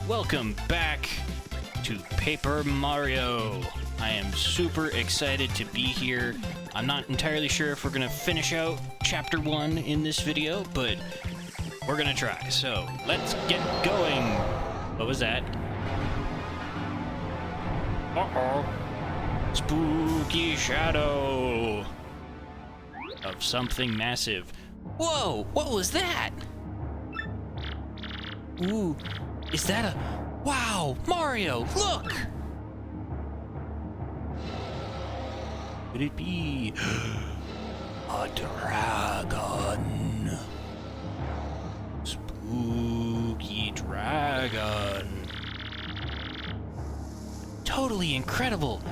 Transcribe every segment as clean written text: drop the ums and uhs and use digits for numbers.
Welcome back to Paper Mario. I am super excited to be here. I'm not entirely sure if we're gonna finish out Chapter 1 in this video, but we're gonna try. So, let's get going. What was that? Uh-oh. Spooky shadow of something massive. Whoa, what was that? Ooh, is that a... Wow, Mario, look! Could it be a dragon? Spooky dragon. Totally incredible.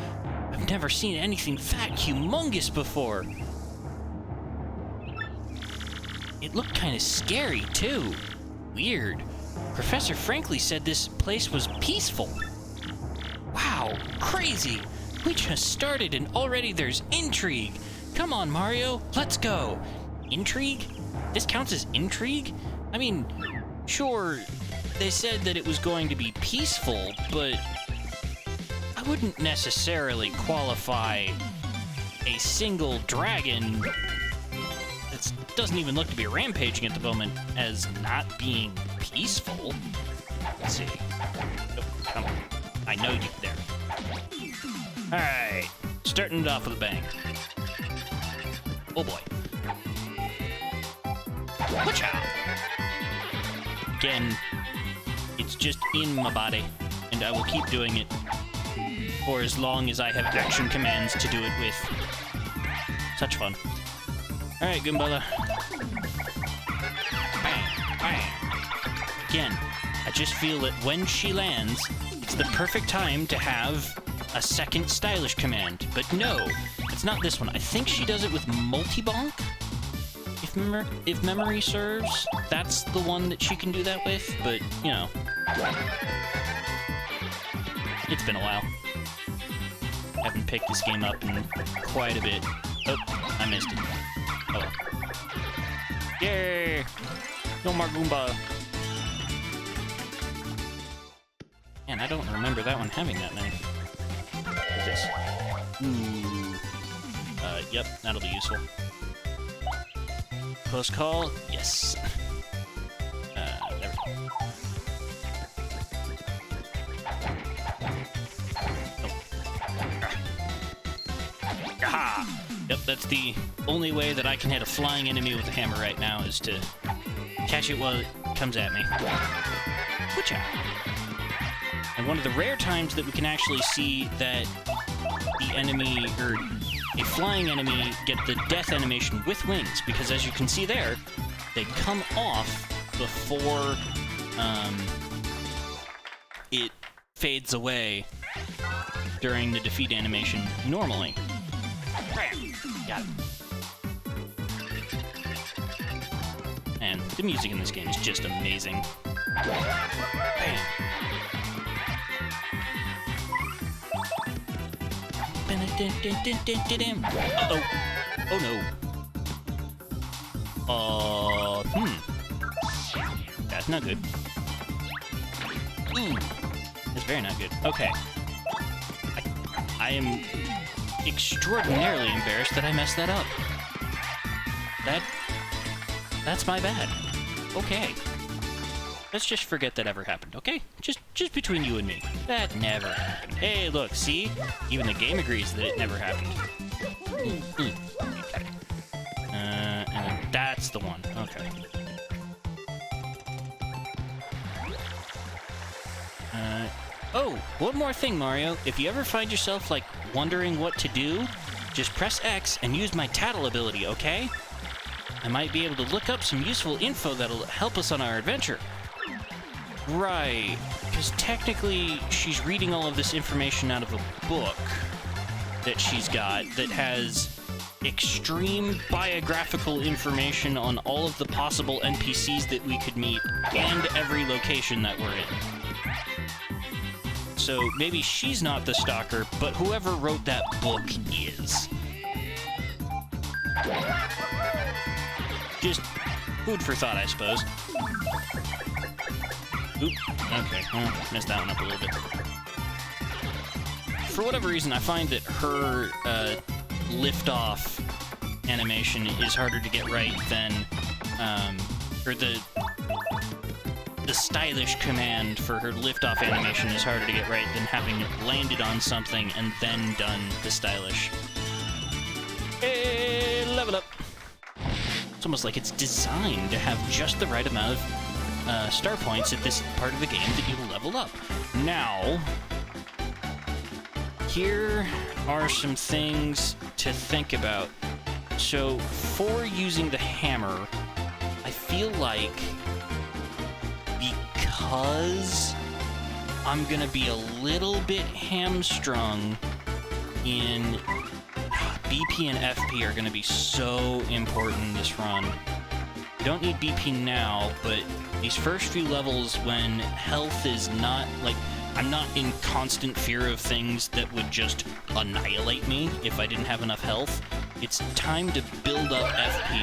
I've never seen anything that humongous before. It looked kind of scary, too. Weird. Professor Franklin said this place was peaceful. Wow, crazy. We just started and already there's intrigue. Come on, Mario, let's go. Intrigue? This counts as intrigue? I mean, sure, they said that it was going to be peaceful, but I wouldn't necessarily qualify a single dragon that doesn't even look to be rampaging at the moment as not being peaceful. Let's see. Oh, come on. I know you there. Alright. Starting it off with a bang. Oh boy. Watch out! Again, it's just in my body, and I will keep doing it for as long as I have action commands to do it with. Such fun. Alright, Goombella. Bang, bang. Again, I just feel that when she lands, it's the perfect time to have a second stylish command. But no, it's not this one. I think she does it with multi-bonk? If memory serves, that's the one that she can do that with, but, you know. It's been a while. Haven't picked this game up in quite a bit. Oh, I missed it. Oh well. Yay! No more Goomba. Man, I don't remember that one having that many. What's this? Ooh. Yep, that'll be useful. Close call? Yes. There we go. Oh. Aha! Yep, that's the only way that I can hit a flying enemy with a hammer right now is to catch it while it comes at me. Watch out! And one of the rare times that we can actually see that the enemy, or a flying enemy, get the death animation with wings, because as you can see there, they come off before it fades away during the defeat animation normally. Got it. And the music in this game is just amazing. Bam. Uh-oh. Oh no. That's not good. That's very not good. Okay. I am extraordinarily embarrassed that I messed that up. That's my bad. Okay. Let's just forget that ever happened, okay? Just between you and me. That never happened. Hey, look, see? Even the game agrees that it never happened. Okay. And then that's the one. Okay. Oh, one more thing, Mario. If you ever find yourself, like, wondering what to do, just press X and use my tattle ability, okay? I might be able to look up some useful info that'll help us on our adventure. Right, because technically she's reading all of this information out of a book that she's got that has extreme biographical information on all of the possible NPCs that we could meet and every location that we're in. So maybe she's not the stalker, but whoever wrote that book is. Just food for thought, I suppose. Oop. Okay, messed that one up a little bit. For whatever reason, I find that her lift-off animation is harder to get right than, or the stylish command for her lift-off animation is harder to get right than having landed on something and then done the stylish. Hey, level up! It's almost like it's designed to have just the right amount of star points at this part of the game that you level up. Now, here are some things to think about. So, for using the hammer, I feel like because I'm gonna be a little bit hamstrung in BP and FP are gonna be so important in this run. You don't need BP now, but these first few levels when health is not, like, I'm not in constant fear of things that would just annihilate me if I didn't have enough health. It's time to build up FP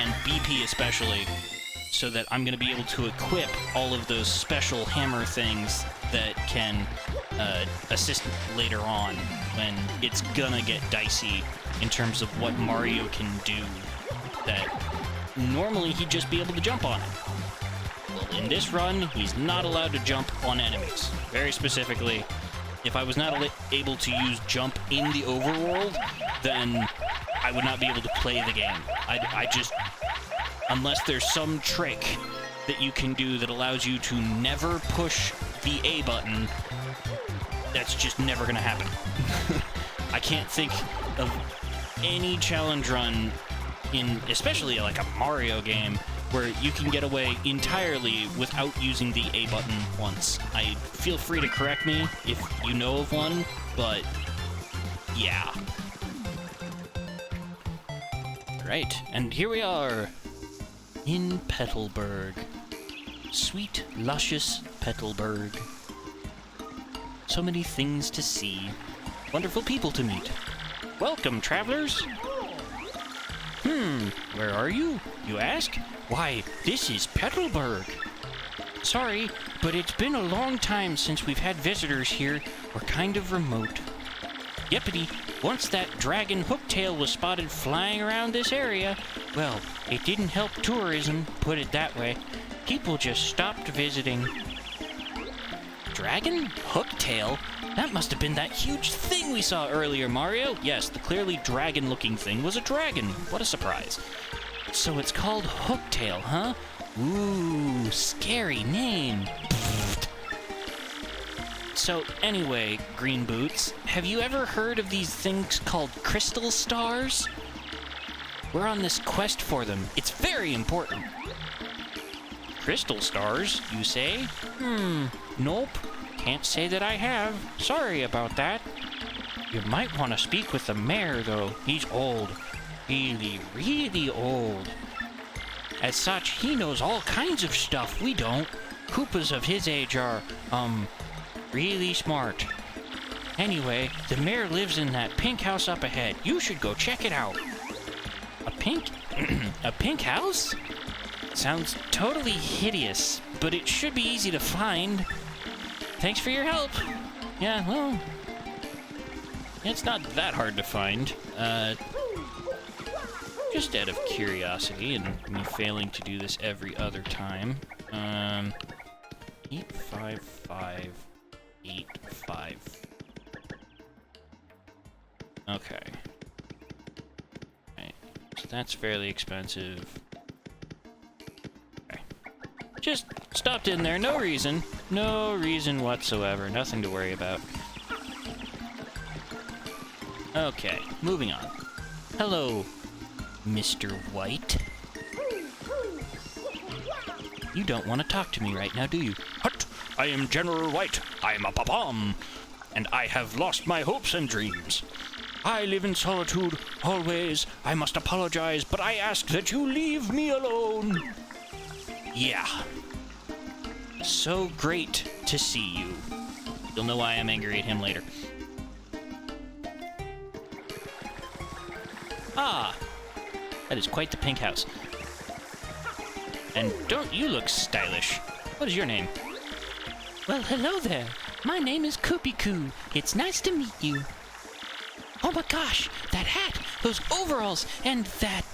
and BP especially, so that I'm going to be able to equip all of those special hammer things that can assist later on when it's gonna get dicey in terms of what Mario can do that normally he'd just be able to jump on it. Well, in this run, he's not allowed to jump on enemies. Very specifically, if I was not able to use jump in the overworld, then I would not be able to play the game. I just... Unless there's some trick that you can do that allows you to never push the A button, that's just never gonna happen. I can't think of any challenge run in, especially like a Mario game, where you can get away entirely without using the A button once. Feel free to correct me if you know of one, but yeah. Right, and here we are in Petalburg. Sweet, luscious Petalburg. So many things to see. Wonderful people to meet. Welcome, travelers. Where are you, you ask? Why, this is Petalburg. Sorry, but it's been a long time since we've had visitors here. We're kind of remote. Yepity, once that dragon hooktail was spotted flying around this area, well, it didn't help tourism, put it that way. People just stopped visiting. Dragon? Hooktail? That must have been that huge thing we saw earlier, Mario. Yes, the clearly dragon-looking thing was a dragon. What a surprise. So it's called Hooktail, huh? Ooh, scary name. So anyway, Green Boots, have you ever heard of these things called crystal stars? We're on this quest for them. It's very important. Crystal stars, you say? Nope. Can't say that I have. Sorry about that. You might want to speak with the mayor, though. He's old. Really, really old. As such, he knows all kinds of stuff we don't. Koopas of his age are, really smart. Anyway, the mayor lives in that pink house up ahead. You should go check it out. A pink house? Sounds totally hideous, but it should be easy to find. Thanks for your help. Yeah, well, it's not that hard to find. Just out of curiosity and me failing to do this every other time. 85585. Okay. Right. So that's fairly expensive. Okay. Just stopped in there, no reason. No reason whatsoever. Nothing to worry about. Okay, moving on. Hello, Mr. White. You don't want to talk to me right now, do you? Hut! I am General White. I am a bomb, and I have lost my hopes and dreams. I live in solitude, always. I must apologize, but I ask that you leave me alone. Yeah. So great to see you. You'll know why I'm angry at him later. Ah! That is quite the pink house. And don't you look stylish? What is your name? Well, hello there. My name is Koopy Koo. It's nice to meet you. Oh my gosh, that hat, those overalls, and that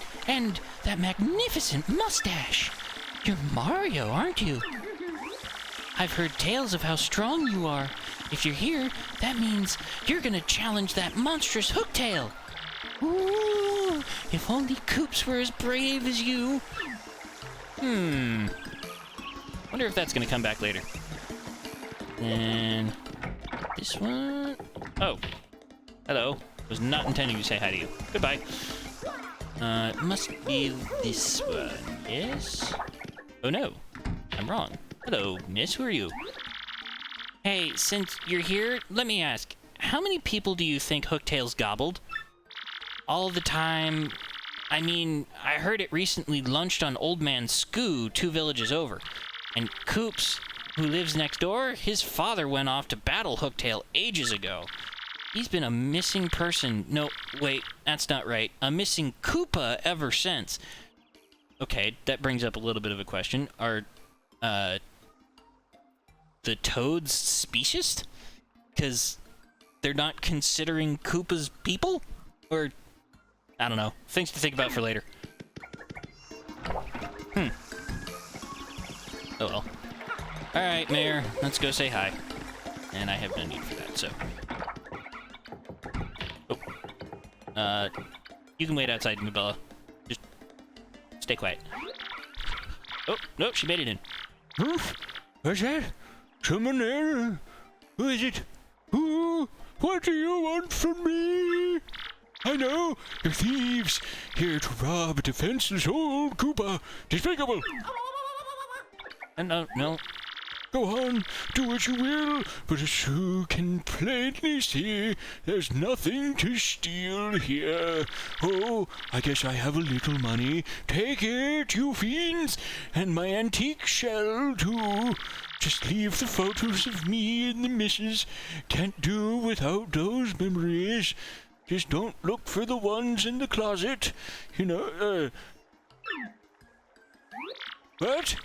magnificent mustache. You're Mario, aren't you? I've heard tales of how strong you are. If you're here, that means you're gonna challenge that monstrous Hooktail. Ooh, if only Koops were as brave as you. Wonder if that's gonna come back later. And this one. Oh, hello. Was not intending to say hi to you. Goodbye. It must be this one. Yes? Oh no, I'm wrong. Hello, miss, who are you? Hey, since you're here, let me ask, how many people do you think Hooktail's gobbled? All the time? I mean, I heard it recently lunched on Old Man Skoo 2 villages over. And Koops, who lives next door, his father went off to battle Hooktail ages ago. He's been a missing person. No, wait, that's not right. A missing Koopa ever since. Okay, that brings up a little bit of a question. Are, the toads speciest? Because they're not considering Koopas people? Or, I don't know. Things to think about for later. Oh well. Alright, Mayor, let's go say hi. And I have no need for that, so. Oh. You can wait outside, Mabella. Just stay quiet. Oh, no, she made it in. What's that? Someone there? Who is it? Who? What do you want from me? I know, you're thieves, here to rob a defenseless old Koopa. Despicable! No. Go on, do what you will, but as you can plainly see, there's nothing to steal here. Oh, I guess I have a little money. Take it, you fiends, and my antique shell, too. Just leave the photos of me and the missus. Can't do without those memories. Just don't look for the ones in the closet. You know, What?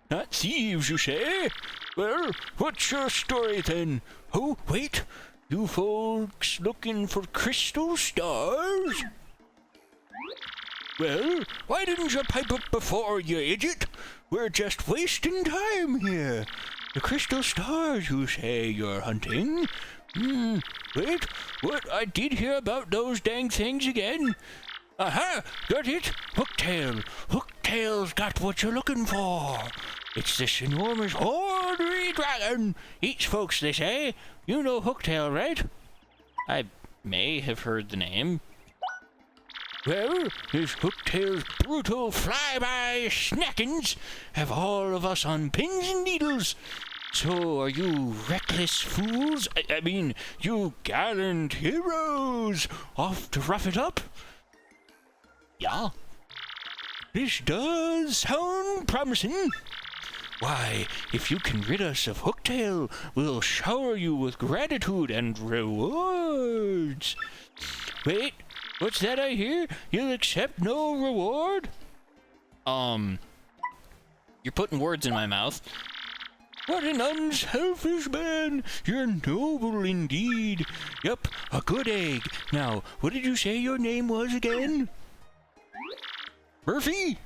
Not thieves, you say? Well, what's your story then? Oh, wait. You folks looking for crystal stars? Well, why didn't you pipe up before, you idiot? We're just wasting time here. The crystal stars, you say you're hunting? Wait, what? I did hear about those dang things again. Aha! Got it! Hooktail! Hooktail's got what you're looking for! It's this enormous ornery dragon! Eats folks, they say. You know Hooktail, right? I may have heard the name. Well, his Hooktail's brutal flyby snackins have all of us on pins and needles. So are you reckless fools? I mean, you gallant heroes off to rough it up? Yeah. This does sound promising. Why, if you can rid us of Hooktail, we'll shower you with gratitude and rewards. Wait, what's that I hear? You'll accept no reward? You're putting words in my mouth. What an unselfish man! You're noble indeed. Yup, a good egg. Now, what did you say your name was again? Murphy?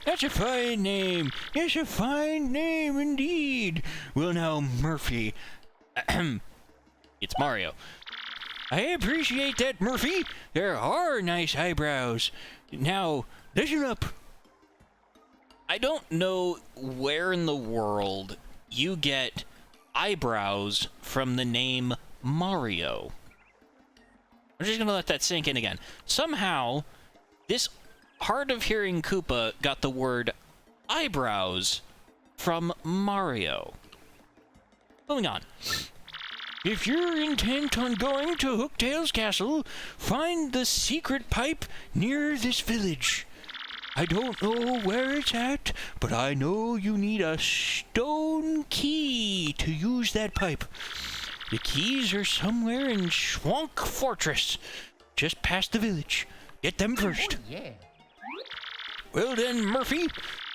That's a fine name. Yes, a fine name indeed. Well now, Murphy. It's Mario. I appreciate that, Murphy. There are nice eyebrows. Now, listen up. I don't know where in the world you get eyebrows from the name Mario. I'm just gonna let that sink in again. Somehow, this hard-of-hearing Koopa got the word eyebrows from Mario. Moving on. If you're intent on going to Hooktail's castle, find the secret pipe near this village. I don't know where it's at, but I know you need a stone key to use that pipe. The keys are somewhere in Schwank Fortress, just past the village. Get them first. Oh, yeah. Well then, Murphy,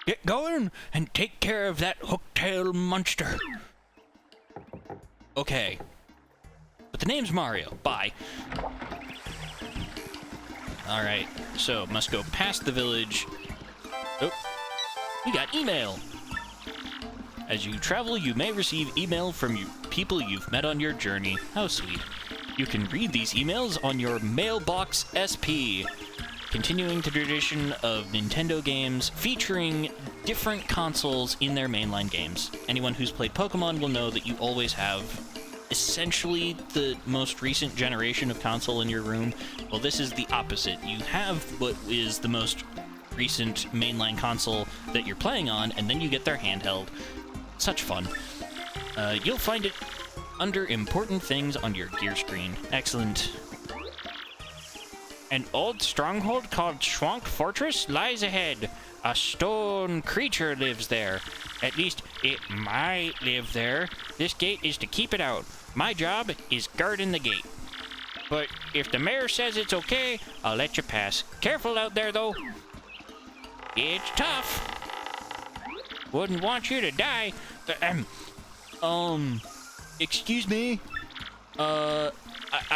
Get going and take care of that hooktail monster. Okay. But the name's Mario. Bye. Alright, so must go past the village. Oh, we got email. As you travel, you may receive email from people you've met on your journey. How sweet. You can read these emails on your Mailbox SP, continuing the tradition of Nintendo games featuring different consoles in their mainline games. Anyone who's played Pokemon will know that you always have essentially the most recent generation of console in your room. Well, this is the opposite. You have what is the most recent mainline console that you're playing on, and then you get their handheld. Such fun. You'll find it under important things on your gear screen. Excellent. An old stronghold called Schwank Fortress lies ahead. A stone creature lives there. At least, it might live there. This gate is to keep it out. My job is guarding the gate. But if the mayor says it's okay, I'll let you pass. Careful out there, though. It's tough. Wouldn't want you to die. Excuse me? I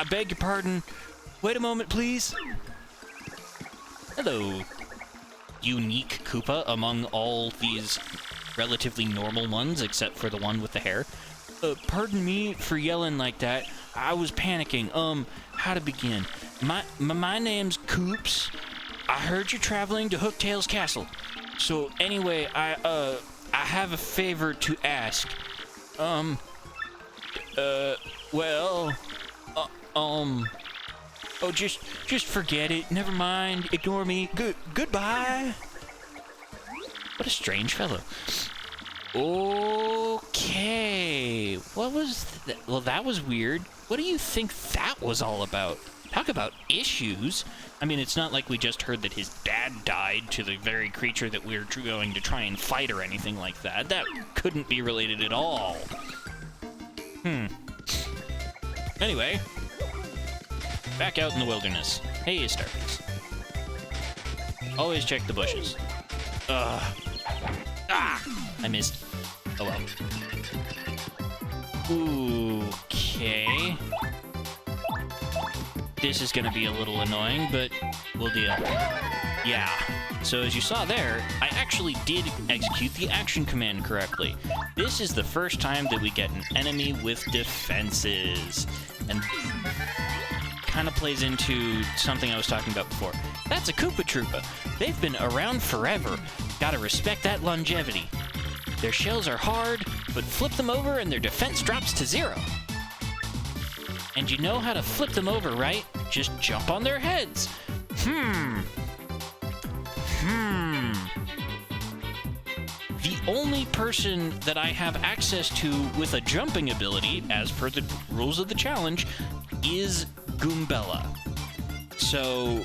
beg your pardon. Wait a moment, please. Hello, unique Koopa among all these relatively normal ones, except for the one with the hair. Pardon me for yelling like that. I was panicking. How to begin? My name's Koops. I heard you're traveling to Hooktail's castle. So anyway, I have a favor to ask. Oh, just forget it. Never mind. Ignore me. Goodbye. What a strange fellow. Okay. What was that? Well, that was weird. What do you think that was all about? Talk about issues. I mean, it's not like we just heard that his dad died to the very creature that we're going to try and fight or anything like that. That couldn't be related at all. Anyway, back out in the wilderness. Hey, Starbucks. Always check the bushes. I missed. Oh well. Okay. This is gonna be a little annoying, but we'll deal. Yeah. So as you saw there, I actually did execute the action command correctly. This is the first time that we get an enemy with defenses. And kind of plays into something I was talking about before. That's a Koopa Troopa. They've been around forever. Gotta respect that longevity. Their shells are hard, but flip them over and their defense drops to 0. And you know how to flip them over, right? Just jump on their heads. The only person that I have access to with a jumping ability, as per the rules of the challenge, is Goombella. So,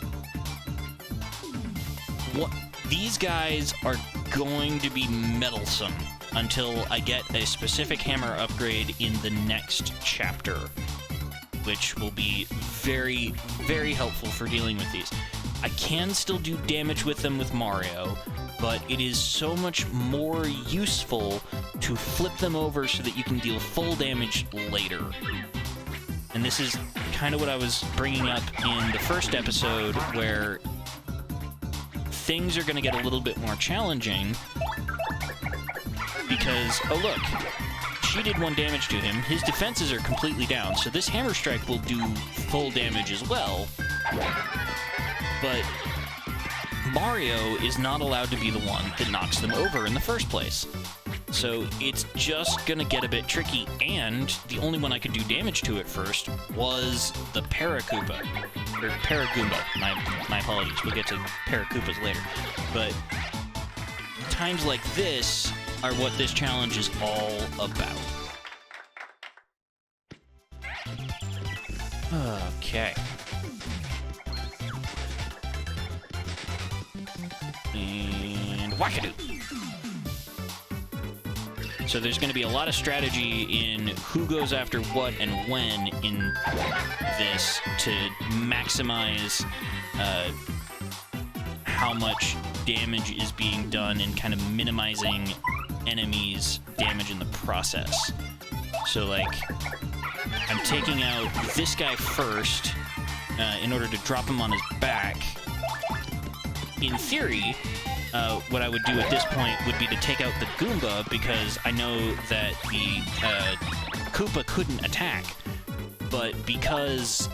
these guys are going to be meddlesome until I get a specific hammer upgrade in the next chapter, which will be very, very helpful for dealing with these. I can still do damage with them with Mario, but it is so much more useful to flip them over so that you can deal full damage later. And this is kind of what I was bringing up in the first episode, where things are going to get a little bit more challenging because, oh look, she did 1 damage to him. His defenses are completely down, so this hammer strike will do full damage as well. But Mario is not allowed to be the one that knocks them over in the first place. So it's just gonna get a bit tricky, and the only one I could do damage to at first was the Paracoopa. Or Paragoomba. My apologies. We'll get to Paracoopas later. But times like this are what this challenge is all about. Okay. And wackadoo. So there's going to be a lot of strategy in who goes after what and when in this to maximize how much damage is being done and kind of minimizing enemies' damage in the process. So, like, I'm taking out this guy first in order to drop him on his back. In theory, what I would do at this point would be to take out the Goomba, because I know that the Koopa couldn't attack. But because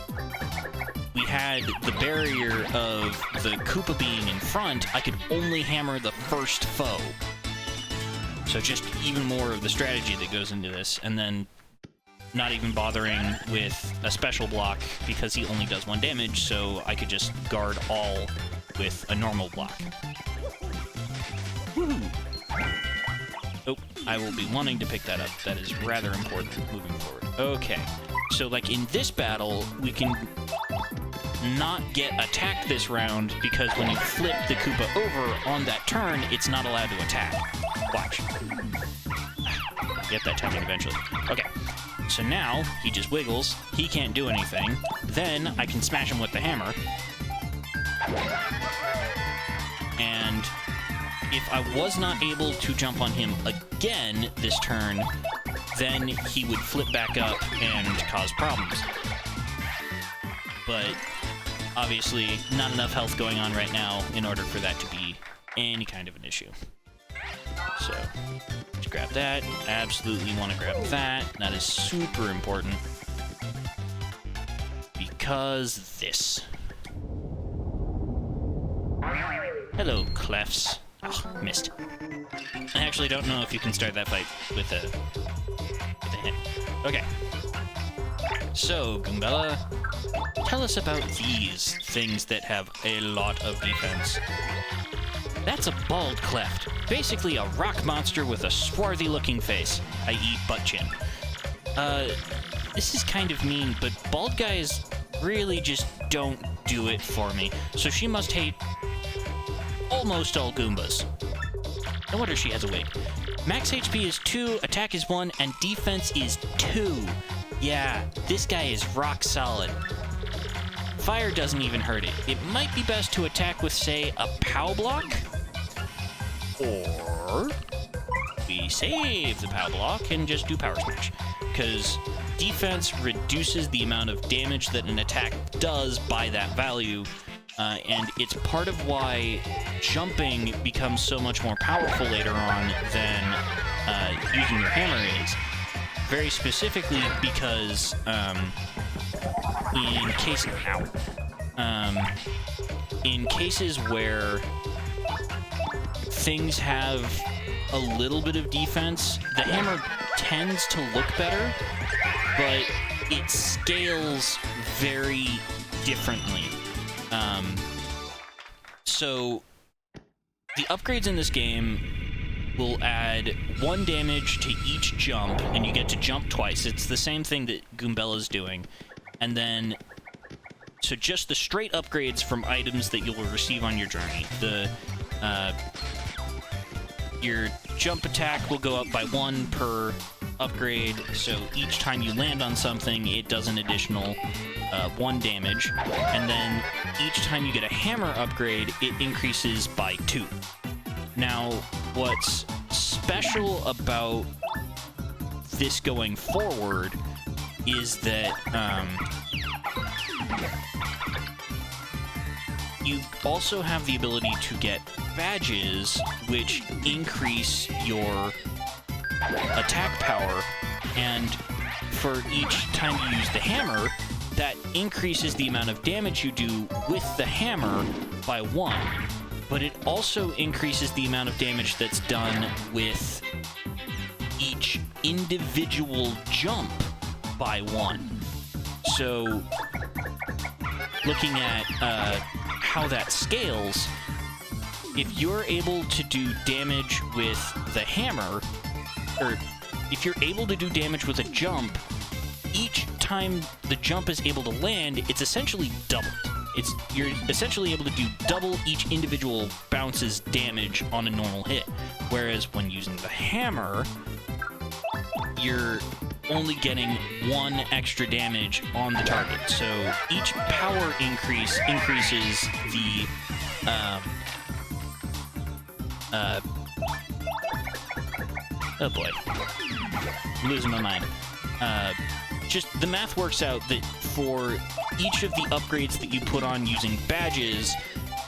we had the barrier of the Koopa being in front, I could only hammer the first foe. So just even more of the strategy that goes into this, and then not even bothering with a special block because he only does 1 damage, so I could just guard all with a normal block. Woohoo! Oh, I will be wanting to pick that up. That is rather important moving forward. Okay, so like in this battle, we can not get attacked this round because when you flip the Koopa over on that turn, it's not allowed to attack. Watch. Get that timing eventually. Okay, so now he just wiggles. He can't do anything. Then I can smash him with the hammer. And if I was not able to jump on him again this turn, then he would flip back up and cause problems. But obviously, not enough health going on right now in order for that to be any kind of an issue. So, let's grab that. Absolutely want to grab that. That is super important. Because this. Hello, Clefs. Oh, missed. I actually don't know if you can start that fight with a hit. Okay. So, Goombella, tell us about these things that have a lot of defense. That's a bald cleft. Basically a rock monster with a swarthy-looking face, i.e. butt chin. This is kind of mean, but bald guys really just don't do it for me. So she must hate almost all Goombas. No wonder she has a wig. Max HP is 2, attack is 1, and defense is 2. Yeah, this guy is rock solid. Fire doesn't even hurt it. It might be best to attack with, say, a POW block? Or we save the POW block and just do Power Smash. Because defense reduces the amount of damage that an attack does by that value, and it's part of why jumping becomes so much more powerful later on than using your hammer is. Very specifically because in cases where things have a little bit of defense, the hammer tends to look better, but it scales very differently. So the upgrades in this game will add 1 damage to each jump, and you get to jump twice. It's the same thing that Goombella's doing. And then, so just the straight upgrades from items that you will receive on your journey. Your jump attack will go up by 1 per upgrade, so each time you land on something, it does an additional 1 damage. And then each time you get a hammer upgrade, it increases by 2. Now, what's special about this going forward is that you also have the ability to get badges which increase your attack power, and for each time you use the hammer, that increases the amount of damage you do with the hammer by 1. But it also increases the amount of damage that's done with each individual jump by 1. So, looking at how that scales, if you're able to do damage with the hammer, or if you're able to do damage with a jump, each time the jump is able to land, it's essentially doubled. You're essentially able to do double each individual bounce's damage on a normal hit. Whereas when using the hammer, you're only getting 1 extra damage on the target. So each power increase increases Oh boy. I'm losing my mind. Just the math works out that for each of the upgrades that you put on using badges,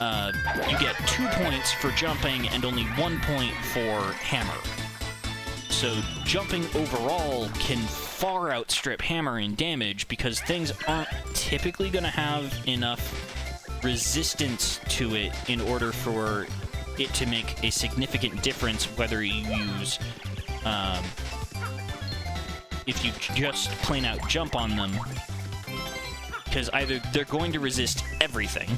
you get 2 points for jumping and only 1 point for hammer. So jumping overall can far outstrip hammer in damage because things aren't typically going to have enough resistance to it in order for it to make a significant difference whether you use if you just plain out jump on them, because either they're going to resist everything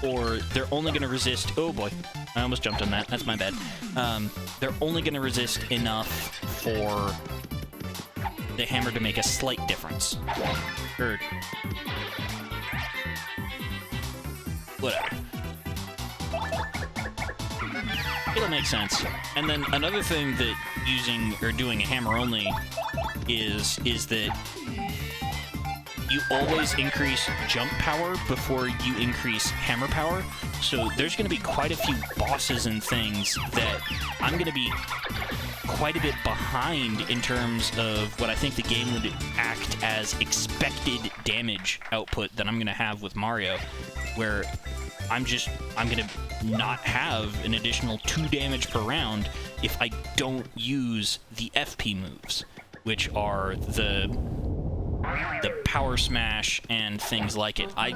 or they're only going to resist, oh boy, I almost jumped on that, that's my bad. They're only going to resist enough for the hammer to make a slight difference. Or whatever. It'll make sense. And then another thing that using or doing a hammer only is that you always increase jump power before you increase hammer power. So there's going to be quite a few bosses and things that I'm going to be quite a bit behind in terms of what I think the game would act as expected damage output that I'm going to have with Mario, where I'm going to not have an additional 2 damage per round if I don't use the FP moves, which are the power smash and things like it. I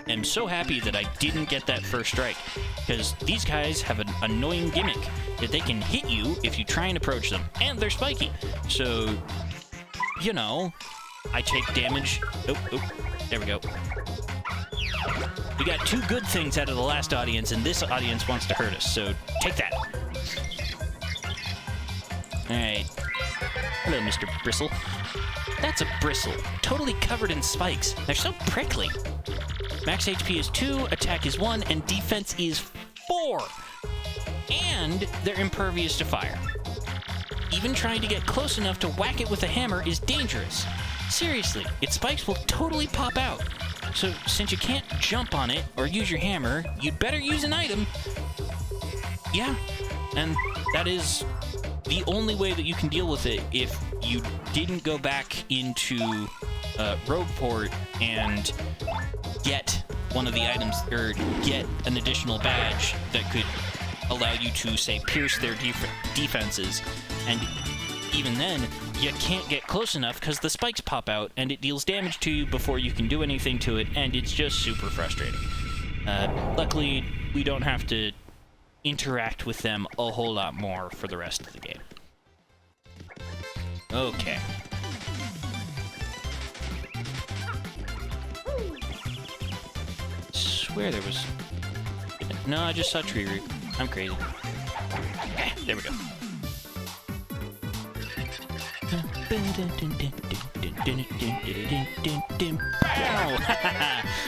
am so happy that I didn't get that first strike, because these guys have an annoying gimmick that they can hit you if you try and approach them, and they're spiky. So, you know, I take damage. Oh, there we go. We got 2 good things out of the last audience, and this audience wants to hurt us, so take that. Alright. Hello, Mr. Bristle. That's a bristle, totally covered in spikes. They're so prickly. Max HP is 2, attack is 1, and defense is 4. And they're impervious to fire. Even trying to get close enough to whack it with a hammer is dangerous. Seriously, its spikes will totally pop out. So, since you can't jump on it or use your hammer, you'd better use an item. Yeah, and that is the only way that you can deal with it if you didn't go back into Rogueport and get one of the items, or get an additional badge that could allow you to, say, pierce their defenses. And even then, you can't get close enough because the spikes pop out and it deals damage to you before you can do anything to it, and it's just super frustrating. Luckily, we don't have to interact with them a whole lot more for the rest of the game. Okay. Swear there was... No, I just saw tree root. I'm crazy. There we go.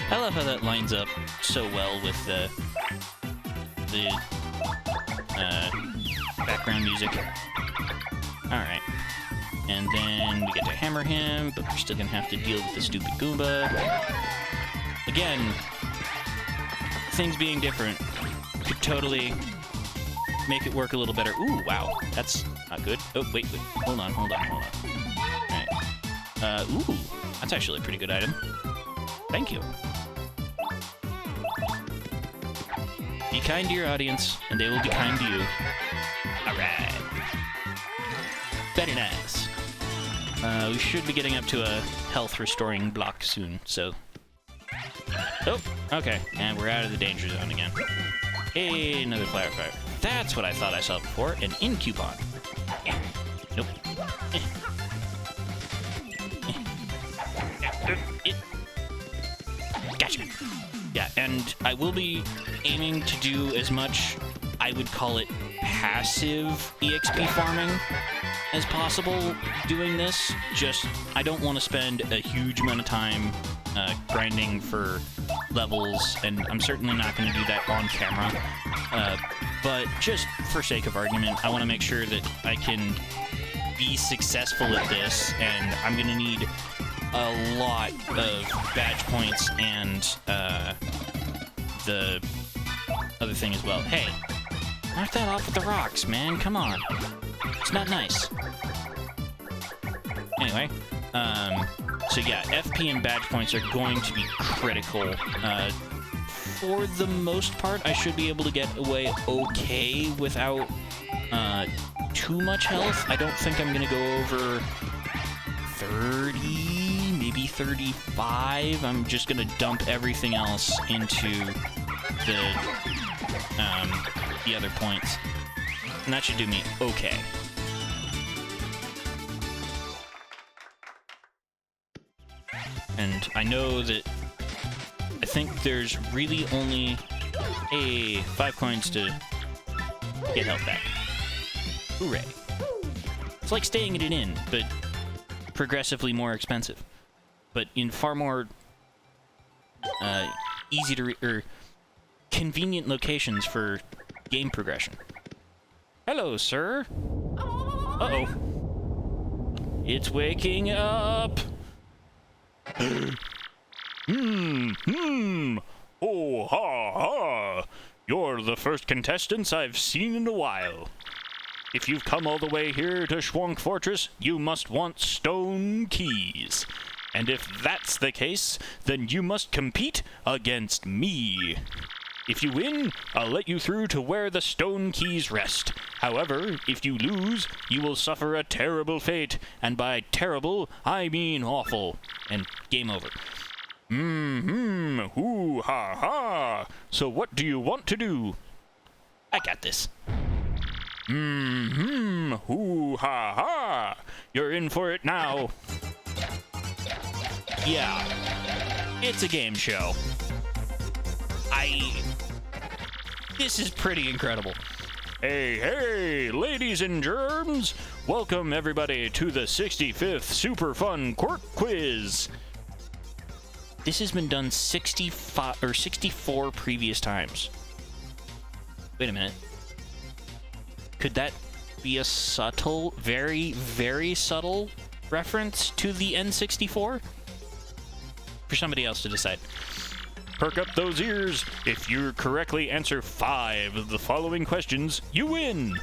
I love how that lines up so well with the background music. Alright. And then we get to hammer him, but we're still gonna have to deal with the stupid Goomba. Again, things being different could totally make it work a little better. Ooh, wow. That's not good. Oh, wait. Hold on. Alright. Ooh. That's actually a pretty good item. Thank you. Be kind to your audience, and they will be kind to you. Alright. Very nice. We should be getting up to a health restoring block soon, so... Oh, okay. And we're out of the danger zone again. Hey, another flower fire. That's what I thought I saw before. An in-coupon. Nope. Gotcha. Yeah, and I will be aiming to do as much, I would call it, passive EXP farming as possible doing this. Just, I don't want to spend a huge amount of time grinding for levels, and I'm certainly not going to do that on camera. But just for sake of argument, I want to make sure that I can be successful at this, and I'm going to need a lot of badge points and the other thing as well. Hey, Knock that off with the rocks, man. Come on. It's not nice. Anyway, so yeah, FP and badge points are going to be critical. For the most part, I should be able to get away okay without too much health. I don't think I'm gonna go over 30, maybe 35. I'm just gonna dump everything else into the other points, and that should do me okay. And I know that I think there's really only 5 coins to get health back. Hooray. It's like staying at an inn, but progressively more expensive. But in far more easy to or convenient locations for game progression. Hello, sir. Uh-oh. It's waking up. Oh, ha, ha. You're the first contestants I've seen in a while. If you've come all the way here to Schwank Fortress, you must want stone keys. And if that's the case, then you must compete against me. If you win, I'll let you through to where the stone keys rest. However, if you lose, you will suffer a terrible fate. And by terrible, I mean awful. And game over. Hoo, ha, ha. So what do you want to do? I got this. Hoo, ha, ha. You're in for it now. Yeah. It's a game show. This is pretty incredible. Hey, ladies and germs! Welcome everybody to the 65th Super Fun Quirk Quiz. This has been done 65 or 64 previous times. Wait a minute. Could that be a subtle, very, very subtle reference to the N64? For somebody else to decide. Perk up those ears. If you correctly answer 5 of the following questions, you win.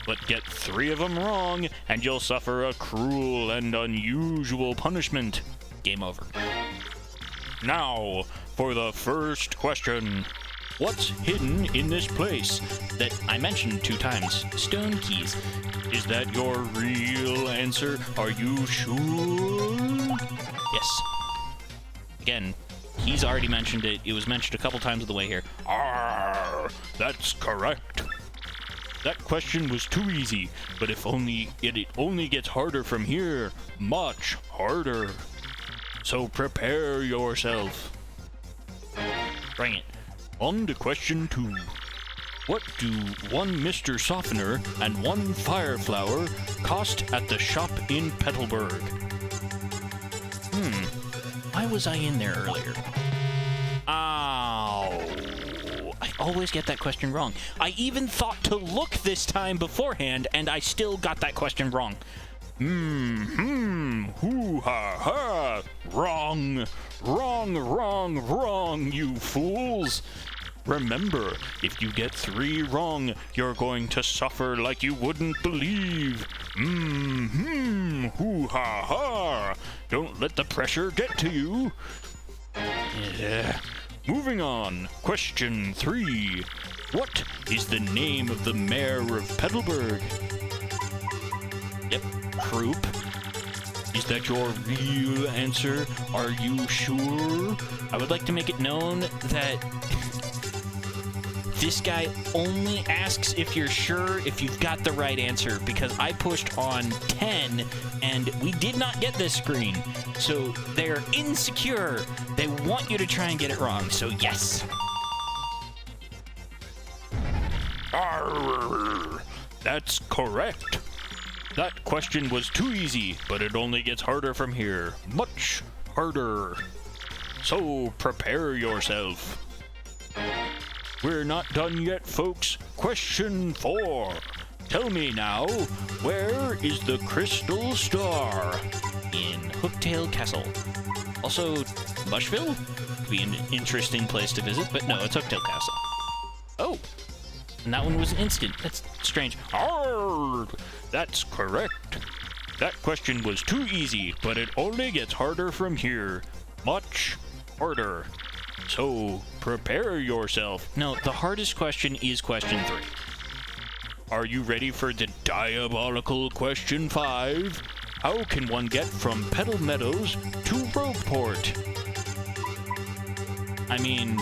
But get 3 of them wrong, and you'll suffer a cruel and unusual punishment. Game over. Now, for the first question. What's hidden in this place? That I mentioned 2 times. Stone keys. Is that your real answer? Are you sure? Yes. Again, he's already mentioned it. It was mentioned a couple times on the way here. That's correct. That question was too easy, but it only gets harder from here. Much harder. So prepare yourself. Bring it. On to question 2. What do 1 Mr. Softener and 1 Fire Flower cost at the shop in Petalburg? Why was I in there earlier? Ow. I always get that question wrong. I even thought to look this time beforehand, and I still got that question wrong. Hoo, ha, ha. Wrong. Wrong, you fools. Remember, if you get 3 wrong, you're going to suffer like you wouldn't believe. Hoo, ha, ha. Don't let the pressure get to you. Yeah. Moving on. Question 3. What is the name of the mayor of Petalburg? Yep. Croup. Is that your real answer? Are you sure? I would like to make it known that this guy only asks if you're sure if you've got the right answer, because I pushed on 10 and we did not get this screen. So they're insecure. They want you to try and get it wrong. So yes. Arr, that's correct. That question was too easy, but it only gets harder from here. Much harder. So prepare yourself. We're not done yet, folks. Question 4. Tell me now, where is the Crystal Star? In Hooktail Castle. Also, Bushville? Could be an interesting place to visit, but no, it's Hooktail Castle. Oh. And that one was instant. That's strange. Arr! That's correct. That question was too easy, but it only gets harder from here. Much harder. So, prepare yourself. No, the hardest question is question 3. Are you ready for the diabolical question 5? How can one get from Petal Meadows to Rogueport? I mean,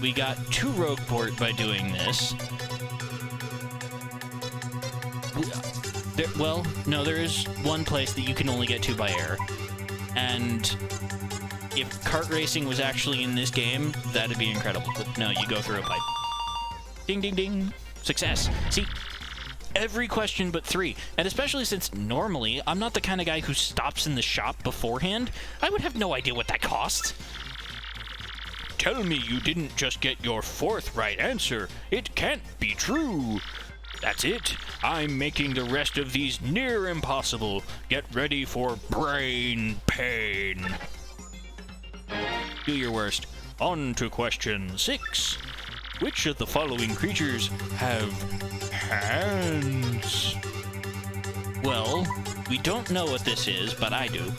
we got to Rogueport by doing this. Well, no, there is one place that you can only get to by air. And if kart racing was actually in this game, that'd be incredible. But no, you go through a pipe. Ding, ding, ding. Success. See, every question but 3. And especially since normally I'm not the kind of guy who stops in the shop beforehand, I would have no idea what that costs. Tell me you didn't just get your 4th right answer. It can't be true. That's it. I'm making the rest of these near impossible. Get ready for brain pain. Do your worst. On to question 6. Which of the following creatures have hands? Well, we don't know what this is, but I do.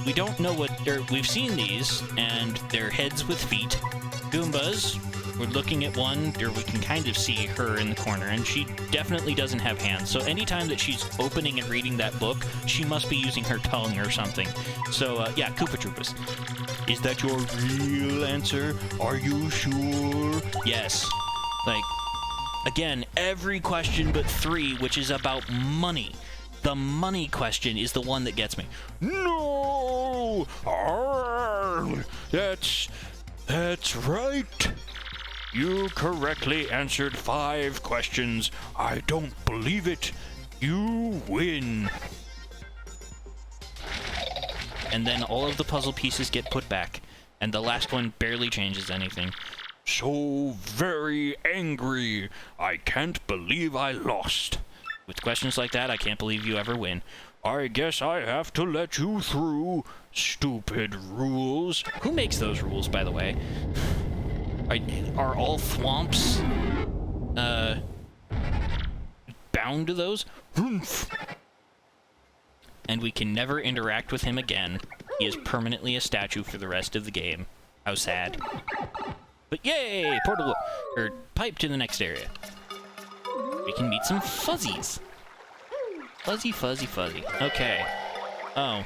We don't know what... we've seen these, and they're heads with feet. Goombas, we're looking at one, or we can kind of see her in the corner, and she definitely doesn't have hands. So anytime that she's opening and reading that book, she must be using her tongue or something. So, yeah, Koopa Troopas. Is that your real answer? Are you sure? Yes. Like, again, every question but 3, which is about money. The money question is the one that gets me. No! Arr! That's right. You correctly answered 5 questions. I don't believe it. You win. And then all of the puzzle pieces get put back, and the last one barely changes anything. So very angry. I can't believe I lost. With questions like that, I can't believe you ever win. I guess I have to let you through. Stupid rules. Who makes those rules, by the way? Are all thwomps, bound to those? Humph. And we can never interact with him again. He is permanently a statue for the rest of the game. How sad. But yay! Portal, or pipe to the next area. We can meet some fuzzies. Fuzzy, fuzzy, fuzzy. Okay. Oh.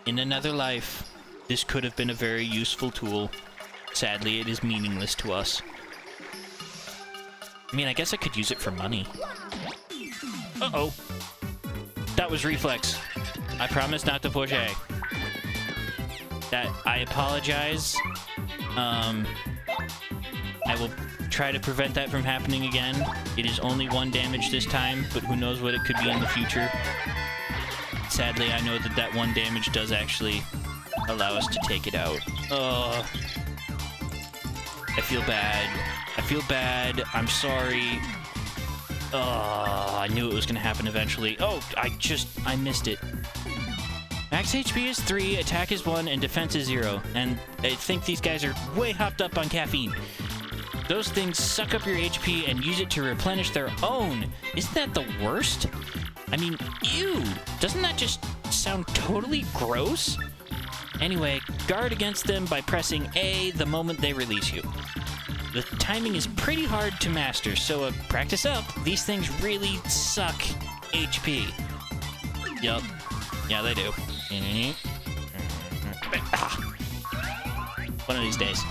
In another life, this could have been a very useful tool. Sadly, it is meaningless to us. I mean, I guess I could use it for money. Uh-oh. That was reflex. I promise not to push A. I apologize. I will try to prevent that from happening again. It is only 1 damage this time, but who knows what it could be in the future. Sadly, I know that that 1 damage does actually allow us to take it out. Oh. I feel bad. I feel bad. I'm sorry. Oh, I knew it was going to happen eventually. Oh, I missed it. Max HP is 3, attack is 1, and defense is 0. And I think these guys are way hopped up on caffeine. Those things suck up your HP and use it to replenish their own. Isn't that the worst? I mean, ew! Doesn't that just sound totally gross? Anyway, guard against them by pressing A the moment they release you. The timing is pretty hard to master, so practice up. These things really suck HP. Yup. Yeah, they do. One of these days.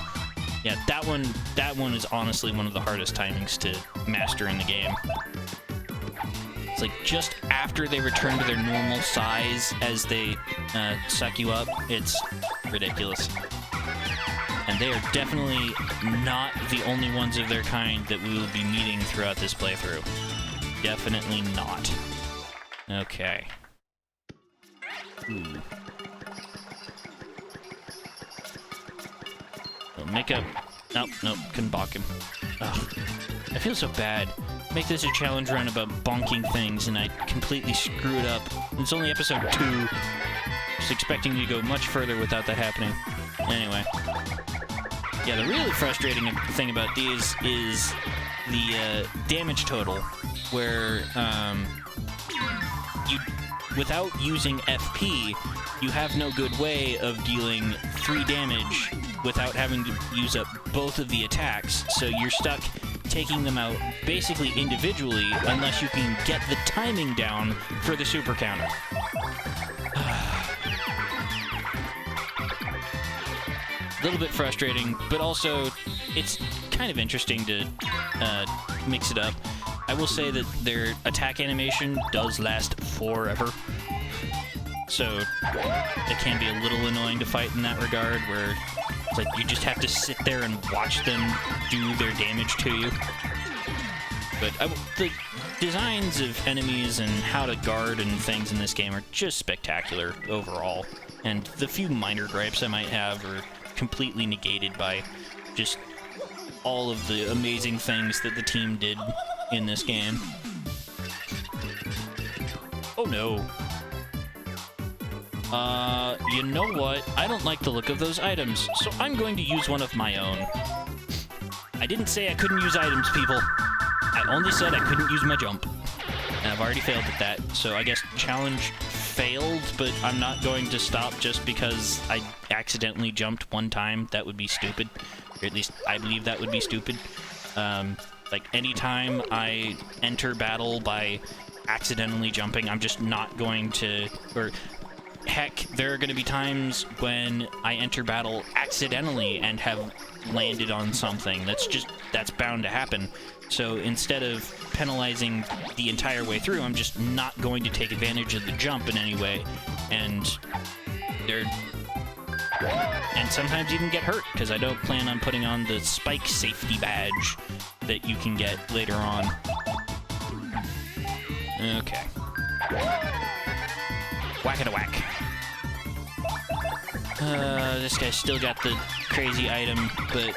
Yeah, that one is honestly one of the hardest timings to master in the game. It's like just after they return to their normal size as they suck you up, it's ridiculous. And they are definitely not the only ones of their kind that we will be meeting throughout this playthrough. Definitely not. Okay. Ooh. Well, make up. Nope, couldn't bonk him. Ugh. I feel so bad. Make this a challenge run about bonking things, and I completely screw it up. It's only episode 2. Just expecting you to go much further without that happening. Anyway. Yeah, the really frustrating thing about these is the damage total, where without using FP, you have no good way of dealing 3 damage without having to use up both of the attacks, so you're stuck taking them out basically individually unless you can get the timing down for the super counter. A little bit frustrating, but also it's kind of interesting to mix it up. I will say that their attack animation does last forever, so it can be a little annoying to fight in that regard, where it's like you just have to sit there and watch them do their damage to you. But the designs of enemies and how to guard and things in this game are just spectacular overall, and the few minor gripes I might have are completely negated by just all of the amazing things that the team did in this game. Oh no. You know what? I don't like the look of those items, so I'm going to use one of my own. I didn't say I couldn't use items, people. I only said I couldn't use my jump. And I've already failed at that, so I guess challenge failed, but I'm not going to stop just because I accidentally jumped one time. That would be stupid. Or at least I believe that would be stupid. Like, anytime I enter battle by accidentally jumping, I'm just not going to... Or, heck, there are going to be times when I enter battle accidentally and have landed on something. That's bound to happen. So instead of penalizing the entire way through, I'm just not going to take advantage of the jump in any way. And sometimes even get hurt, because I don't plan on putting on the spike safety badge that you can get later on. Okay. Whack-a-da-whack. This guy's still got the crazy item, but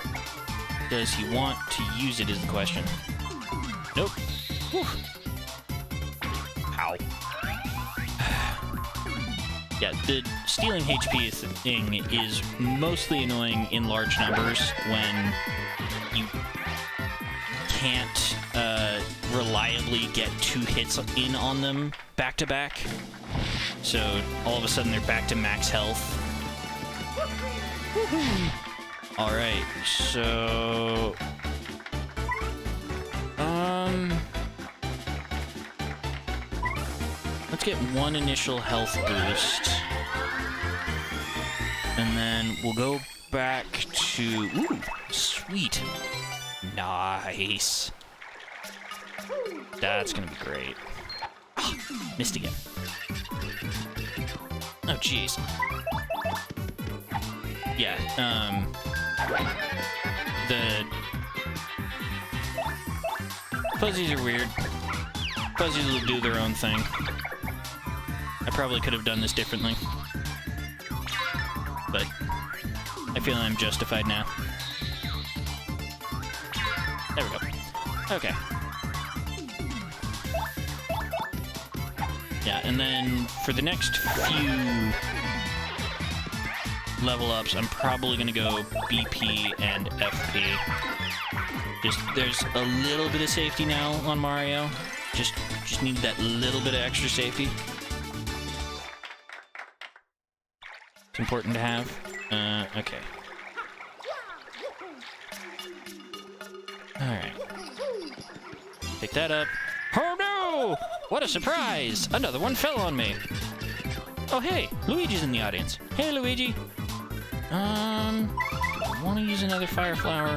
does he want to use it is the question. Nope. Whew. Ow. Yeah, the stealing HP thing is mostly annoying in large numbers when you can't reliably get 2 hits in on them back-to-back. So all of a sudden they're back to max health. Alright, so... let's get 1 initial health boost. And then we'll go back to... Ooh, sweet. Nice. That's gonna be great. Oh, missed again. Oh, jeez. Yeah, the fuzzies are weird. Fuzzies will do their own thing. I probably could have done this differently, but I feel I'm justified now. There we go. Okay. Yeah, and then for the next few level ups, I'm probably gonna go BP and FP. There's a little bit of safety now on Mario. Just need that little bit of extra safety. It's important to have. Okay. Alright. Pick that up. Oh no! What a surprise! Another one fell on me. Oh hey, Luigi's in the audience. Hey Luigi. I want to use another fire flower.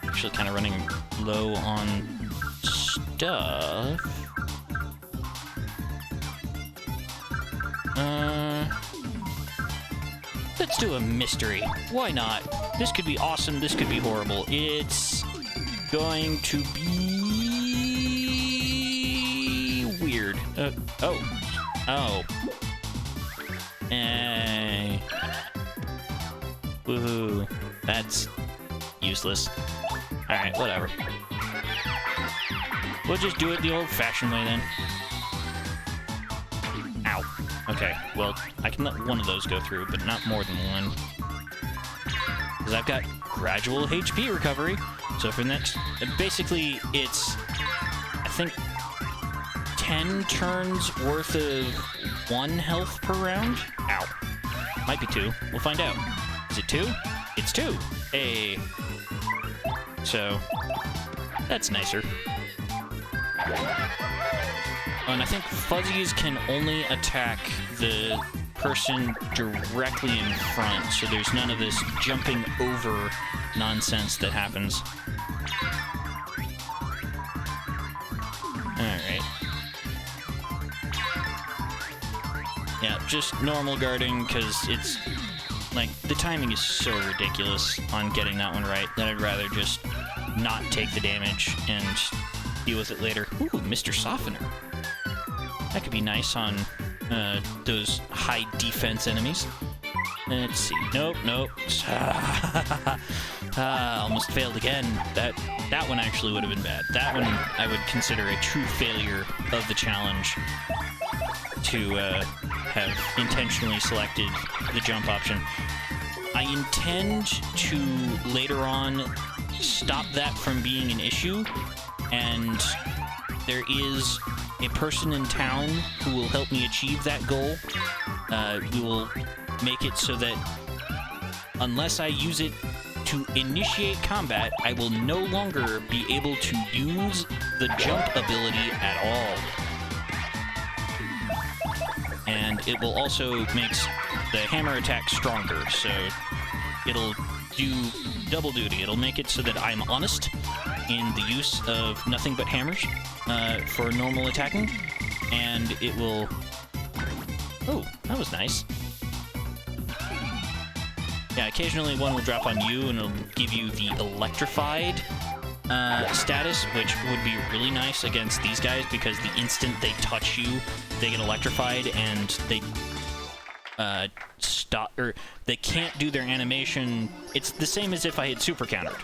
Actually kind of running low on stuff. Let's do a mystery. Why not? This could be awesome, this could be horrible. It's going to be weird. Oh. Woohoo. That's useless. Alright, whatever. We'll just do it the old-fashioned way then. Ow. Okay, well, I can let one of those go through, but not more than one. Because I've got gradual HP recovery. So for next... basically, it's... I think 10 turns worth of 1 health per round? Ow. Might be 2. We'll find out. Is it 2? It's 2! Hey. So, that's nicer. And I think fuzzies can only attack the person directly in front, so there's none of this jumping over nonsense that happens. Alright. Yeah, just normal guarding, because it's... like, the timing is so ridiculous on getting that one right that I'd rather just not take the damage and deal with it later. Ooh, Mr. Softener. That could be nice on those high defense enemies. Let's see. Nope, nope. Almost failed again. That one actually would have been bad. That one I would consider a true failure of the challenge to have intentionally selected the jump option. I intend to later on stop that from being an issue, and there is a person in town who will help me achieve that goal. We will make it so that unless I use it to initiate combat, I will no longer be able to use the jump ability at all. And it will also make the hammer attack stronger, so it'll do double duty. It'll make it so that I'm honest in the use of nothing but hammers for normal attacking, and it will... Oh, that was nice. Yeah, occasionally one will drop on you, and it'll give you the electrified status, which would be really nice against these guys, because the instant they touch you, they get electrified, and they stop, or they can't do their animation. It's the same as if I had super countered.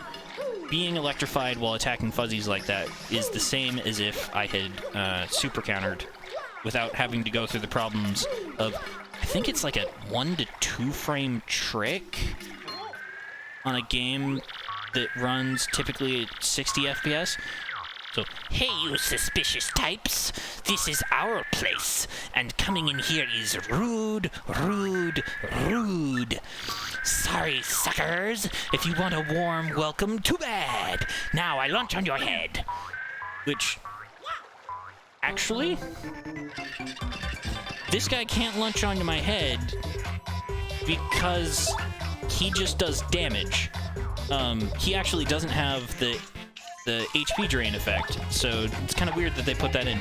Being electrified while attacking fuzzies like that is the same as if I had super countered without having to go through the problems of, I think it's like a 1 to 2 frame trick on a game that runs typically at 60 FPS. So, hey, you suspicious types, this is our place, and coming in here is rude, rude, rude. Sorry, suckers, if you want a warm welcome, too bad. Now I launch on your head. Which, actually, this guy can't launch onto my head because he just does damage. He actually doesn't have the HP drain effect, so it's kind of weird that they put that in.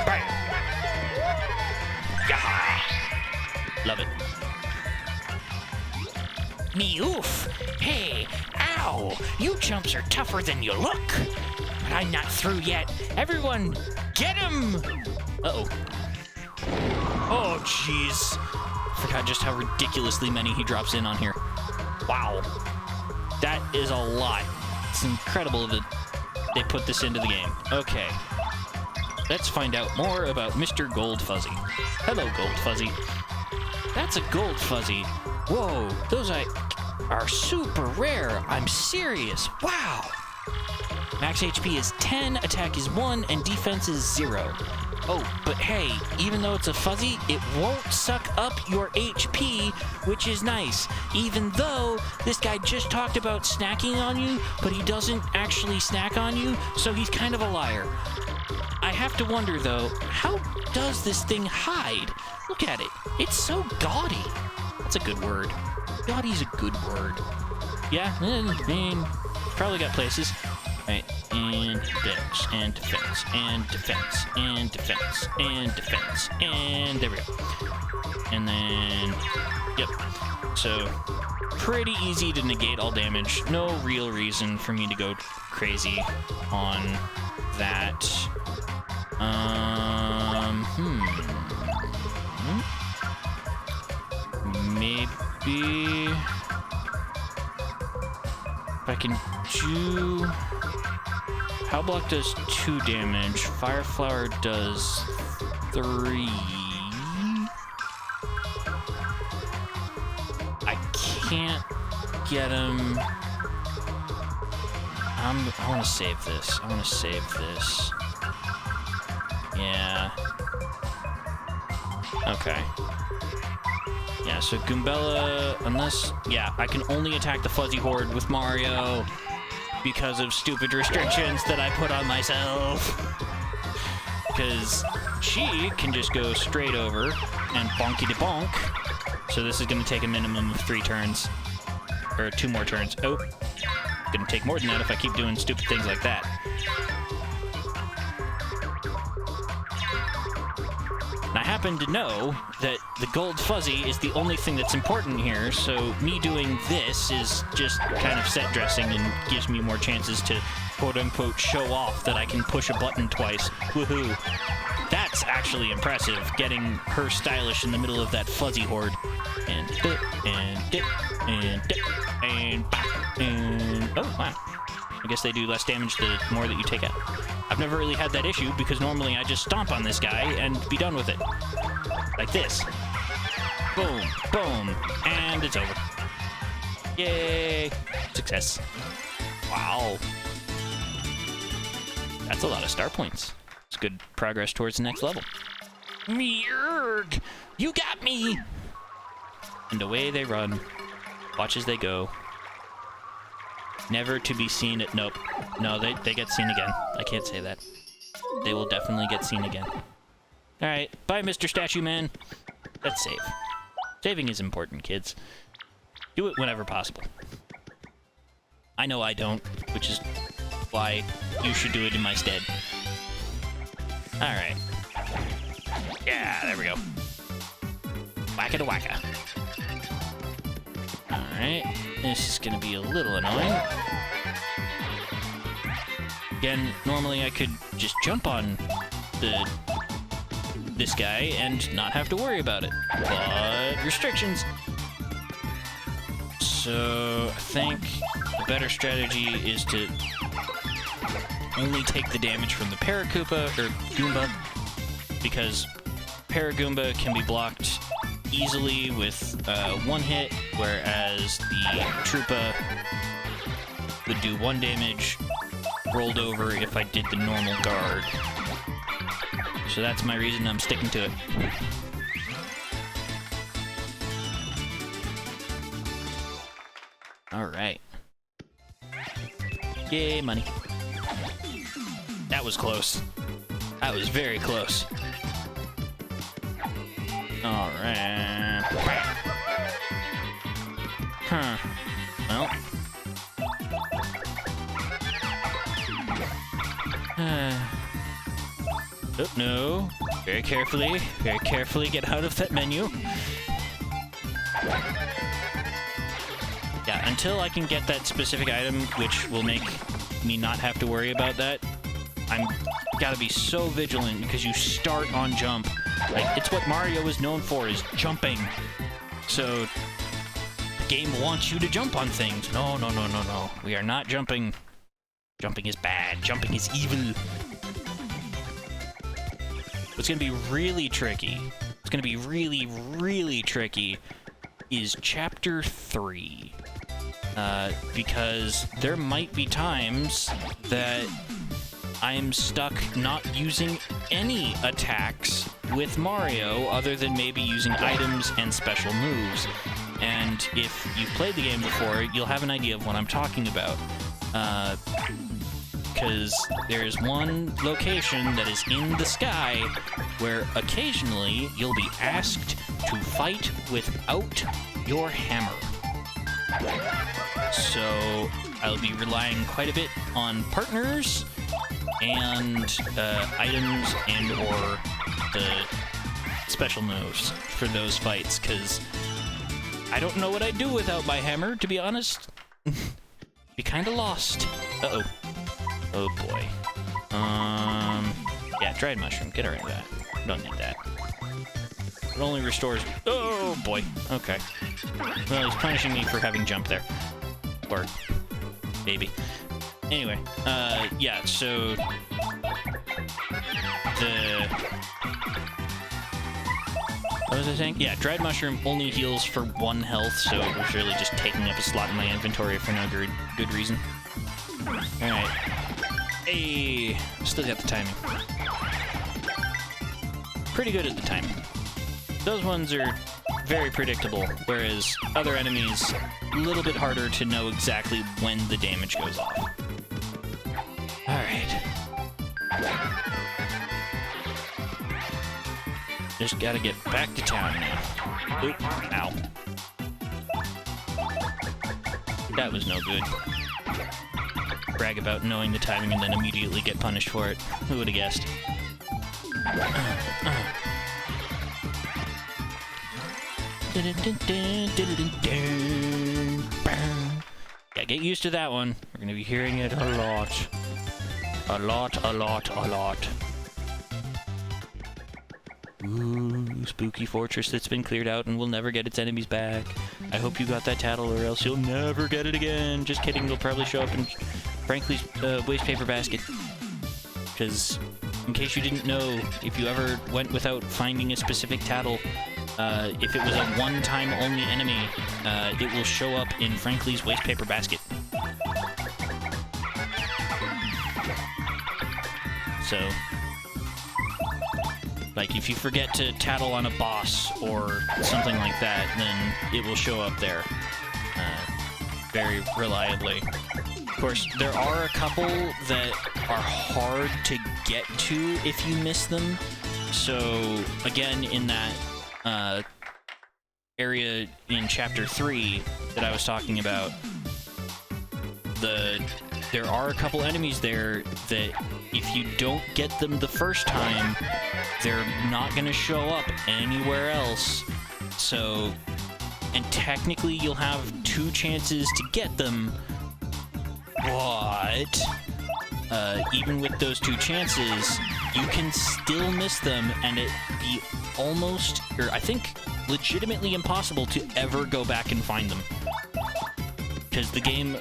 Bang! Yaha! Love it. Me oof! Hey! Ow! You chumps are tougher than you look! But I'm not through yet. Everyone, get him! Uh-oh. Oh, jeez. Forgot just how ridiculously many he drops in on here. Wow. That is a lot. It's incredible that they put this into the game. Okay. Let's find out more about Mr. Gold Fuzzy. Hello, Gold Fuzzy. That's a Gold Fuzzy. Whoa, those are super rare. I'm serious. Wow. Max HP is 10, attack is 1, and defense is 0. Oh, but hey, even though it's a fuzzy, it won't suck up your HP, which is nice. Even though this guy just talked about snacking on you, but he doesn't actually snack on you, so he's kind of a liar. I have to wonder, though, how does this thing hide? Look at it. It's so gaudy. That's a good word. Gaudy's a good word. Yeah, I mean, probably got places. Right, and defense, and defense, and defense, and defense, and defense, and there we go. And then, yep. So, pretty easy to negate all damage. No real reason for me to go crazy on that. Maybe if I can do... Power Block does 2 damage. Fire Flower does 3. I can't get him. I want to save this. Yeah. Okay. Yeah, so Goombella, unless... Yeah, I can only attack the Fuzzy Horde with Mario because of stupid restrictions that I put on myself. Because she can just go straight over and bonky de bonk. So this is going to take a minimum of 3 turns. Or 2 more turns. Oh. Going to take more than that if I keep doing stupid things like that. And I happen to know that the gold fuzzy is the only thing that's important here, so me doing this is just kind of set dressing and gives me more chances to quote-unquote show off that I can push a button twice. Woohoo! That's actually impressive, getting her stylish in the middle of that fuzzy horde. And dip, and dip, and dip, and bop, and... Oh, wow. I guess they do less damage the more that you take out. I've never really had that issue, because normally I just stomp on this guy and be done with it. Like this. Boom, boom, and it's over. Yay! Success. Wow. That's a lot of star points. It's good progress towards the next level. Meerg! You got me! And away they run. Watch as they go. Never to be seen at... Nope. No, they get seen again. I can't say that. They will definitely get seen again. Alright, bye, Mr. Statue Man. Let's save. Saving is important, kids. Do it whenever possible. I know I don't, which is why you should do it in my stead. Alright. Yeah, there we go. Wacka-da-wacka. Alright, this is gonna be a little annoying. Again, normally I could just jump on this guy and not have to worry about it. But restrictions. So I think the better strategy is to only take the damage from the Paracoopa, or Goomba, because Paragoomba can be blocked easily with one hit, whereas the Troopa would do 1 damage rolled over if I did the normal guard. So that's my reason I'm sticking to it. Alright. Yay, money. That was close. That was very close. Alright. Huh. Well. Oh, no. Very carefully get out of that menu. Yeah, until I can get that specific item, which will make me not have to worry about that, I'm gotta be so vigilant because you start on jump. Like, it's what Mario is known for, is jumping. So, the game wants you to jump on things. No, no, no, no, no. We are not jumping. Jumping is bad. Jumping is evil. What's gonna be really tricky, really tricky, is Chapter 3. Because there might be times that I'm stuck not using any attacks with Mario other than maybe using items and special moves. And if you've played the game before, you'll have an idea of what I'm talking about. Because there's one location that is in the sky where occasionally you'll be asked to fight without your hammer. So I'll be relying quite a bit on partners and items and or the special moves for those fights, because I don't know what I'd do without my hammer, to be honest. Be kind of lost. Uh-oh. Oh boy. Yeah, dried mushroom. Get rid of that. Don't need that. It only restores... Oh boy. Okay. Well, he's punishing me for having jumped there. Or... maybe. Anyway, yeah, so... What was I saying? Yeah, dried mushroom only heals for 1 health, so it was really just taking up a slot in my inventory for no good reason. Alright. Hey! Still got the timing. Pretty good at the timing. Those ones are very predictable, whereas other enemies, a little bit harder to know exactly when the damage goes off. Alright. Just gotta get back to town now. Oop, ow. That was no good. Brag about knowing the timing and then immediately get punished for it. Who would have guessed? Yeah, get used to that one. We're gonna be hearing it a lot. A lot. Ooh, spooky fortress that's been cleared out and will never get its enemies back. I hope you got that tattle or else you'll never get it again. Just kidding, it'll probably show up in Frankly's waste paper basket. Because, in case you didn't know, if you ever went without finding a specific tattle, if it was a one-time only enemy, it will show up in Frankly's waste paper basket. So, like, if you forget to tattle on a boss or something like that, then it will show up there very reliably. Of course, there are a couple that are hard to get to if you miss them. So, again, in that area in Chapter 3 that I was talking about, there are a couple enemies there that if you don't get them the first time, they're not going to show up anywhere else. So, and technically you'll have 2 chances to get them, but even with those 2 chances, you can still miss them and it be almost, or I think legitimately impossible to ever go back and find them. Because the game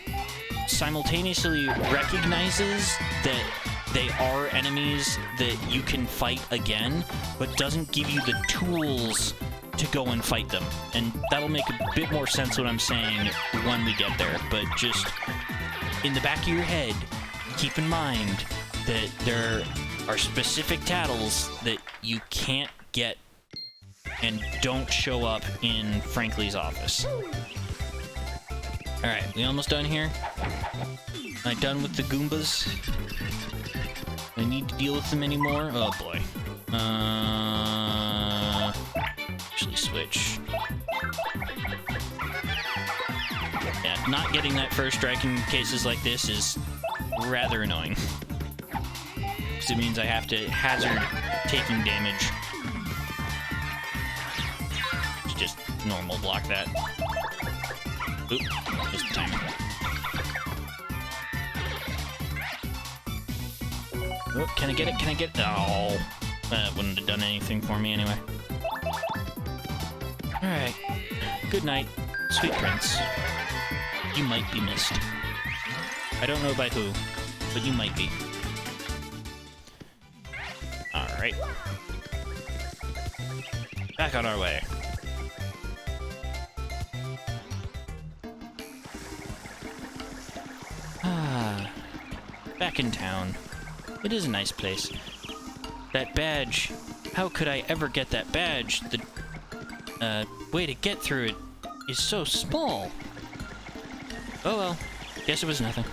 simultaneously recognizes that they are enemies that you can fight again, but doesn't give you the tools to go and fight them. And that'll make a bit more sense what I'm saying when we get there, but just in the back of your head, keep in mind that there are specific tattles that you can't get and don't show up in Frankly's office. Alright, we almost done here? Am I done with the Goombas? Do I need to deal with them anymore? Oh boy. Actually switch. Yeah, not getting that first strike in cases like this is rather annoying. Because it means I have to hazard taking damage. Just normal block that. Oop, just the timing. Oh, can I get it? Can I get it? Oh, that wouldn't have done anything for me anyway. Alright. Good night, sweet prince. You might be missed. I don't know by who, but you might be. Alright. Back on our way. Back in town. It is a nice place. That badge. How could I ever get that badge? The way to get through it is so small. Oh well. Guess it was nothing.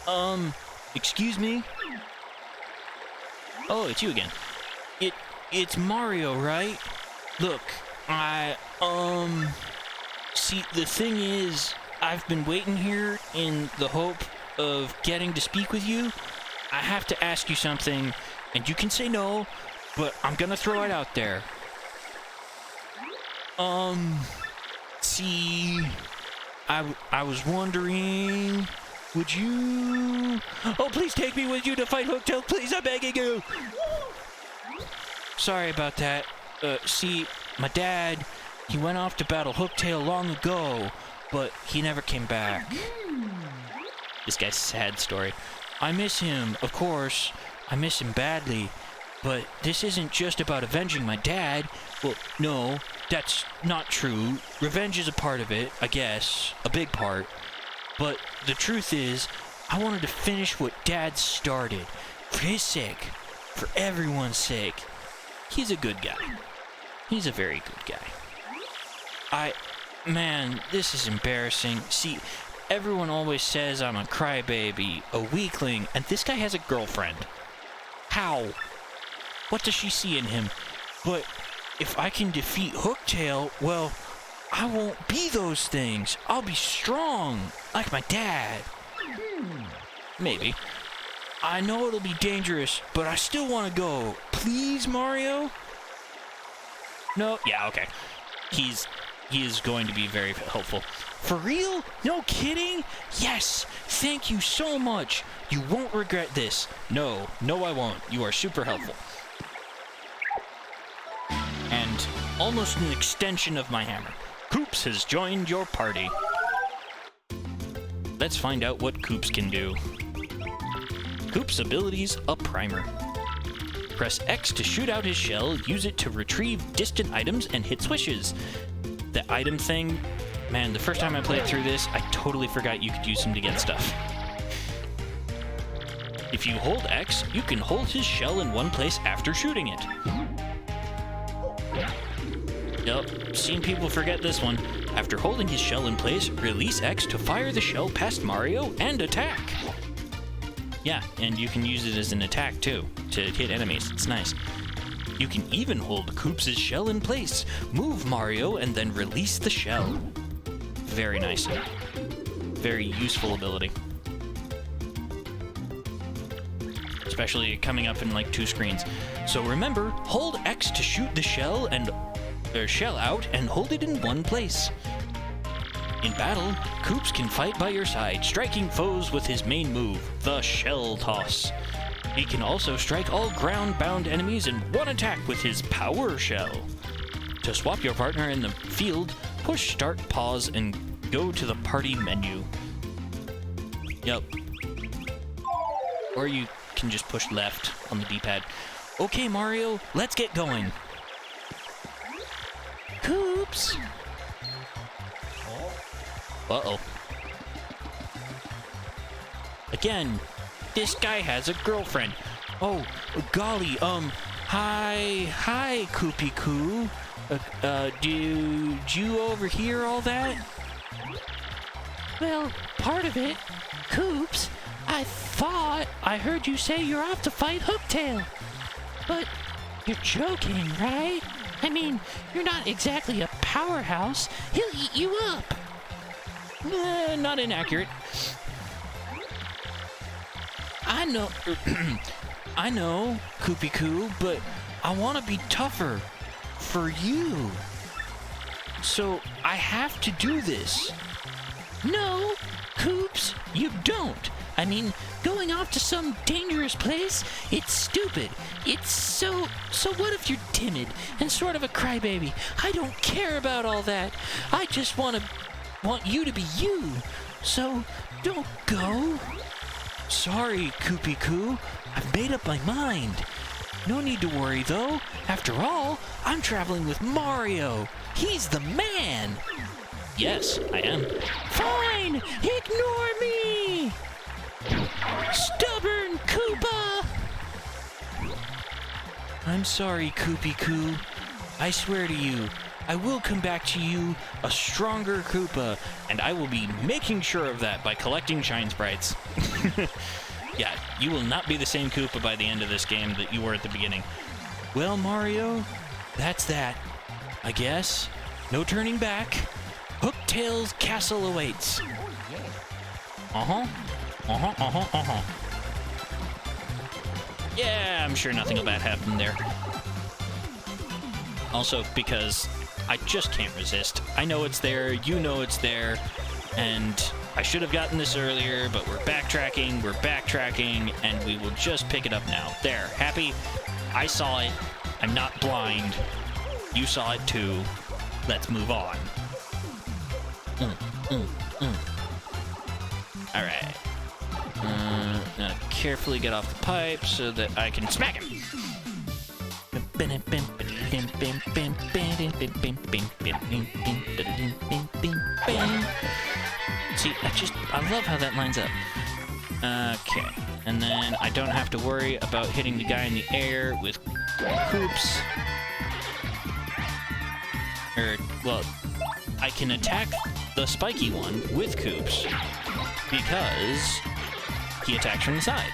Oh, excuse me? Oh, it's you again. It's Mario, right? Look, see, the thing is, I've been waiting here in the hope of getting to speak with you. I have to ask you something, and you can say no, but I'm gonna throw it out there. See, I was wondering, would you... Oh, please take me with you to fight Hooktail, please, I'm begging you! Sorry about that. See, my dad, he went off to battle Hooktail long ago, but he never came back. This guy's sad story. I miss him, of course. I miss him badly. But this isn't just about avenging my dad. Well, no, that's not true. Revenge is a part of it, I guess. A big part. But the truth is, I wanted to finish what Dad started. For his sake. For everyone's sake. He's a good guy. He's a very good guy. Man, this is embarrassing. See, everyone always says I'm a crybaby, a weakling, and this guy has a girlfriend. How? What does she see in him? But if I can defeat Hooktail, well, I won't be those things. I'll be strong, like my dad. Maybe. I know it'll be dangerous, but I still want to go. Please, Mario? No? Yeah, okay. He is going to be very helpful. For real? No kidding? Yes! Thank you so much! You won't regret this. No, I won't. You are super helpful. And almost an extension of my hammer. Koops has joined your party. Let's find out what Koops can do. Koops' abilities, a primer. Press X to shoot out his shell, use it to retrieve distant items, and hit swishes. The item thing, man, the first time I played through this, I totally forgot you could use him to get stuff. If you hold X, you can hold his shell in one place after shooting it. Yup, seen people forget this one. After holding his shell in place, release X to fire the shell past Mario and attack. Yeah, and you can use it as an attack too, to hit enemies. It's nice. You can even hold Koops' shell in place, move Mario, and then release the shell. Very nice. Very useful ability. Especially coming up in like 2 screens. So remember, hold X to shoot the shell shell out and hold it in one place. In battle, Koops can fight by your side, striking foes with his main move, the Shell Toss. He can also strike all ground-bound enemies in one attack with his Power Shell. To swap your partner in the field, push Start, Pause, and go to the party menu. Yup. Or you can just push left on the D-pad. Okay, Mario, let's get going. Koops! Uh-oh. Again, this guy has a girlfriend. Oh, golly, hi, Koopy Koo. Did you overhear all that? Well, part of it. Koops, I thought I heard you say you're off to fight Hooktail. But you're joking, right? I mean, you're not exactly a powerhouse. He'll eat you up. Not inaccurate. I know, Koopy Koo, but I want to be tougher for you. So I have to do this. No, Koops, you don't. I mean, going off to some dangerous place, it's stupid. It's so what if you're timid and sort of a crybaby? I don't care about all that. I just want you to be you. So don't go. Sorry, Koopy Koo. I've made up my mind. No need to worry, though. After all, I'm traveling with Mario. He's the man. Yes, I am. Fine! Ignore me! Stubborn Koopa! I'm sorry, Koopy Koo. I swear to you, I will come back to you a stronger Koopa, and I will be making sure of that by collecting Shine Sprites. Yeah, you will not be the same Koopa by the end of this game that you were at the beginning. Well, Mario, that's that. I guess. No turning back. Hooktail's castle awaits. Yeah, I'm sure nothing bad happened there. Also, because I just can't resist. I know it's there, you know it's there, and I should have gotten this earlier, but we're backtracking, and we will just pick it up now. There, happy? I saw it. I'm not blind. You saw it too. Let's move on. Alright. Now carefully get off the pipe so that I can smack him. See, I love how that lines up. Okay, and then I don't have to worry about hitting the guy in the air with hoops. Well, I can attack the spiky one with Koops because he attacks from the side.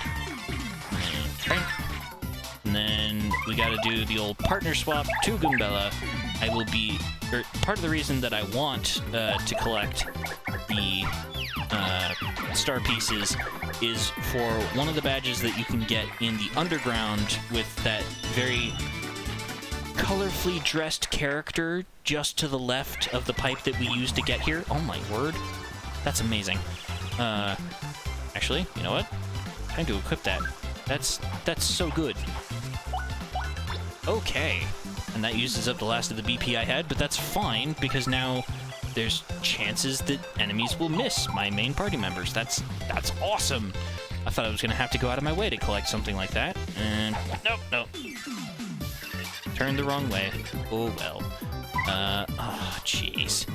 And then we gotta do the old partner swap to Goombella. Part of the reason that I want to collect the star pieces is for one of the badges that you can get in the underground with that very colorfully dressed character just to the left of the pipe that we used to get here. Oh my word. That's amazing. Actually, you know what? Time to equip that. That's so good. Okay. And that uses up the last of the BP I had, but that's fine because now there's chances that enemies will miss my main party members. That's awesome. I thought I was gonna have to go out of my way to collect something like that, and nope. Turned the wrong way. Oh well. Oh jeez.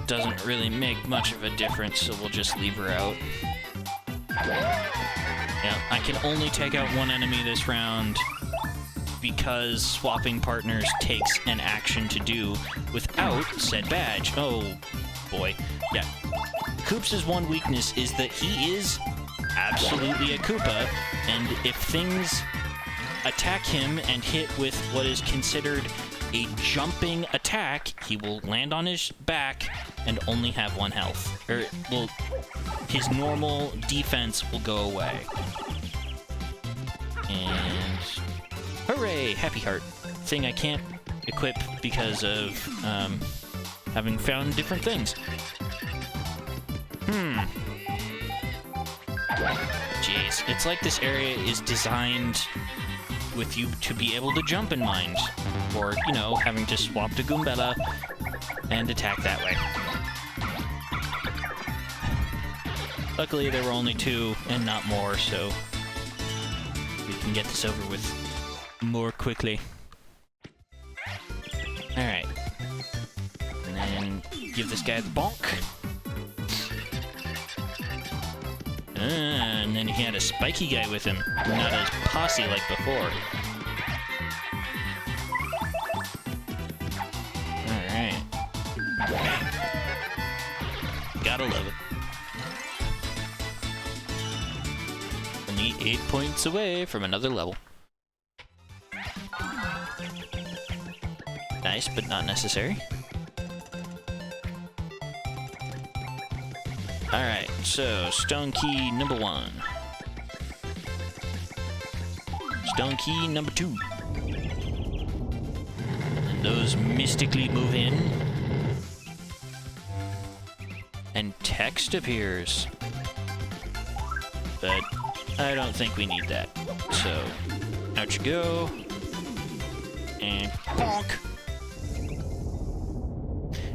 Doesn't really make much of a difference, so we'll just leave her out. Yeah, I can only take out one enemy this round because swapping partners takes an action to do without said badge. Oh boy. Yeah. Koops' one weakness is that he is absolutely a Koopa, and if things attack him and hit with what is considered a jumping attack, he will land on his back and only have 1 health. His normal defense will go away. And hooray! Happy heart. Thing I can't equip because of having found different things. Jeez, it's like this area is designed with you to be able to jump in mind. Or, you know, having to swap to Goombella and attack that way. Luckily, there were only 2 and not more, so we can get this over with more quickly. Alright. And then give this guy the bonk. And then he had a spiky guy with him, not as posse like before. Alright. Gotta love it. Only 8 points away from another level. Nice, but not necessary. Alright, so stone key number 1. Stone key number 2. And those mystically move in. And text appears. But I don't think we need that. So, out you go. And bonk!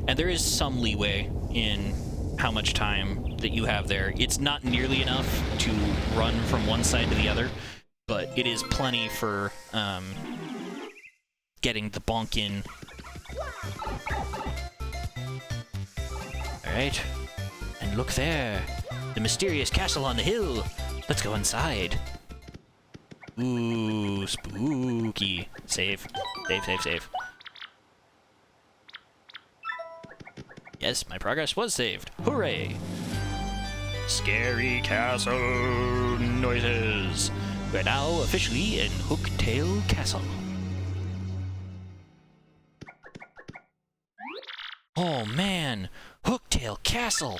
And there is some leeway in how much time that you have there. It's not nearly enough to run from one side to the other, but it is plenty for getting the bonk in. Alright. And look there. The mysterious castle on the hill. Let's go inside. Ooh, spooky. Save. Save. Yes, my progress was saved. Hooray! Scary castle noises. We're now officially in Hooktail Castle. Oh man, Hooktail Castle!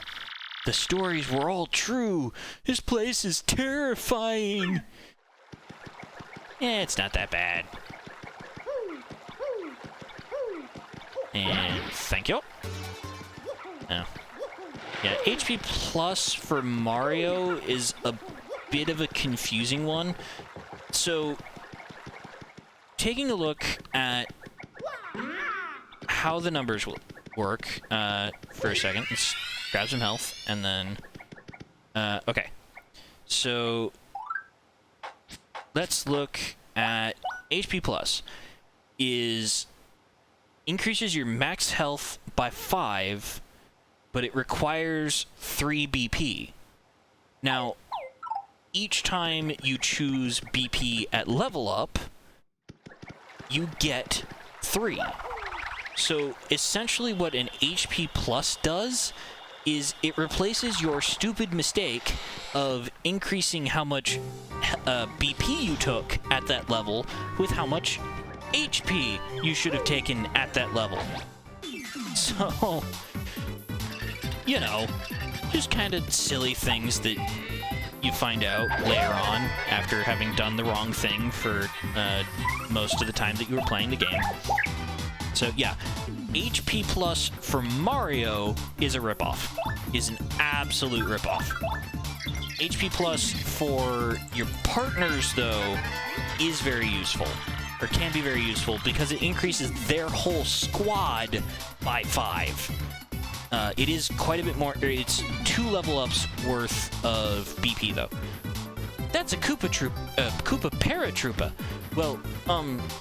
The stories were all true. This place is terrifying. It's not that bad. And thank you. Oh. Yeah, HP Plus for Mario is a bit of a confusing one. So, taking a look at how the numbers will work for a second. Let's grab some health, and then Okay. So let's look at HP Plus. Is increases your max health by 5, but it requires 3 BP. Now, each time you choose BP at level up, you get 3. So essentially what an HP Plus does is it replaces your stupid mistake of increasing how much BP you took at that level with how much HP you should have taken at that level. So, you know, just kind of silly things that you find out later on after having done the wrong thing for most of the time that you were playing the game. So yeah, HP Plus for Mario is a ripoff. Is an absolute ripoff. HP Plus for your partners, though, is very useful. Or can be very useful because it increases their whole squad by 5. It is quite a bit more. It's 2 level ups worth of BP, though. That's a Koopa Paratroopa. Well,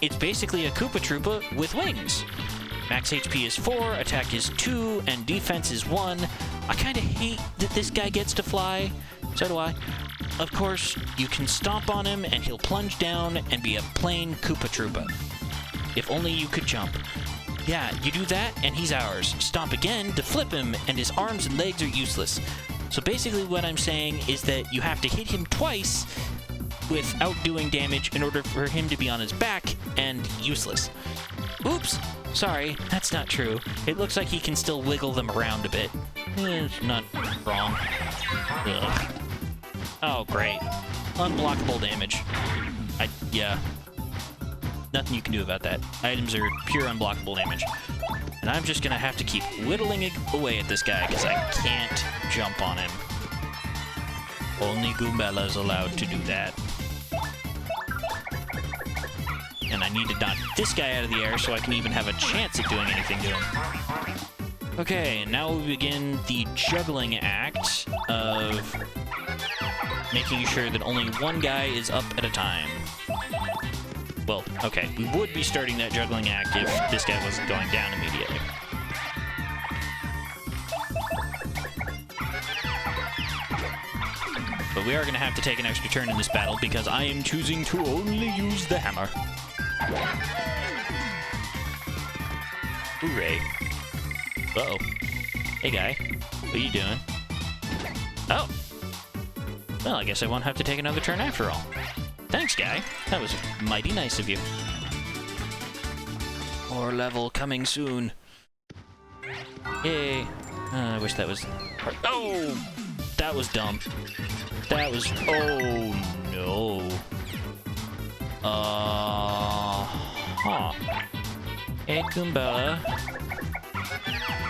it's basically a Koopa Troopa with wings. Max HP is 4, attack is 2, and defense is 1. I kind of hate that this guy gets to fly. So do I. Of course, you can stomp on him, and he'll plunge down and be a plain Koopa Troopa. If only you could jump. Yeah, you do that, and he's ours. Stomp again to flip him, and his arms and legs are useless. So basically what I'm saying is that you have to hit him twice without doing damage in order for him to be on his back and useless. Oops! Sorry, that's not true. It looks like he can still wiggle them around a bit. It's not wrong. Ugh. Oh, great. Unblockable damage. Yeah. Nothing you can do about that. Items are pure unblockable damage. And I'm just gonna have to keep whittling away at this guy because I can't jump on him. Only Goombela's allowed to do that. And I need to knock this guy out of the air so I can even have a chance at doing anything to him. Okay, now we begin the juggling act of making sure that only one guy is up at a time. Well, okay, we would be starting that juggling act if this guy wasn't going down immediately. But we are going to have to take an extra turn in this battle because I am choosing to only use the hammer. Hooray. Uh-oh. Hey, guy. What are you doing? Oh. Well, I guess I won't have to take another turn after all. Thanks, guy. That was mighty nice of you. More level coming soon. Yay. I wish that was... Oh! That was dumb. That was... Oh, no. Huh. Hey, Goombella.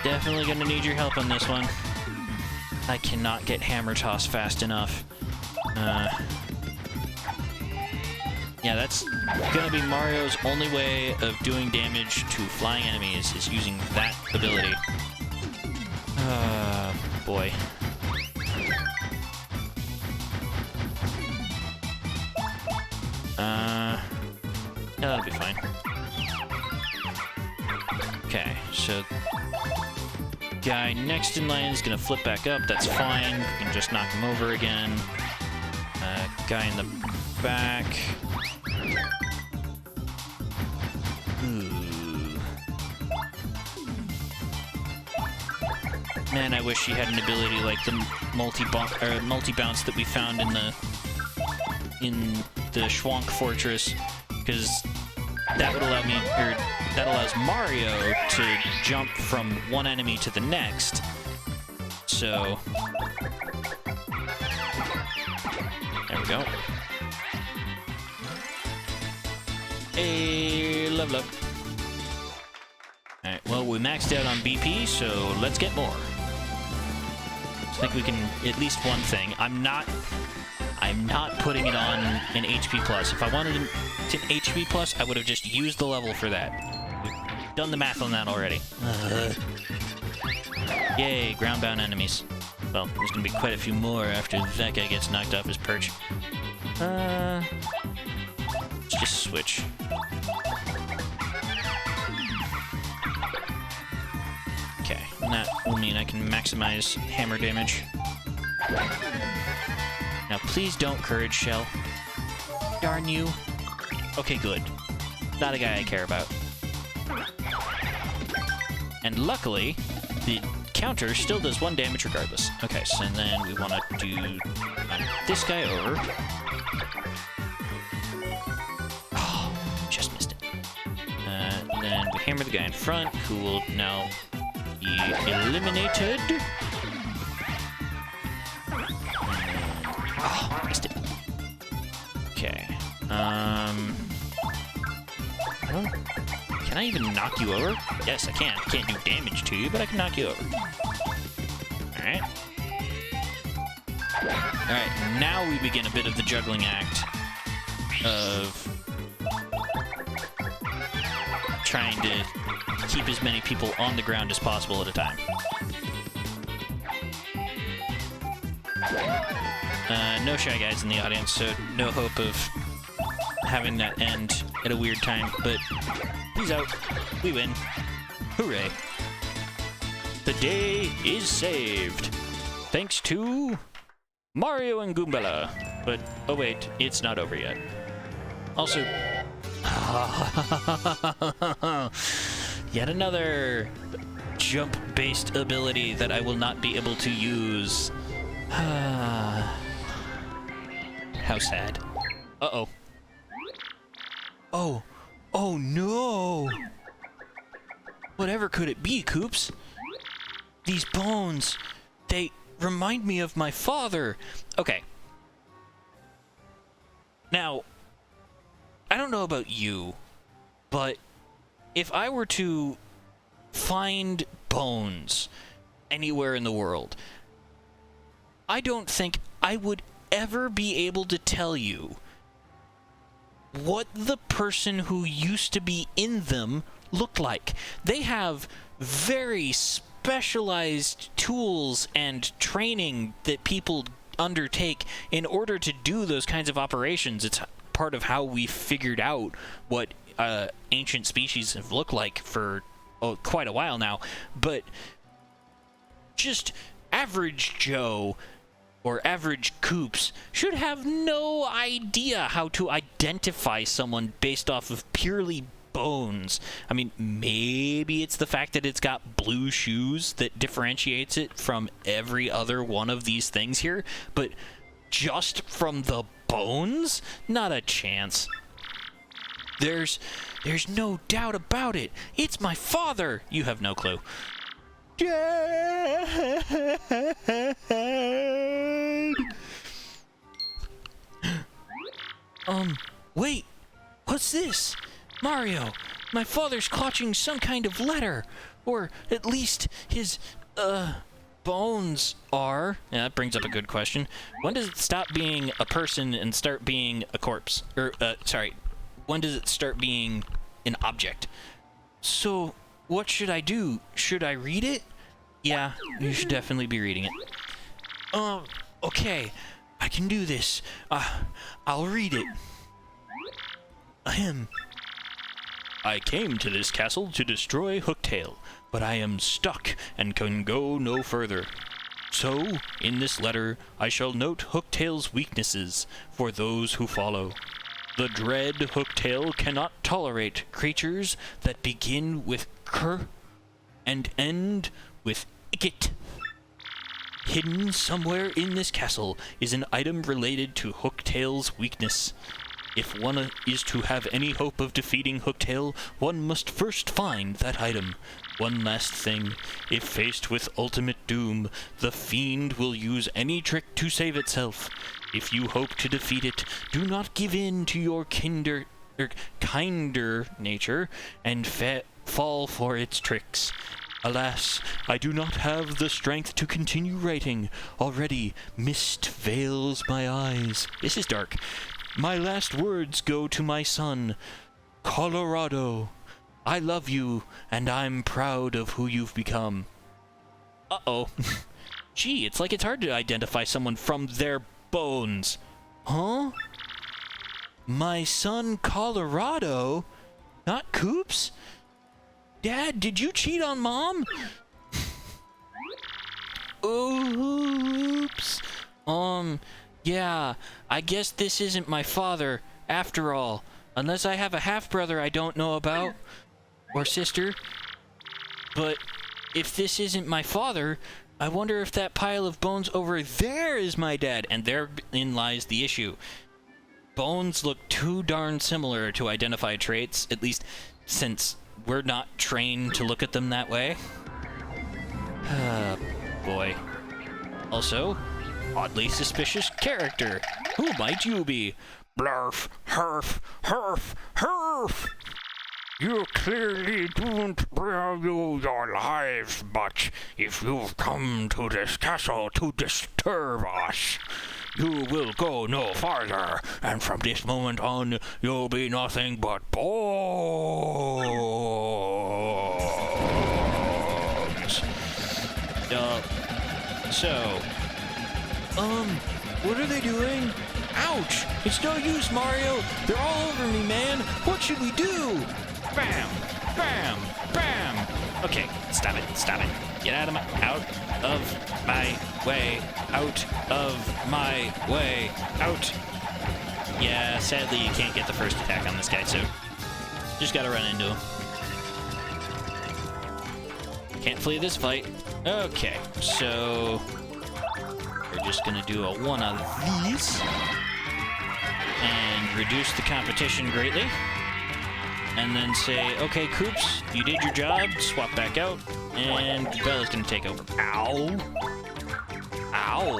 Definitely gonna need your help on this one. I cannot get hammer toss fast enough. Yeah, that's gonna be Mario's only way of doing damage to flying enemies, is using that ability. Boy. That'll be fine. Okay, so guy next in line is gonna flip back up. That's fine. We can just knock him over again. Guy in the back. Ooh. Man, I wish he had an ability like the multi-bounce that we found in the Schwank Fortress, because that would allow me, or that allows Mario to jump from one enemy to the next. So there we go. Hey, love. Alright, well, we maxed out on BP, so let's get more. I think we can at least one thing. I'm not putting it on an HP Plus. If I wanted an HP Plus, I would have just used the level for that. We've done the math on that already. Yay, ground-bound enemies. Well, there's gonna be quite a few more after that guy gets knocked off his perch. Let's just switch. Okay, and that will mean I can maximize hammer damage. Now, please don't courage shell. Darn you. Okay, good. Not a guy I care about. And luckily, the counter still does 1 damage regardless. Okay, so then we want to do this guy over. Oh, just missed it. Then we hammer the guy in front, who will now be eliminated. Oh, missed it. Okay. Can I even knock you over? Yes, I can. I can't do damage to you, but I can knock you over. Alright. Alright, now we begin a bit of the juggling act of trying to keep as many people on the ground as possible at a time. No Shy Guys in the audience, so no hope of having that end at a weird time, but he's out. We win. Hooray. The day is saved. Thanks to Mario and Goombella. But, oh wait, it's not over yet. Also... yet another jump-based ability that I will not be able to use. How sad. Uh-oh. Oh. Oh, no! Whatever could it be, Koops? These bones, they remind me of my father. Okay. Now, I don't know about you, but if I were to find bones anywhere in the world, I don't think I would ever be able to tell you what the person who used to be in them looked like. They have very specialized tools and training that people undertake in order to do those kinds of operations. It's part of how we figured out what ancient species have looked like for quite a while now. But just average Joe or average Koops should have no idea how to identify someone based off of purely bones. I mean, maybe it's the fact that it's got blue shoes that differentiates it from every other one of these things here, but just from the bones? Not a chance. There's no doubt about it. It's my father! You have no clue. Wait, what's this? Mario, my father's clutching some kind of letter, or at least his, bones are. Yeah, that brings up a good question. When does it stop being a person and start being a corpse? Or, sorry, when does it start being an object? So, what should I do? Should I read it? Yeah, you should definitely be reading it. Okay, I can do this. I'll read it. Ahem. I came to this castle to destroy Hooktail, but I am stuck and can go no further. So, in this letter, I shall note Hooktail's weaknesses for those who follow. The dread Hooktail cannot tolerate creatures that begin with K and end with Ikit. Hidden somewhere in this castle is an item related to Hooktail's weakness. If one is to have any hope of defeating Hooktail, one must first find that item. One last thing. If faced with ultimate doom, the fiend will use any trick to save itself. If you hope to defeat it, do not give in to your kinder nature and fall for its tricks. Alas, I do not have the strength to continue writing. Already, mist veils my eyes. This is dark. My last words go to my son, Colorado. I love you, and I'm proud of who you've become. Uh-oh. Gee, it's like it's hard to identify someone from their bones. Huh? My son Colorado? Not Coops? Dad, did you cheat on Mom? Oops. Yeah, I guess this isn't my father, after all. Unless I have a half-brother I don't know about. Or sister. But if this isn't my father, I wonder if that pile of bones over there is my dad. And therein lies the issue. Bones look too darn similar to identify traits, at least since we're not trained to look at them that way. Boy. Also, oddly suspicious character. Who might you be? Blurf, herf, herf, herf. You clearly don't value your lives much if you've come to this castle to disturb us. You will go no farther, and from this moment on, you'll be nothing but bones. What are they doing? Ouch! It's no use, Mario! They're all over me, man! What should we do? Bam, bam, bam. Okay, stop it. Get out of my way. Out of my way. Out. Yeah, sadly you can't get the first attack on this guy, so just gotta run into him. Can't flee this fight. Okay, so we're just gonna do a one of these and reduce the competition greatly. And then say, okay, Coops, you did your job, swap back out, and Bella's gonna take over. Ow. Ow.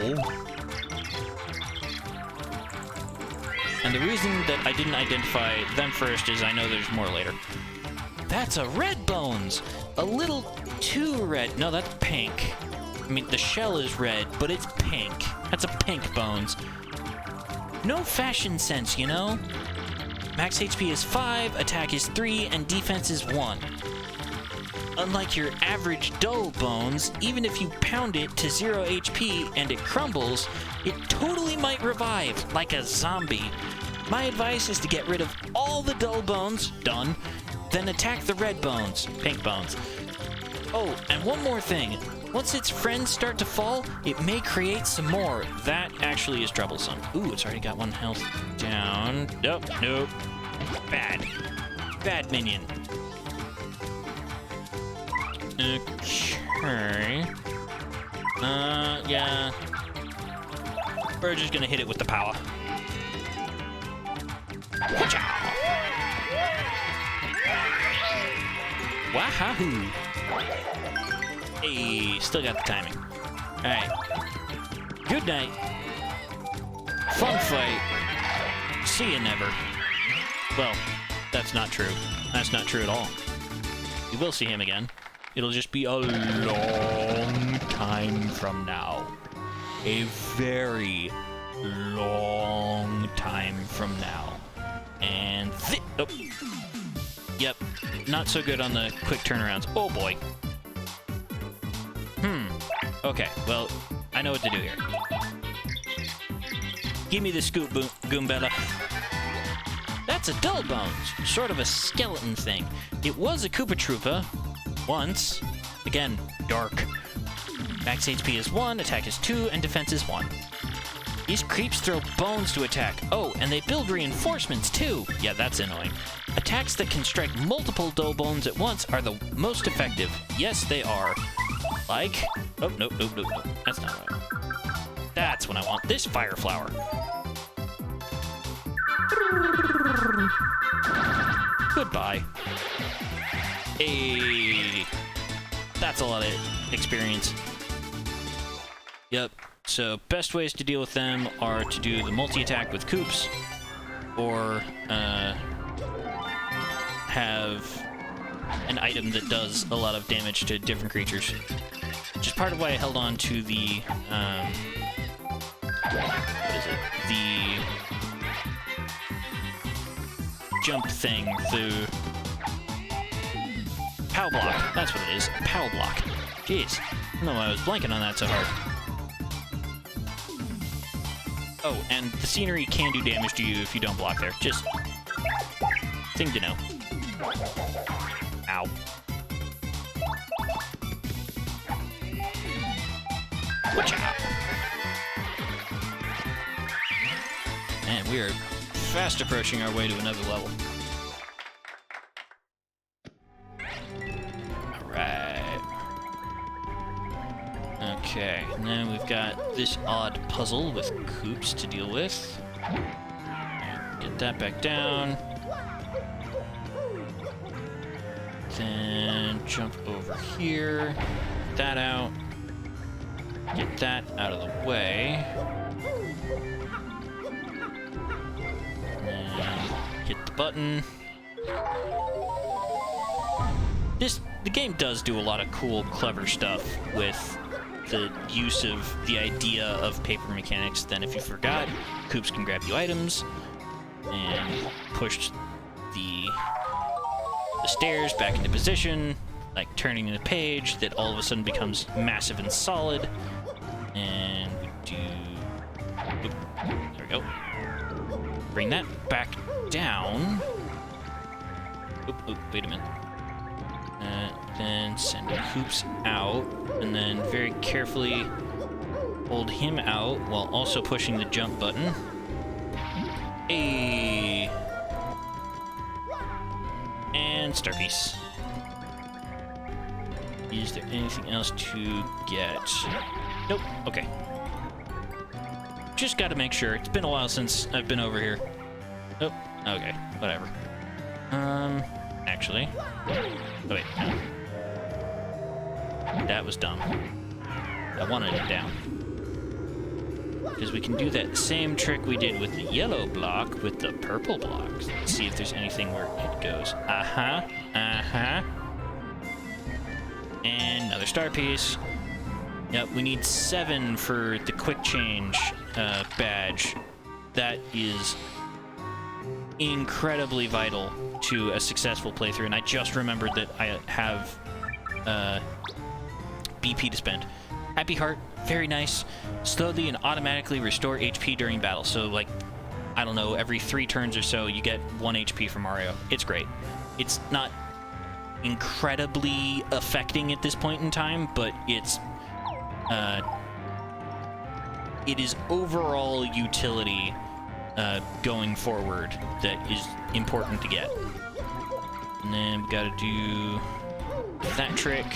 And the reason that I didn't identify them first is I know there's more later. That's a red bones! A little too red. No, that's pink. I mean, the shell is red, but it's pink. That's a pink bones. No fashion sense, you know? Max HP is 5, attack is 3, and defense is 1. Unlike your average dull bones, even if you pound it to 0 HP and it crumbles, it totally might revive, like a zombie. My advice is to get rid of all the dull bones, done, then attack the red bones, pink bones. Oh, and one more thing. Once its friends start to fall, it may create some more. That actually is troublesome. Ooh, it's already got 1 health down. Nope. Bad minion. Okay. Yeah. We're just gonna hit it with the power. Wahoo! Hey, still got the timing. Alright. Good night. Fun fight. See you never. Well, that's not true. That's not true at all. We will see him again. It'll just be a long time from now. A very long time from now. And oh. Yep, not so good on the quick turnarounds. Oh boy. Okay, well, I know what to do here. Give me the scoop, Goombella. That's a dull bones, sort of a skeleton thing. It was a Koopa Troopa once. Again, dark. Max HP is 1, attack is 2, and defense is 1. These creeps throw bones to attack. Oh, and they build reinforcements too. Yeah, that's annoying. Attacks that can strike multiple dull bones at once are the most effective. Yes, they are. Like... Oh, nope. That's not what I want. That's what I want. This fire flower. Goodbye. Hey. That's a lot of experience. Yep. So, best ways to deal with them are to do the multi-attack with Koops, or have an item that does a lot of damage to different creatures. Which is part of why I held on to the, what is it? The jump thing, the POW block. That's what it is, POW block. Jeez, I don't know why I was blanking on that so hard. Oh, and the scenery can do damage to you if you don't block there. Just thing to know. Ow. Watch out. Man, we are fast approaching our way to another level. Alright. Okay, and then we've got this odd puzzle with coops to deal with. Get that back down. Then jump over here. Get that out. Get that out of the way. And hit the button. The game does do a lot of cool, clever stuff with the use of the idea of paper mechanics. Then if you forgot, coops can grab you items and push the stairs back into position, like turning the page that all of a sudden becomes massive and solid. And we do... Oop, there we go. Bring that back down. Oop, wait a minute. Then send Hoops out, and then very carefully hold him out while also pushing the jump button. Hey! And star piece. Is there anything else to get? Nope. Okay. Just gotta make sure. It's been a while since I've been over here. Oh, okay. Whatever. Actually. Oh, wait. No. That was dumb. I wanted it down. Because we can do that same trick we did with the yellow block with the purple blocks. Let's see if there's anything where it goes. Uh-huh. Uh-huh. And another star piece. Yep, we need 7 for the quick change badge. That is incredibly vital to a successful playthrough, and I just remembered that I have BP to spend. Happy Heart, very nice. Slowly and automatically restore HP during battle. So, like, I don't know, every 3 turns or so, you get 1 HP from Mario. It's great. It's not incredibly affecting at this point in time, but it is overall utility going forward that is important to get. And then we gotta do that trick.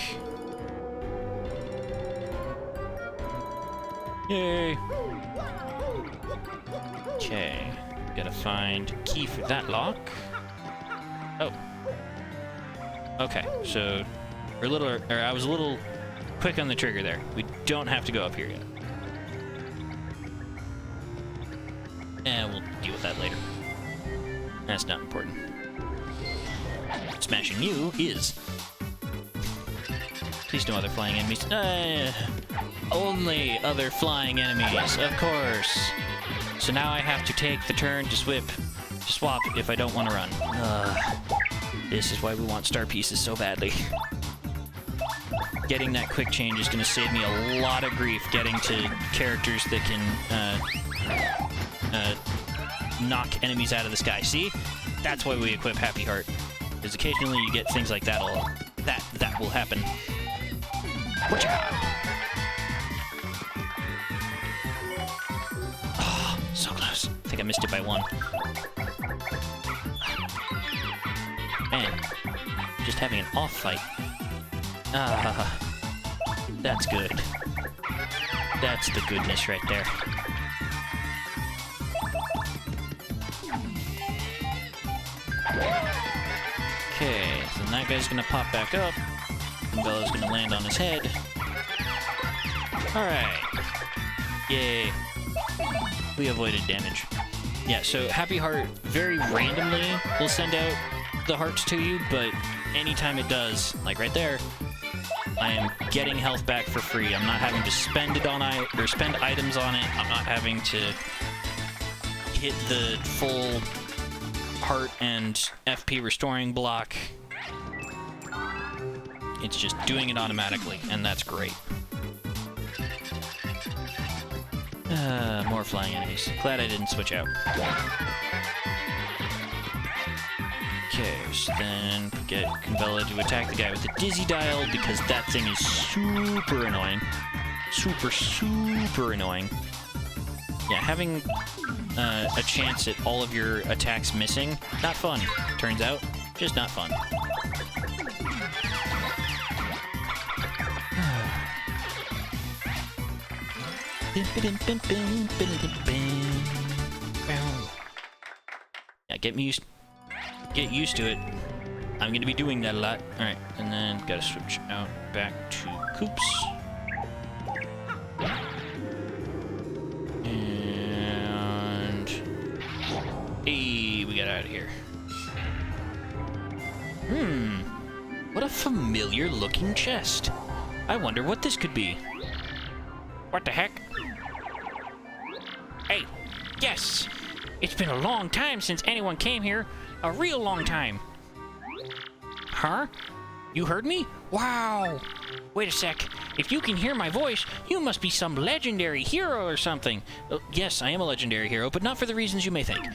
Yay! Okay, gotta find a key for that lock. Oh. Okay, so I was a little quick on the trigger there. We don't have to go up here yet. And we'll deal with that later. That's not important. Smashing you is. Please no other flying enemies. Only other flying enemies, of course. So now I have to take the turn to swap if I don't want to run. This is why we want star pieces so badly. Getting that quick change is going to save me a lot of grief getting to characters that can knock enemies out of the sky. See? That's why we equip Happy Heart. Because occasionally you get things like that that will happen. Oh, so close. I think I missed it by 1. Man, just having an off fight. That's good. That's the goodness right there. Okay, so that guy's gonna pop back up, and Bella's gonna land on his head. Alright. Yay. We avoided damage. Yeah, so Happy Heart very randomly will send out the hearts to you, but anytime it does, like right there, I am getting health back for free. I'm not having to spend it on spend items on it. I'm not having to hit the full heart and FP restoring block. It's just doing it automatically, and that's great. More flying enemies. Glad I didn't switch out. Okay, so then get Convella to attack the guy with the dizzy dial because that thing is super annoying. Super annoying. Yeah, having a chance at all of your attacks missing, not fun. Turns out, just not fun. Yeah, get used to it. I'm gonna be doing that a lot. Alright, and then gotta switch out back to Coops. And hey, we got out of here. What a familiar looking chest. I wonder what this could be. What the heck? Hey, yes! It's been a long time since anyone came here. A real long time. Huh? You heard me? Wow! Wait a sec. If you can hear my voice, you must be some legendary hero or something. Yes, I am a legendary hero, but not for the reasons you may think.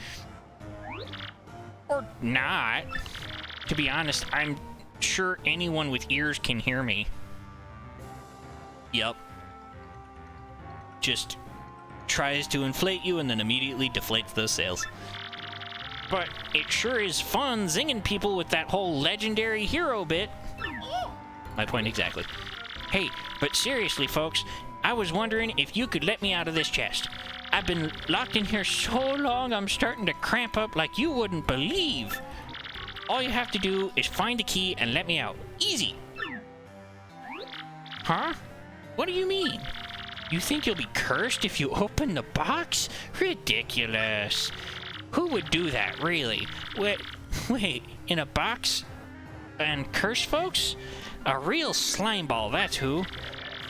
Or not. To be honest, I'm sure anyone with ears can hear me. Yup. Just tries to inflate you and then immediately deflates those sails. But it sure is fun zinging people with that whole legendary hero bit. My point exactly. Hey, but seriously, folks, I was wondering if you could let me out of this chest. I've been locked in here so long I'm starting to cramp up like you wouldn't believe. All you have to do is find a key and let me out. Easy. Huh? What do you mean? You think you'll be cursed if you open the box? Ridiculous. Who would do that, really? Wait, in a box? And curse folks? A real slimeball, that's who.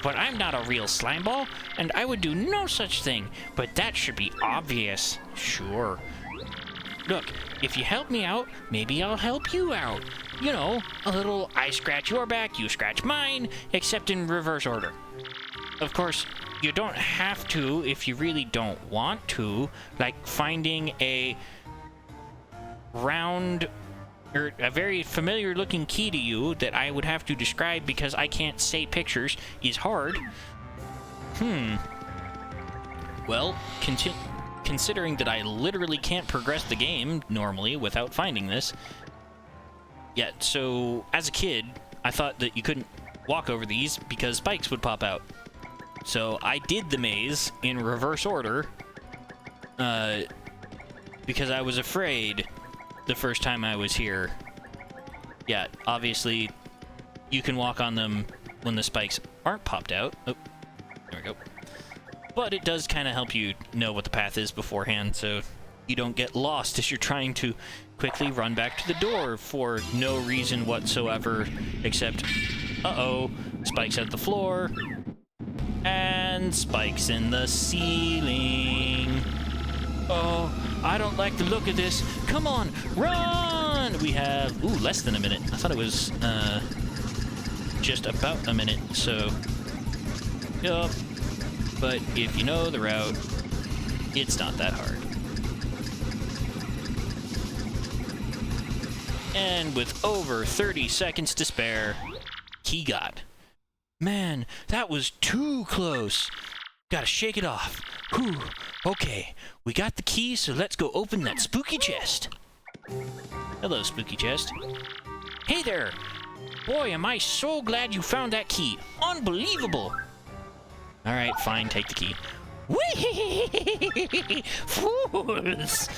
But I'm not a real slimeball, and I would do no such thing. But that should be obvious. Sure. Look, if you help me out, maybe I'll help you out. You know, a little I scratch your back, you scratch mine, except in reverse order. Of course, you don't have to if you really don't want to, like finding a round or a very familiar looking key to you that I would have to describe because I can't say pictures is hard. Well, considering that I literally can't progress the game normally without finding this. Yeah, so as a kid, I thought that you couldn't walk over these because spikes would pop out. So I did the maze in reverse order because I was afraid the first time I was here. Yeah, obviously you can walk on them when the spikes aren't popped out. Oh, there we go. But it does kind of help you know what the path is beforehand, so you don't get lost as you're trying to quickly run back to the door for no reason whatsoever except, uh-oh, spikes at the floor. And spikes in the ceiling. Oh, I don't like the look of this. Come on, run! We have, less than a minute. I thought it was, just about a minute, so... Yup. But if you know the route, it's not that hard. And with over 30 seconds to spare, he got. Man, that was too close. Gotta shake it off. Whew. Okay, we got the key, so let's go open that spooky chest. Hello, spooky chest. Hey there! Boy, am I so glad you found that key. Unbelievable! Alright, fine, take the key. Whee! Fools!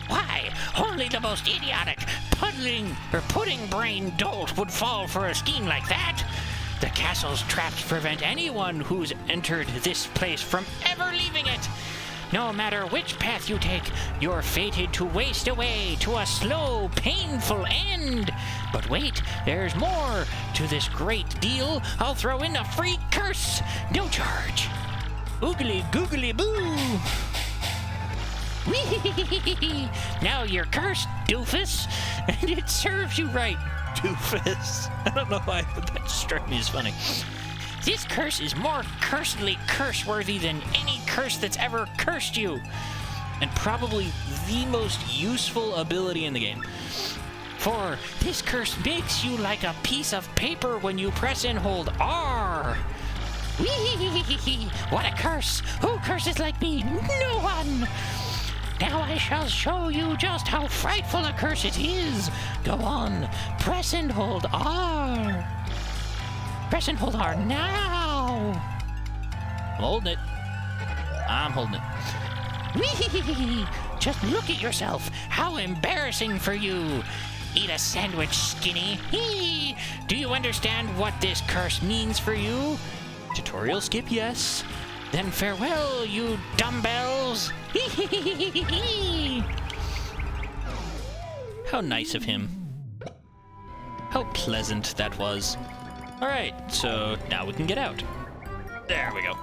Why, only the most idiotic, pudding-brain dolt would fall for a scheme like that. The castle's traps prevent anyone who's entered this place from ever leaving it. No matter which path you take, you're fated to waste away to a slow, painful end. But wait, there's more to this great deal. I'll throw in a free curse. No charge. Oogly googly boo. Whee! Now you're cursed, doofus, and it serves you right. doofus. I don't know why, but that struck me as funny. This curse is more cursedly curse-worthy than any curse that's ever cursed you. And probably the most useful ability in the game. For this curse makes you like a piece of paper when you press and hold R. Whee! What a curse! Who curses like me? No one! Now I shall show you just how frightful a curse it is. Go on, press and hold R. Press and hold R now. I'm holding it. I'm holding it. Whee! Just look at yourself. How embarrassing for you. Eat a sandwich, skinny. Hee! Do you understand what this curse means for you? Tutorial skip, yes. Then farewell, you dumbbells. How nice of him. How pleasant that was. Alright, so now we can get out. There we go.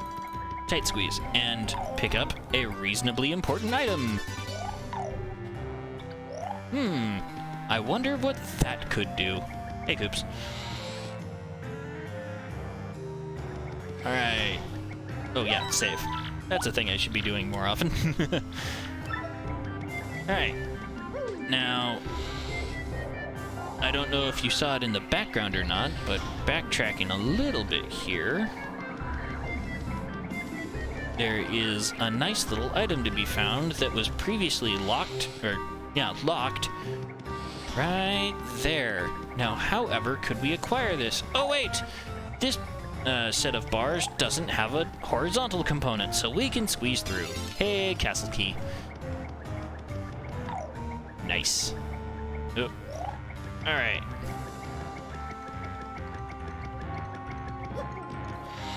Tight squeeze. And pick up a reasonably important item. I wonder what that could do. Hey, Coops. Alright. Oh yeah, save. That's a thing I should be doing more often. Alright. Now, I don't know if you saw it in the background or not, but backtracking a little bit here, there is a nice little item to be found that was previously locked, right there. Now, however, could we acquire this? Oh wait! This set of bars doesn't have a horizontal component, so we can squeeze through. Hey, castle key. Nice. Oh. Alright.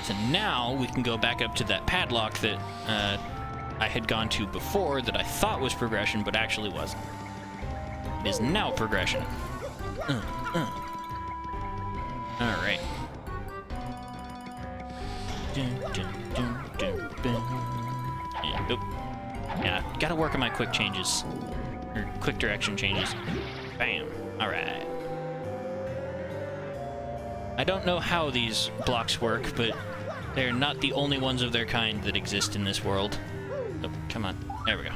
So now we can go back up to that padlock that I had gone to before that I thought was progression, but actually wasn't. It is now progression. Alright. And, yeah, gotta work on my quick changes. Or quick direction changes. Bam. Alright. I don't know how these blocks work, but they're not the only ones of their kind that exist in this world. Oh, come on. There we go.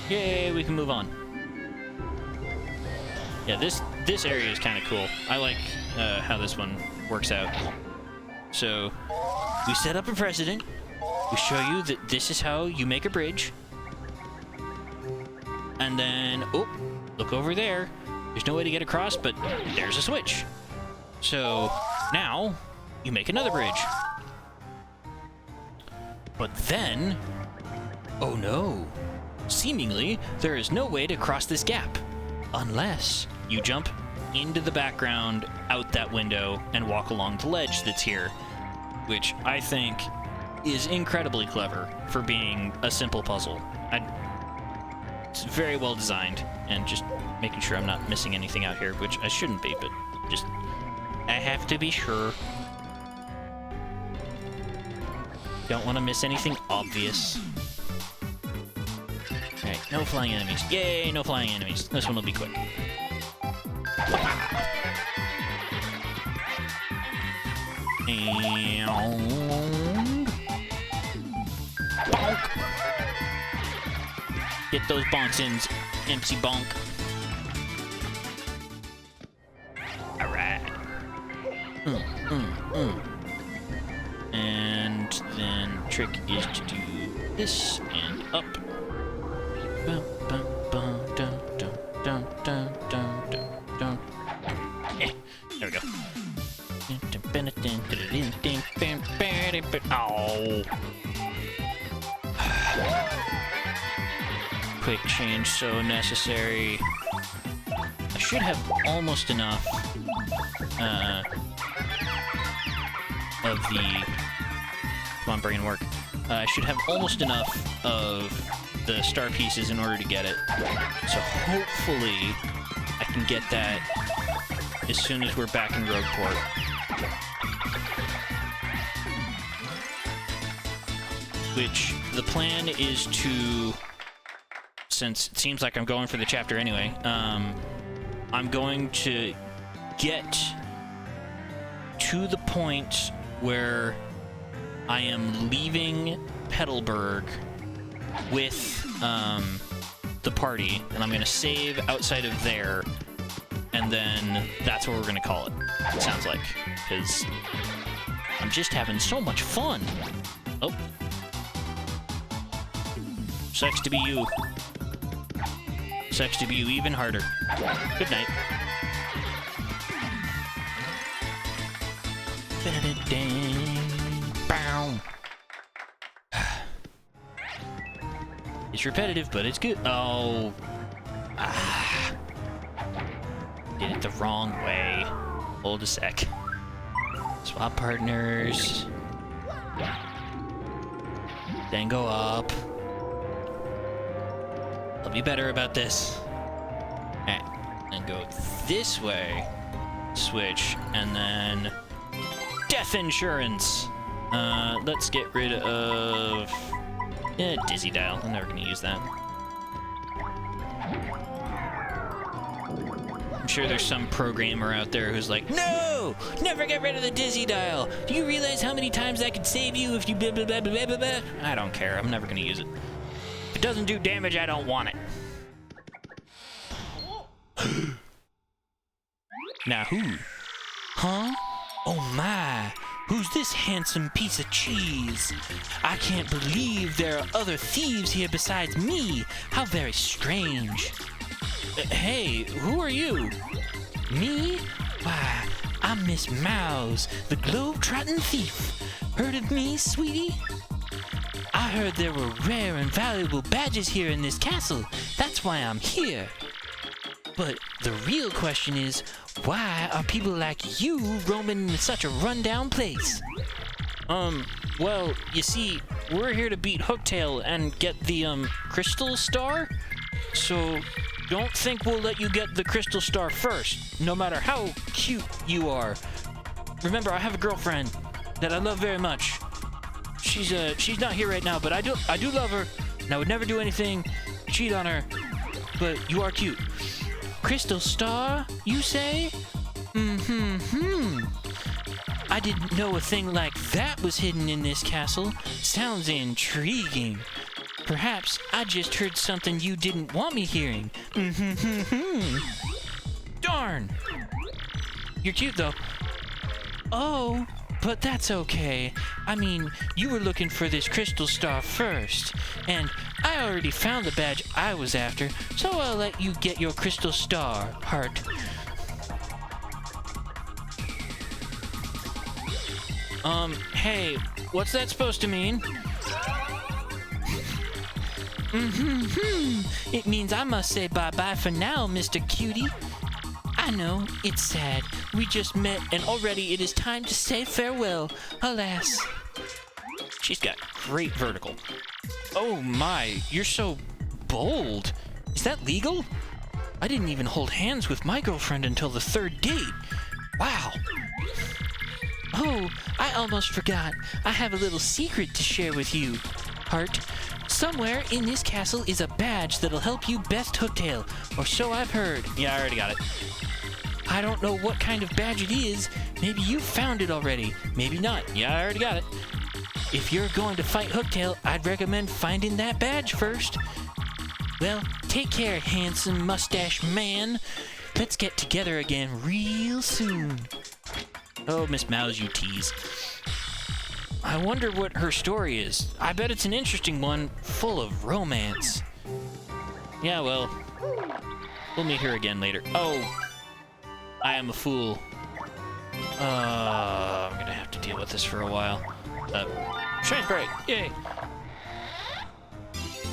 Yay, we can move on. Yeah, this area is kind of cool. I like how this one works out. So, we set up a precedent. We show you that this is how you make a bridge. And then, oh, look over there. There's no way to get across, but there's a switch. So, now, you make another bridge. But then, oh no. Seemingly, there is no way to cross this gap. Unless you jump into the background, out that window, and walk along the ledge that's here. Which I think is incredibly clever for being a simple puzzle. It's very well designed, and just making sure I'm not missing anything out here, which I shouldn't be, but just, I have to be sure. Don't want to miss anything obvious. Alright, no flying enemies. Yay, no flying enemies. This one will be quick. And... bonk! Get those bonks in, MC Bonk. Alright. And then trick is to do this and up. Bum, bum, bum, dun, dun, dun, dun, dun, dun. There we go. Oh. Quick change, so necessary. I should have almost enough of the... Come on, brain work. I should have almost enough of the star pieces in order to get it. So hopefully I can get that as soon as we're back in Rogueport. Which, the plan is to, since it seems like I'm going for the chapter anyway, I'm going to get to the point where I am leaving Petalburg with the party, and I'm gonna save outside of there, and then that's what we're gonna call it. It sounds like, because I'm just having so much fun. Oh, sucks to be you. Sucks to be you even harder. Good night. Bow. It's repetitive, but it's good. Oh. Did it the wrong way. Hold a sec. Swap partners. Then go up. I'll be better about this. Alright. And go this way. Switch. And then... death insurance! Let's get rid of... Dizzy Dial. I'm never gonna use that. I'm sure there's some programmer out there who's like, no! Never get rid of the Dizzy Dial! Do you realize how many times that could save you if you blah blah blah blah blah blah? I don't care. I'm never gonna use it. If it doesn't do damage, I don't want it. Now who? Huh? Oh my! Who's this handsome piece of cheese? I can't believe there are other thieves here besides me. How very strange. Hey, who are you? Me? Why, I'm Miss Mouse, the globe-trotting thief. Heard of me, sweetie? I heard there were rare and valuable badges here in this castle. That's why I'm here. But the real question is, why are people like you roaming in such a rundown place? Well, you see, we're here to beat Hooktail and get the, Crystal Star. So, don't think we'll let you get the Crystal Star first, no matter how cute you are. Remember, I have a girlfriend that I love very much. She's not here right now, but I do love her, and I would never do anything to cheat on her, but you are cute. Crystal Star, you say? I didn't know a thing like that was hidden in this castle. Sounds intriguing. Perhaps I just heard something you didn't want me hearing. Darn! You're cute, though. Oh, but that's okay. I mean, you were looking for this Crystal Star first, and I already found the badge I was after, so I'll let you get your Crystal Star, heart. Hey, what's that supposed to mean? It means I must say bye-bye for now, Mr. Cutie. I know, it's sad. We just met, and already it is time to say farewell, alas. She's got great vertical. Oh my, you're so bold. Is that legal? I didn't even hold hands with my girlfriend until the third date. Wow. Oh, I almost forgot. I have a little secret to share with you, heart. Somewhere in this castle is a badge that'll help you best Hooktail, or so I've heard. Yeah, I already got it. I don't know what kind of badge it is. Maybe you found it already. Maybe not. Yeah, I already got it. If you're going to fight Hooktail, I'd recommend finding that badge first. Well, take care, handsome mustache man. Let's get together again real soon. Oh, Miss Mouse, you tease. I wonder what her story is. I bet it's an interesting one, full of romance. Yeah, well, we'll meet her again later. Oh, I am a fool. I'm gonna have to deal with this for a while. Shine bright, yay!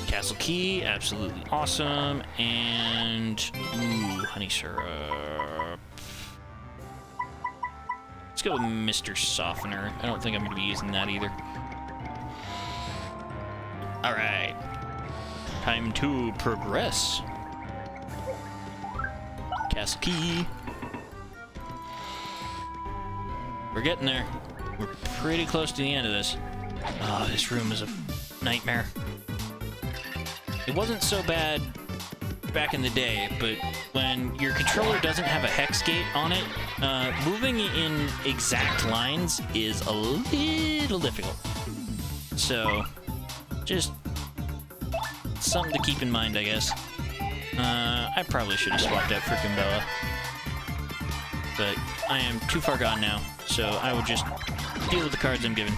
Castle key, absolutely awesome. And, ooh, honey syrup. Let's go with Mr. Softener. I don't think I'm going to be using that either. Alright. Time to progress. Castle key. We're getting there. We're pretty close to the end of this. Oh, this room is a nightmare. It wasn't so bad back in the day, but when your controller doesn't have a hex gate on it, moving in exact lines is a little difficult. So, just something to keep in mind, I guess. I probably should have swapped out for Kumbella, but I am too far gone now, so I would just deal with the cards I'm given.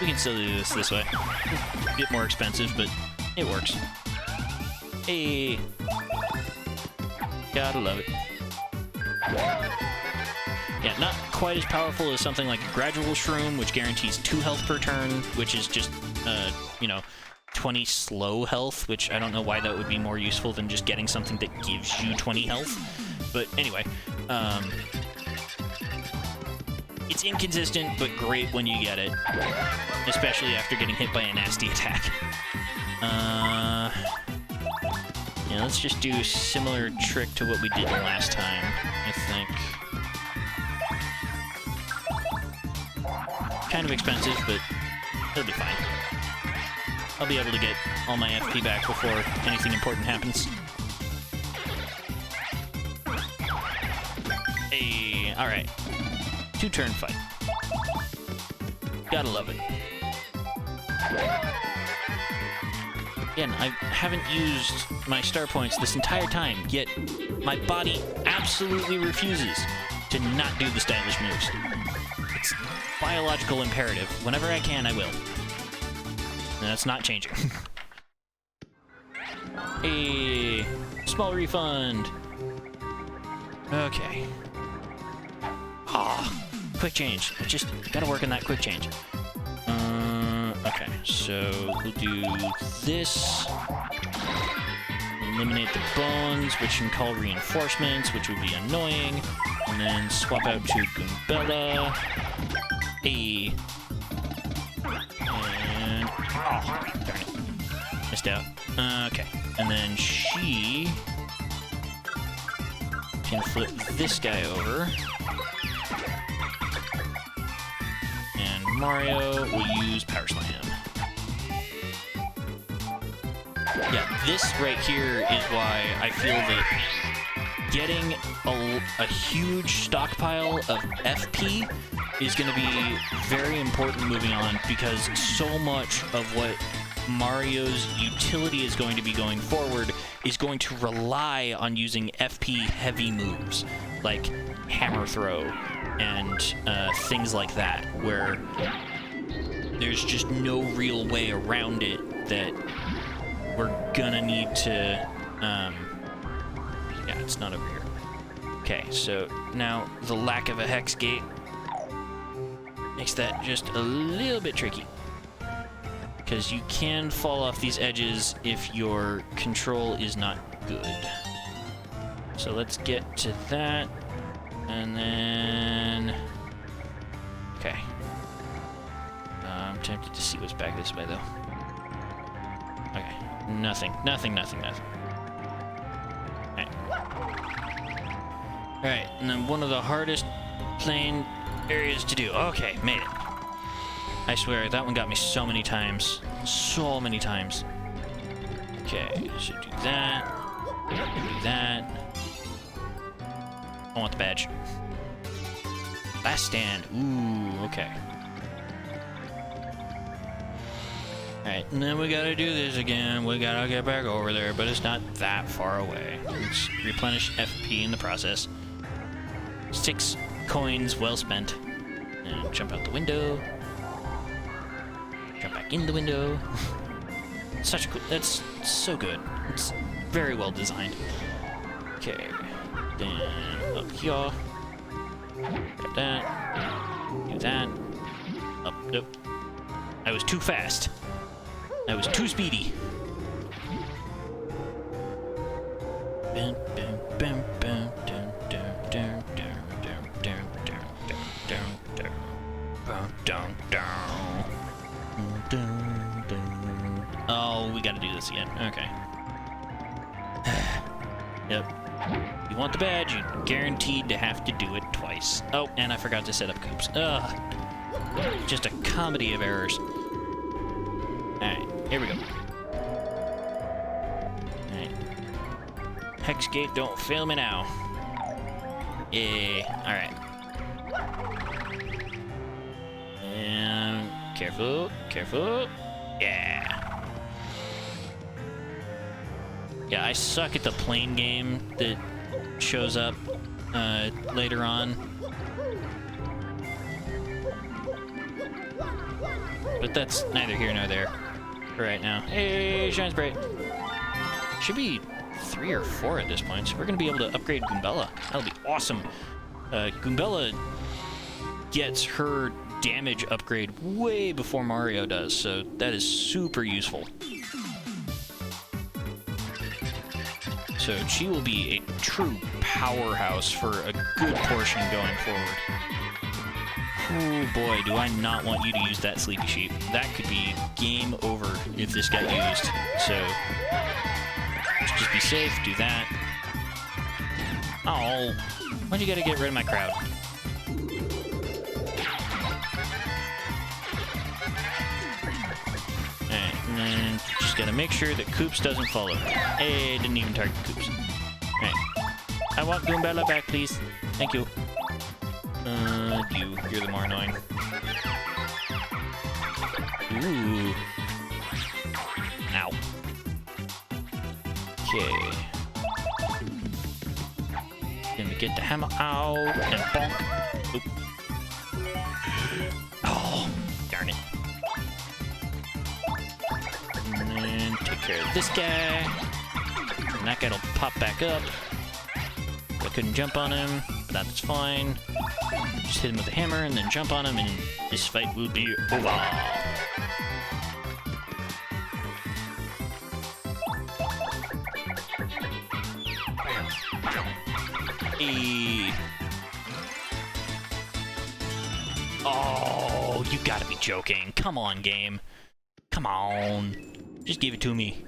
We can still do this way. A bit more expensive, but it works. Hey! Gotta love it. Yeah, not quite as powerful as something like a gradual shroom, which guarantees 2 health per turn, which is just, you know, 20 slow health, which I don't know why that would be more useful than just getting something that gives you 20 health. But anyway, it's inconsistent, but great when you get it. Especially after getting hit by a nasty attack. Yeah, let's just do a similar trick to what we did last time, I think. Kind of expensive, but it'll be fine. I'll be able to get all my FP back before anything important happens. Hey, alright. 2-turn fight. Gotta love it. Again, I haven't used my star points this entire time, yet my body absolutely refuses to not do the stylish moves. It's biological imperative. Whenever I can, I will. And that's not changing. Hey, small refund. Okay. Ah, quick change. Just gotta work on that quick change. Okay, so we'll do this. Eliminate the bones, which can call reinforcements, which would be annoying. And then swap out to Goombella. Hey. And... oh, darn it. Missed out. Okay. And then she can flip this guy over. And Mario will use Power Slam. Yeah, this right here is why I feel that getting a huge stockpile of FP is going to be very important moving on, because so much of what Mario's utility is going to be going forward is going to rely on using FP heavy moves, like Hammer Throw and things like that, where there's just no real way around it that we're gonna need to, yeah, it's not over here. Okay, so now the lack of a hex gate makes that just a little bit tricky, because you can fall off these edges if your control is not good. So let's get to that, and then, okay. I'm tempted to see what's back this way, though. Okay. Nothing. Alright. Alright, and then one of the hardest plane areas to do. Okay, made it. I swear, that one got me so many times. So many times. Okay, should do that. Do that. I want the badge. Last stand. Ooh, okay. Alright, and then we gotta do this again. We gotta get back over there, but it's not that far away. Let's replenish FP in the process. 6 coins well spent. And jump out the window. Jump back in the window. Such a cool... that's so good. It's very well designed. Okay. Then up here. Got that. Do that. Up. Nope. I was too fast. I was too speedy. Oh, we gotta do this again. Okay. Yep. You want the badge, you're guaranteed to have to do it twice. Oh, and I forgot to set up coops. Ugh. Just a comedy of errors. Alright, here we go. Hex gate, don't fail me now. Yeah, alright. And careful, careful. Yeah. Yeah, I suck at the plane game that shows up later on. But that's neither here nor there for right now. Hey, shines bright. Should be 3 or 4 at this point, so we're gonna be able to upgrade Goombella. That'll be awesome. Goombella gets her damage upgrade way before Mario does, so that is super useful. So she will be a true powerhouse for a good portion going forward. Oh boy, do I not want you to use that Sleepy Sheep. That could be game over if this got used. So, just be safe, do that. Oh, why'd you gotta get rid of my crowd? Alright, and then just gotta make sure that Koops doesn't follow. Hey, didn't even target Koops. Alright. I want Goombella back, please. Thank you. You're the more annoying. Ooh. Ow. Okay. Then we get the hammer out and bonk. Oop. Oh, darn it. And then take care of this guy. And that guy'll pop back up. I couldn't jump on him, but that's fine. Just hit him with the hammer and then jump on him and this fight will be over. Hey. Oh, you gotta be joking. Come on, game. Come on. Just give it to me.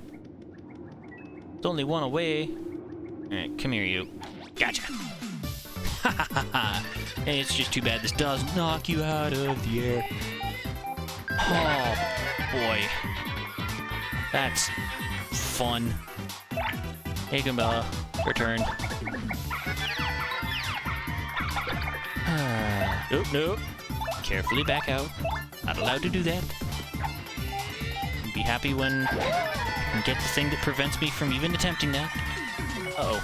It's only one away. Alright, come here, you. Gotcha. Ha ha ha ha. Hey, it's just too bad this does knock you out of the air. Oh, boy. That's fun. Hey, Goombella. Your turn. Nope, nope. Carefully back out. Not allowed to do that. Be happy when I get the thing that prevents me from even attempting that. Uh-oh.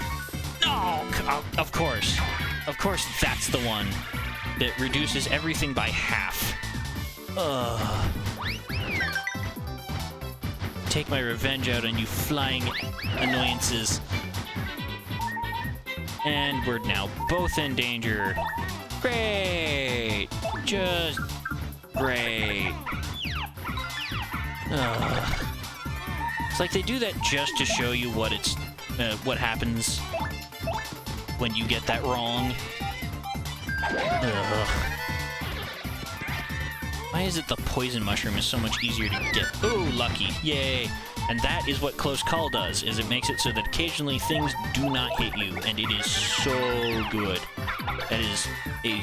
Oh, of course. Of course that's the one that reduces everything by half. Ugh. Take my revenge out on you flying annoyances. And we're now both in danger. Great! Just great. Ugh. It's like they do that just to show you what happens when you get that wrong. Ugh. Why is it the poison mushroom is so much easier to get? Oh, lucky. Yay. And that is what Close Call does, is it makes it so that occasionally things do not hit you, and it is so good. That is a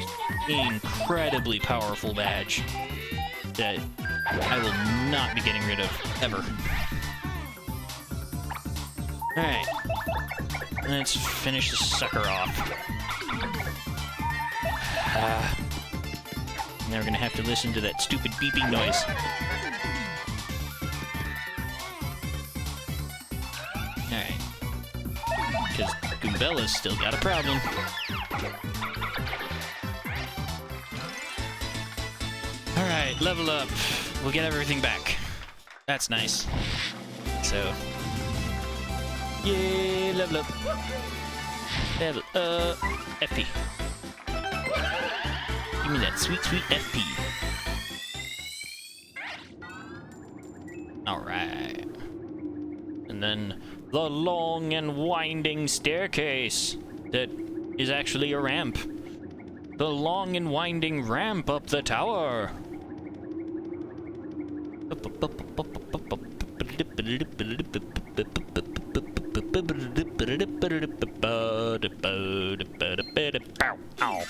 incredibly powerful badge that I will not be getting rid of, ever. Alright. Let's finish this sucker off. Now we're gonna have to listen to that stupid beeping noise. Alright. Because Goombella's still got a problem. Alright, level up. We'll get everything back. That's nice. So... yeah, level up. Level up. FP. Give me that sweet, sweet FP. Alright. And then the long and winding staircase that is actually a ramp. The long and winding ramp up the tower. Ow.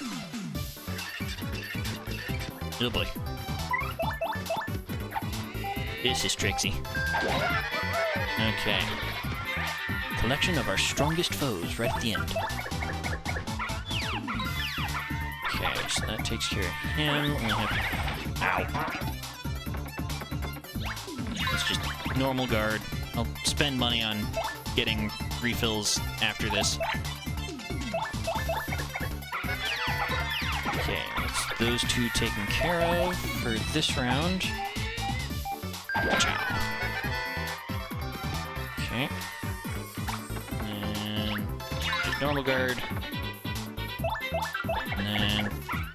Oh boy. This is Trixie. Okay. collection of our strongest foes right at the end. Okay, so that takes care of him. We'll have... Ow! It's just normal guard. I'll spend money on getting refills after this. Okay, that's those two taken care of for this round. Ciao. Okay. And just normal guard. And then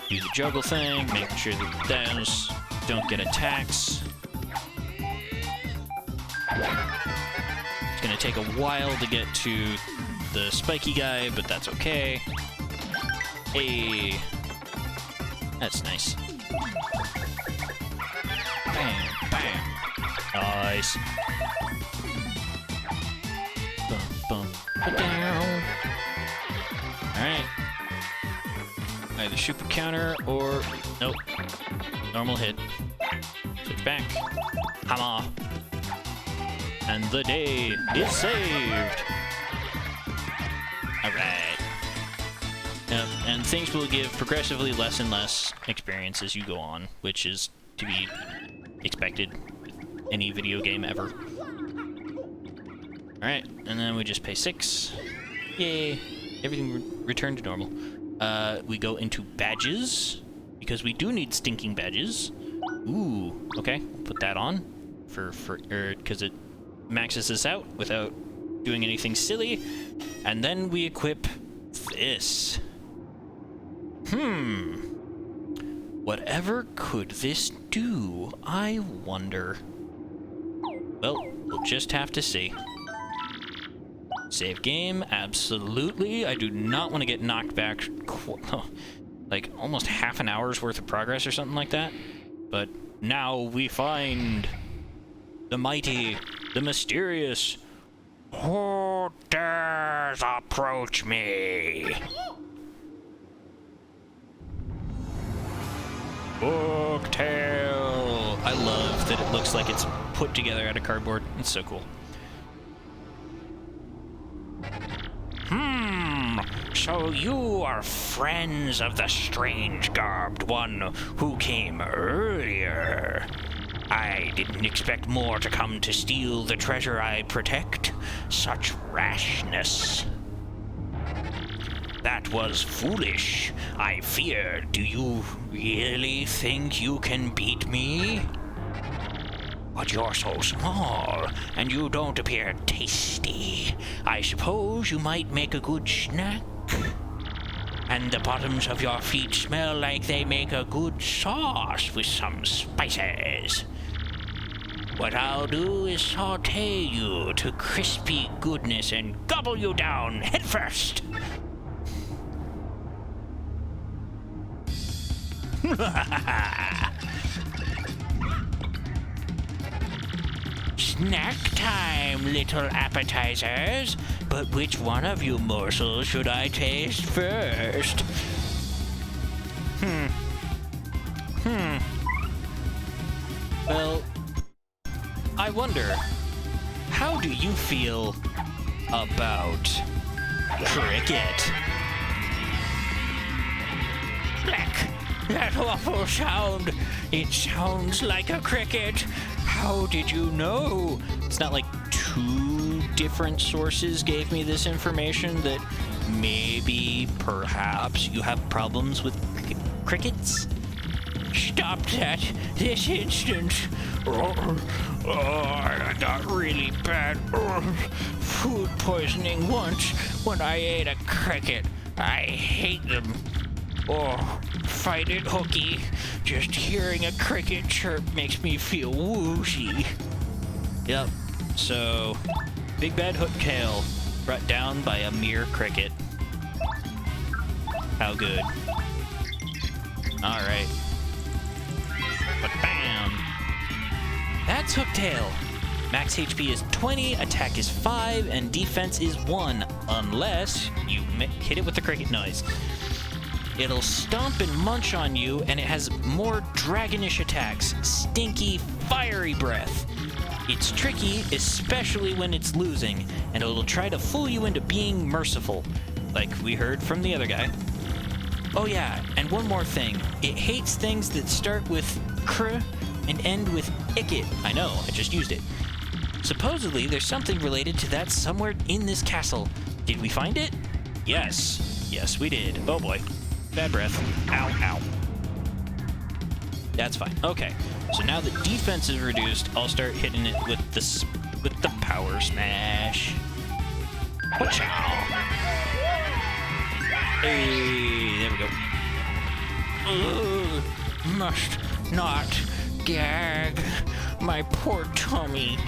do the juggle thing, making sure that those don't get attacks. It's gonna take a while to get to the spiky guy, but that's okay. Hey, that's nice. Bam, bam. Nice. Bum, bum, down. Alright. Either super counter or... Nope. Normal hit. Switch back. Hammer. And the day is saved! Alright. Yep, and things will give progressively less and less experience as you go on, which is to be expected with any video game ever. Alright, and then we just pay 6. Yay! Everything returned to normal. We go into badges, because we do need stinking badges. Ooh, okay, put that on because it maxes us out without doing anything silly. And then we equip this. Whatever could this do, I wonder? Well, we'll just have to see. Save game, absolutely. I do not want to get knocked back like almost half an hour's worth of progress or something like that. But now we find the mighty, the mysterious. Who dares approach me? Booktail. I love that it looks like it's put together out of cardboard. It's so cool. So you are friends of the strange garbed one who came earlier. I didn't expect more to come to steal the treasure I protect. Such rashness. That was foolish. I fear. Do you really think you can beat me? But you're so small, and you don't appear tasty. I suppose you might make a good snack? And the bottoms of your feet smell like they make a good sauce with some spices. What I'll do is saute you to crispy goodness and gobble you down headfirst. Snack time, little appetizers. But which one of you morsels should I taste first? Well, I wonder, how do you feel about cricket? Black, that awful sound. It sounds like a cricket. How did you know? It's not like two different sources gave me this information that maybe, perhaps, you have problems with crickets? Stop that this instant. I got really bad food poisoning once when I ate a cricket. I hate them. Oh, fight it, Hooky. Just hearing a cricket chirp makes me feel woozy. Yep, so Big Bad Hooktail brought down by a mere cricket. How good. Alright. But bam! That's Hooktail! Max HP is 20, attack is 5, and defense is 1, unless you hit it with the cricket noise. It'll stomp and munch on you, and it has more dragonish attacks. Stinky, fiery breath. It's tricky, especially when it's losing, and it'll try to fool you into being merciful, like we heard from the other guy. Oh yeah, and one more thing. It hates things that start with kr and end with ikit. I know, I just used it. Supposedly, there's something related to that somewhere in this castle. Did we find it? Yes. Yes, we did. Oh boy. Bad breath. Ow, ow. That's fine. Okay. So now that defense is reduced, I'll start hitting it with the power smash. Watch out. Hey, there we go. Must not gag my poor tummy.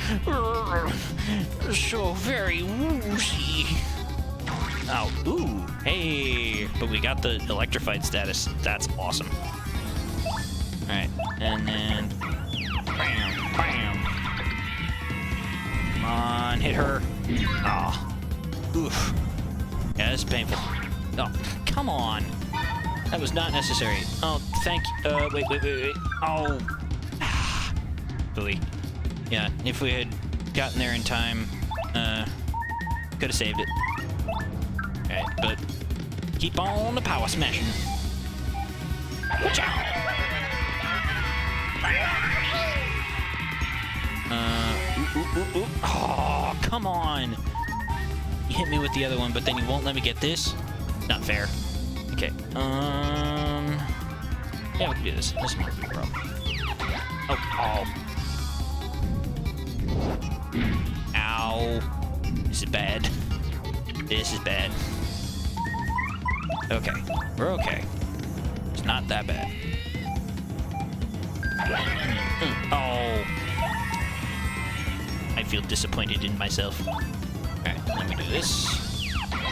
So very woozy. Oh, ooh, hey, but we got the electrified status. That's awesome. All right, and then bam, bam. Come on, hit her. Oh, oof. Yeah, that's painful. Oh, come on. That was not necessary. Oh, thank you. Wait. Oh. Booey. Yeah, if we had gotten there in time, could have saved it. Alright, but keep on the power smashing. Watch out! Ooh. Oh, come on! You hit me with the other one, but then you won't let me get this? Not fair. Okay, yeah, we can do this. This might be a problem. Oh. Ow. This is bad. This is bad. Okay, we're okay. It's not that bad. Oh. I feel disappointed in myself. Alright, let me do this.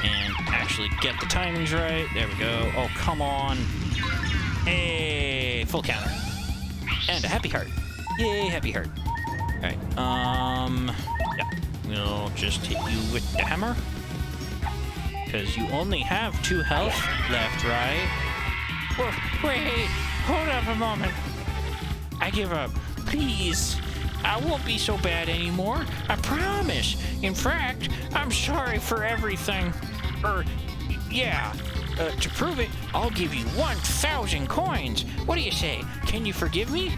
And actually get the timings right. There we go. Oh, come on. Hey, full counter. And a happy heart. Yay, happy heart. Alright, yeah. We'll just hit you with the hammer. Because you only have 2 health left, right? Wait, hold up a moment. I give up. Please. I won't be so bad anymore. I promise. In fact, I'm sorry for everything. Yeah. To prove it, I'll give you 1,000 coins. What do you say? Can you forgive me?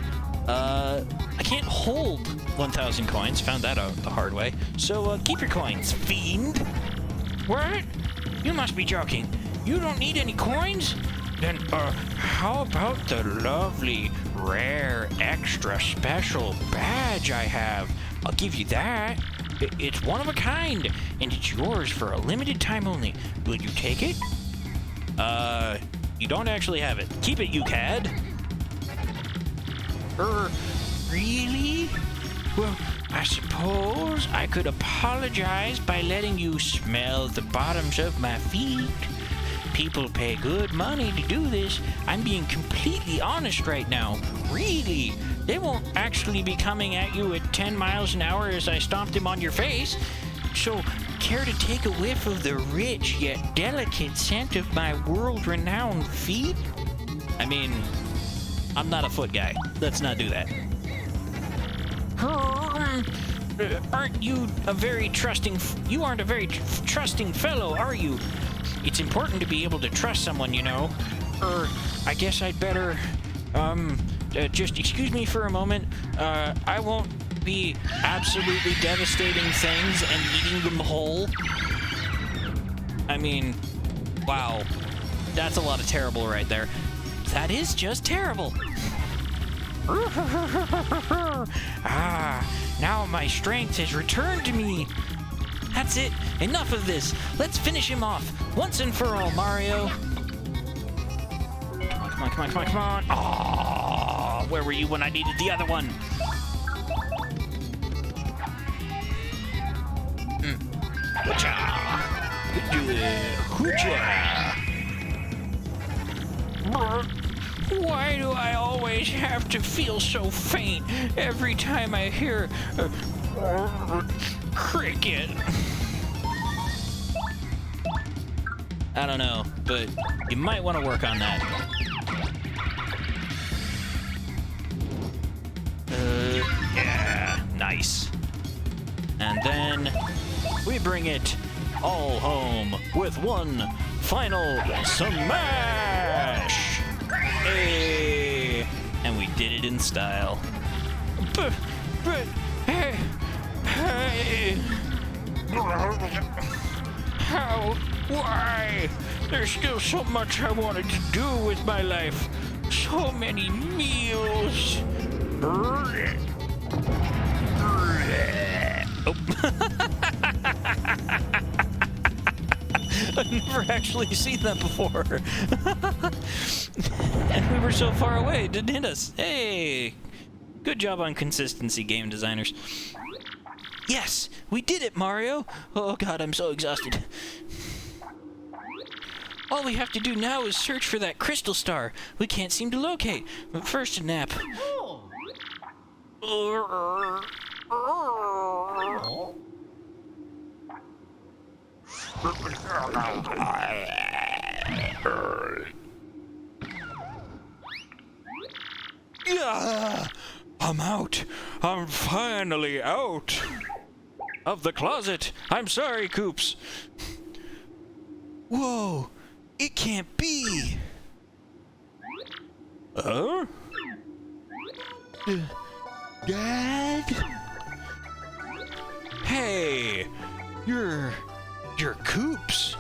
I can't hold 1,000 coins. Found that out the hard way. So, keep your coins, fiend. What? You must be joking. You don't need any coins? Then, how about the lovely, rare, extra special badge I have? I'll give you that. It's one of a kind, and it's yours for a limited time only. Will you take it? You don't actually have it. Keep it, you cad. Really? Well, I suppose I could apologize by letting you smell the bottoms of my feet. People pay good money to do this. I'm being completely honest right now. Really. They won't actually be coming at you at 10 miles an hour as I stomp them on your face. So, care to take a whiff of the rich yet delicate scent of my world-renowned feet? I mean, I'm not a foot guy. Let's not do that. Aren't you a very trusting... You aren't a very trusting fellow, are you? It's important to be able to trust someone, you know. I guess I'd better... just excuse me for a moment. I won't be absolutely devastating things and eating them whole. I mean, wow. That's a lot of terrible right there. That is just terrible. Now my strength has returned to me. That's it. Enough of this. Let's finish him off once and for all, Mario. Come on. Oh, where were you when I needed the other one? Hoocha! Why do I always have to feel so faint every time I hear a cricket? I don't know, but you might want to work on that. Yeah, nice. And then we bring it all home with one final smash! Hey! And we did it in style. But, hey, how? Why? There's still so much I wanted to do with my life. So many meals. Oh. I've never actually seen that before. And we were so far away, it didn't hit us. Hey! Good job on consistency, game designers. Yes! We did it, Mario! Oh god, I'm so exhausted. All we have to do now is search for that crystal star we can't seem to locate. But first, a nap. Yeah, I'm out. I'm finally out of the closet. I'm sorry, Coops. Whoa, it can't be. Huh? Dad? Hey, you're Coops.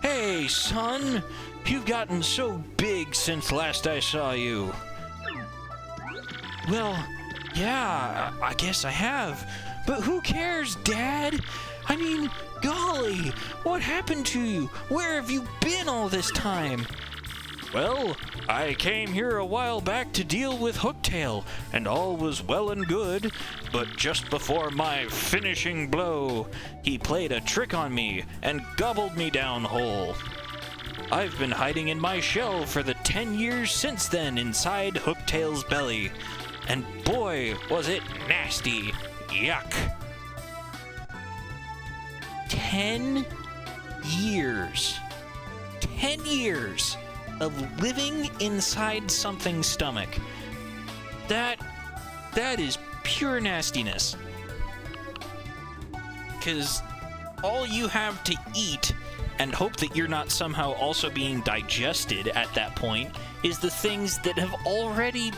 Hey, son, you've gotten so big since last I saw you. Well, yeah, I guess I have. But who cares, Dad? I mean, golly, what happened to you? Where have you been all this time? Well, I came here a while back to deal with Hooktail, and all was well and good, but just before my finishing blow, he played a trick on me and gobbled me down whole. I've been hiding in my shell for the 10 years since then inside Hooktail's belly, and boy, was it nasty. Yuck. 10 years. 10 years of living inside something's stomach. That is pure nastiness. 'Cause all you have to eat and hope that you're not somehow also being digested at that point is the things that have already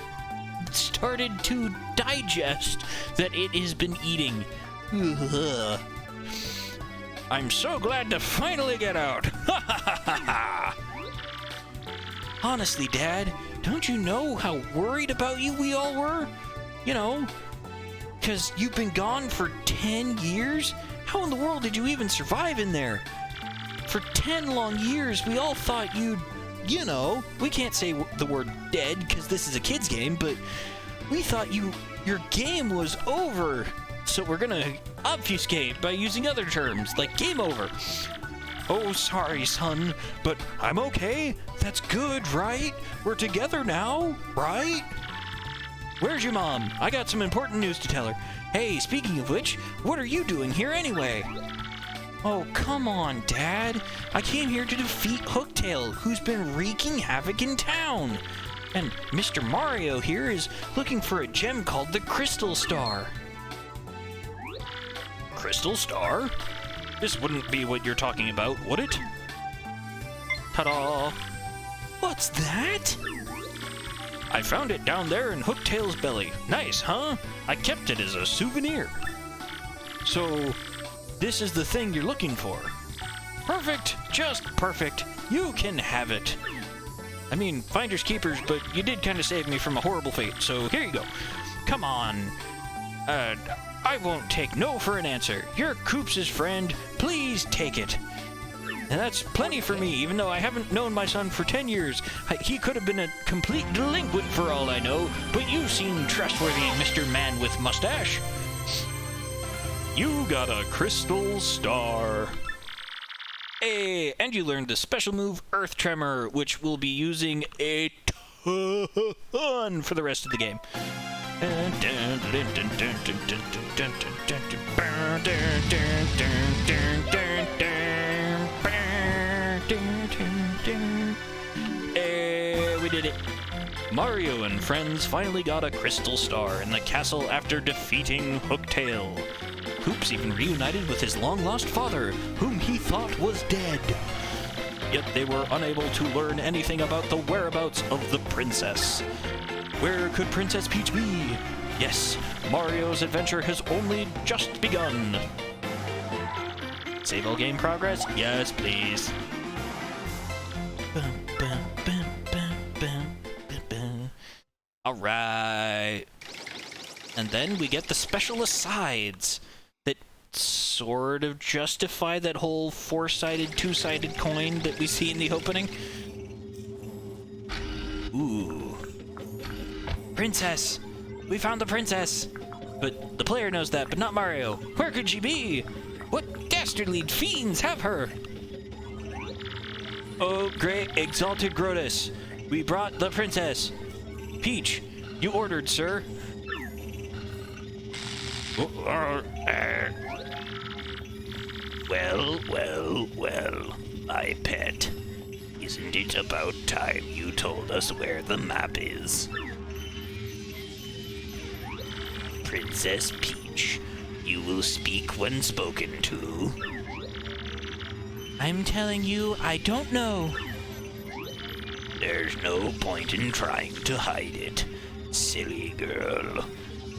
started to digest that it has been eating. Ugh. I'm so glad to finally get out. Ha ha ha ha ha. Honestly, Dad, don't you know how worried about you we all were? You know, 'cause you've been gone for 10 years? How in the world did you even survive in there? For 10 long years, we all thought you'd, you know, we can't say the word dead because this is a kid's game, but we thought your game was over. So we're gonna obfuscate by using other terms, like game over. Oh, sorry, son, but I'm okay. That's good, right? We're together now, right? Where's your mom? I got some important news to tell her. Hey, speaking of which, what are you doing here anyway? Oh, come on, Dad. I came here to defeat Hooktail, who's been wreaking havoc in town. And Mr. Mario here is looking for a gem called the Crystal Star. Crystal Star? This wouldn't be what you're talking about, would it? Ta-da! What's that? I found it down there in Hooktail's belly. Nice, huh? I kept it as a souvenir. So, this is the thing you're looking for. Perfect! Just perfect. You can have it. I mean, finders keepers, but you did kind of save me from a horrible fate, so here you go. Come on. I won't take no for an answer. You're Coops' friend. Please take it. And that's plenty for me, even though I haven't known my son for 10 years. He could have been a complete delinquent for all I know, but you seem trustworthy, Mr. Man with Mustache. You got a Crystal Star. Hey, and you learned the special move Earth Tremor, which we'll be using a ton for the rest of the game. We did it. Mario and friends finally got a Crystal Star in the castle after defeating Hooktail. Hoops even reunited with his long-lost father, whom he thought was dead. Yet they were unable to learn anything about the whereabouts of the princess. Where could Princess Peach be? Yes, Mario's adventure has only just begun. Save all game progress? Yes, please. Alright. And then we get the special asides that sort of justify that whole four-sided, two-sided coin that we see in the opening. Ooh. Princess! We found the princess! But the player knows that, but not Mario. Where could she be? What dastardly fiends have her? Oh, great exalted Grotus. We brought the princess. Peach, you ordered, sir. Well, my pet. Isn't it about time you told us where the map is? Princess Peach, you will speak when spoken to. I'm telling you, I don't know. There's no point in trying to hide it. Silly girl.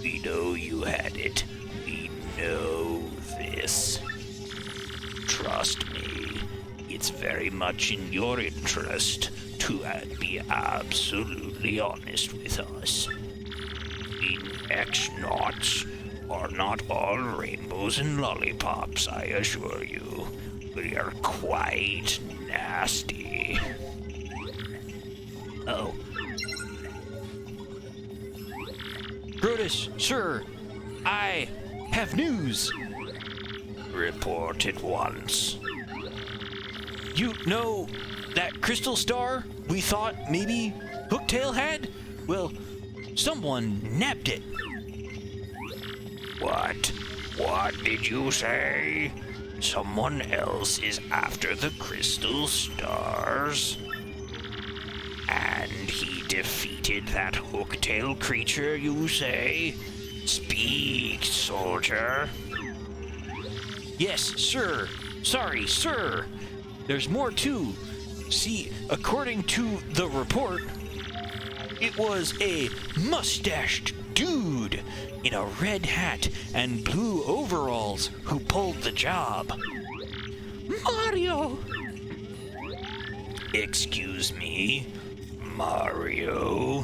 We know you had it. We know this. Trust me, it's very much in your interest to be absolutely honest with us. In X-Naughts are not all rainbows and lollipops, I assure you. We are quite nasty. Oh. Grotus, sir, I have news. Report at once. You know that crystal star we thought maybe Hooktail had? Well, someone nabbed it. What? What did you say? Someone else is after the crystal stars? And he defeated that hooktail creature, you say? Speak, soldier. Yes, sir. Sorry, sir. There's more too. See, according to the report, it was a mustached dude in a red hat and blue overalls who pulled the job. Mario! Excuse me, Mario?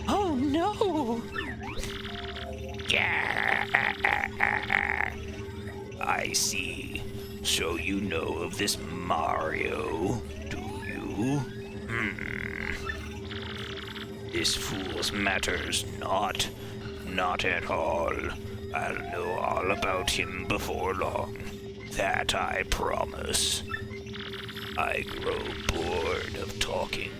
Oh no! I see. So you know of this Mario, do you? This fool's matters not. Not at all. I'll know all about him before long. That I promise. I grow bored of talking.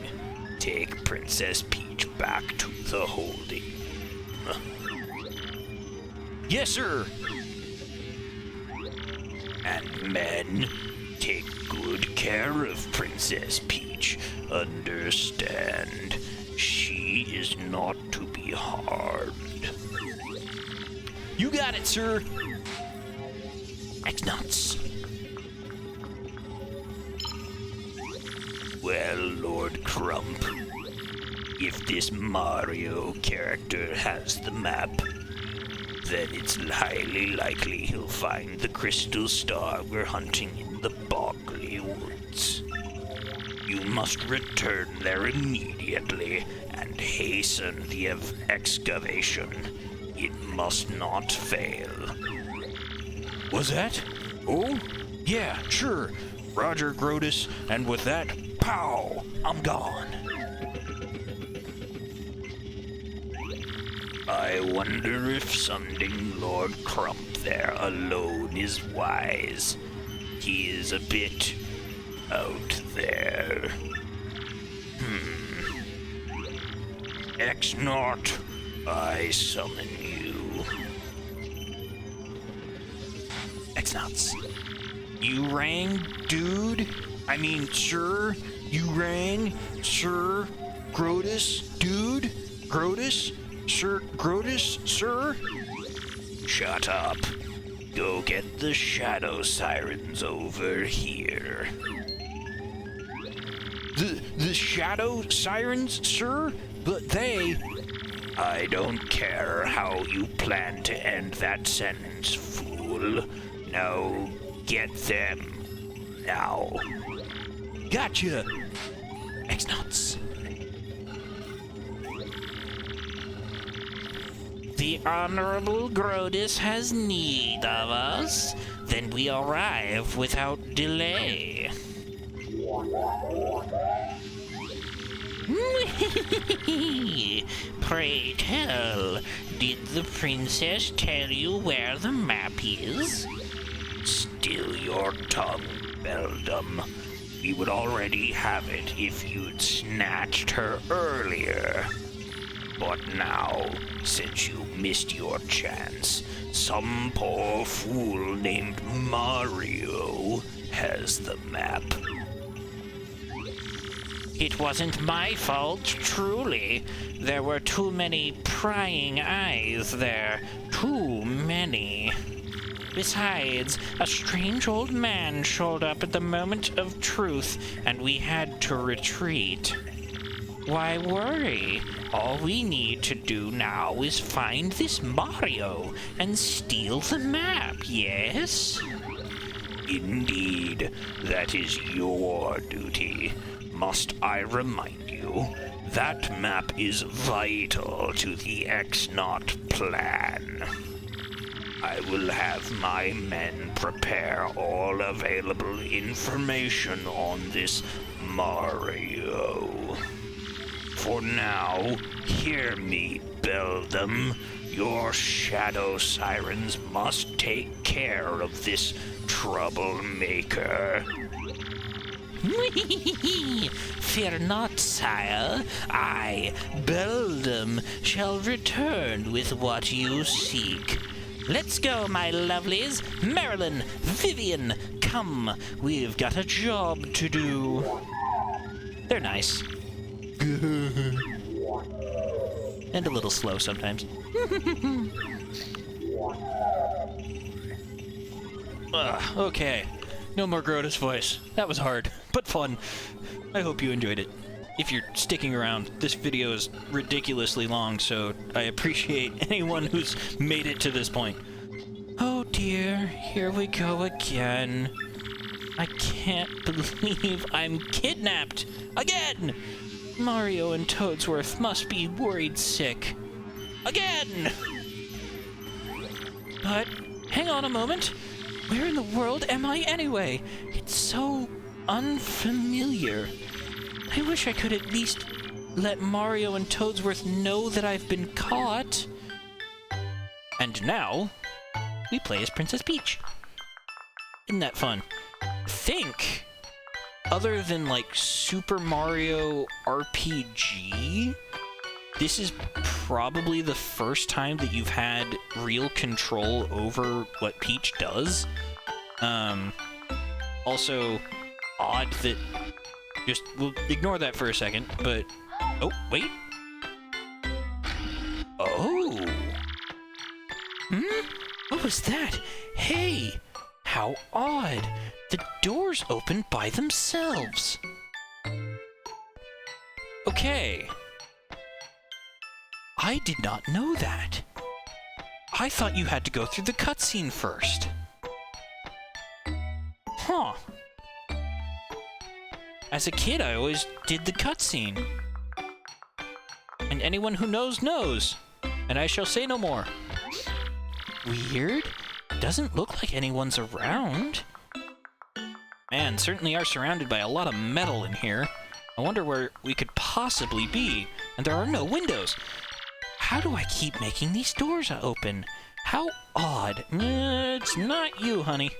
Take Princess Peach back to the holding. Yes, sir. And men, take good care of Princess Peach. Understand? She is not to be harmed. You got it, sir. X-Nuts. Well, Lord Crump, if this Mario character has the map, then it's highly likely he'll find the crystal star we're hunting in the Bogley Woods. You must return there immediately and hasten the excavation. It must not fail. Was that? Oh? Yeah, sure. Roger, Grotus, and with that, pow! I'm gone. I wonder if summoning Lord Crump there alone is wise. He is a bit out there. X-Naught, I summon you. X-Nuts. You rang, dude? I mean, sir? You rang, sir? Grotus, dude? Grotus? Sir? Grotus, sir? Shut up. Go get the shadow sirens over here. The shadow sirens, sir? But they... I don't care how you plan to end that sentence, fool. No, get them. Now. Gotcha! X-Nuts. The Honorable Grodus has need of us. Then we arrive without delay. Pray tell, did the princess tell you where the map is? Still your tongue, Beldam. We would already have it if you'd snatched her earlier. But now, since you missed your chance, some poor fool named Mario has the map. It wasn't my fault, truly. There were too many prying eyes there. Too many. Besides, a strange old man showed up at the moment of truth, and we had to retreat. Why worry? All we need to do now is find this Mario and steal the map, yes? Indeed, that is your duty. Must I remind you, that map is vital to the X-Naught plan. I will have my men prepare all available information on this Mario. For now, hear me, Beldam. Your shadow sirens must take care of this troublemaker. Fear not, sire. I, Beldam, shall return with what you seek. Let's go, my lovelies. Marilyn, Vivian, come. We've got a job to do. They're nice. And a little slow sometimes. Okay. No more Groda's voice. That was hard, but fun. I hope you enjoyed it. If you're sticking around, this video is ridiculously long, so I appreciate anyone who's made it to this point. Oh dear, here we go again. I can't believe I'm kidnapped! Again! Mario and Toadsworth must be worried sick. Again! But, hang on a moment. Where in the world am I anyway? It's so unfamiliar. I wish I could at least let Mario and Toadsworth know that I've been caught. And now, we play as Princess Peach. Isn't that fun? Think, other than like Super Mario RPG, this is probably the first time that you've had real control over what Peach does. Also, odd that... Just, we'll ignore that for a second, but... Oh, wait. Oh! What was that? Hey! How odd! The doors open by themselves! Okay. I did not know that. I thought you had to go through the cutscene first. Huh. As a kid, I always did the cutscene. And anyone who knows, knows. And I shall say no more. Weird. Doesn't look like anyone's around. Man, certainly are surrounded by a lot of metal in here. I wonder where we could possibly be. And there are no windows. How do I keep making these doors open? How odd. It's not you, honey.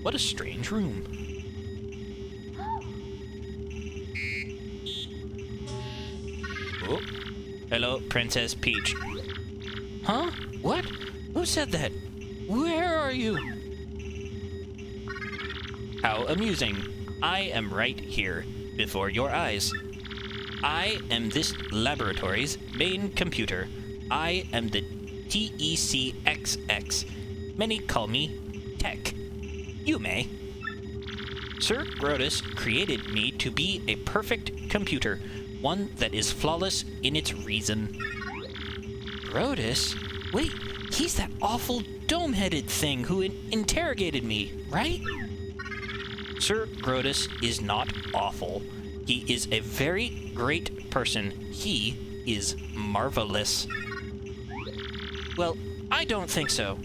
What a strange room. Oh. Hello, Princess Peach. Huh? What? Who said that? Where are you? How amusing. I am right here, before your eyes. I am this laboratory's main computer. I am the TECXX. Many call me Tech. You may. Sir Grotus created me to be a perfect computer, one that is flawless in its reason. Grotus? Wait, he's that awful dome-headed thing who interrogated me, right? Sir Grotus is not awful. He is a very great person. He is marvelous. Well, I don't think so.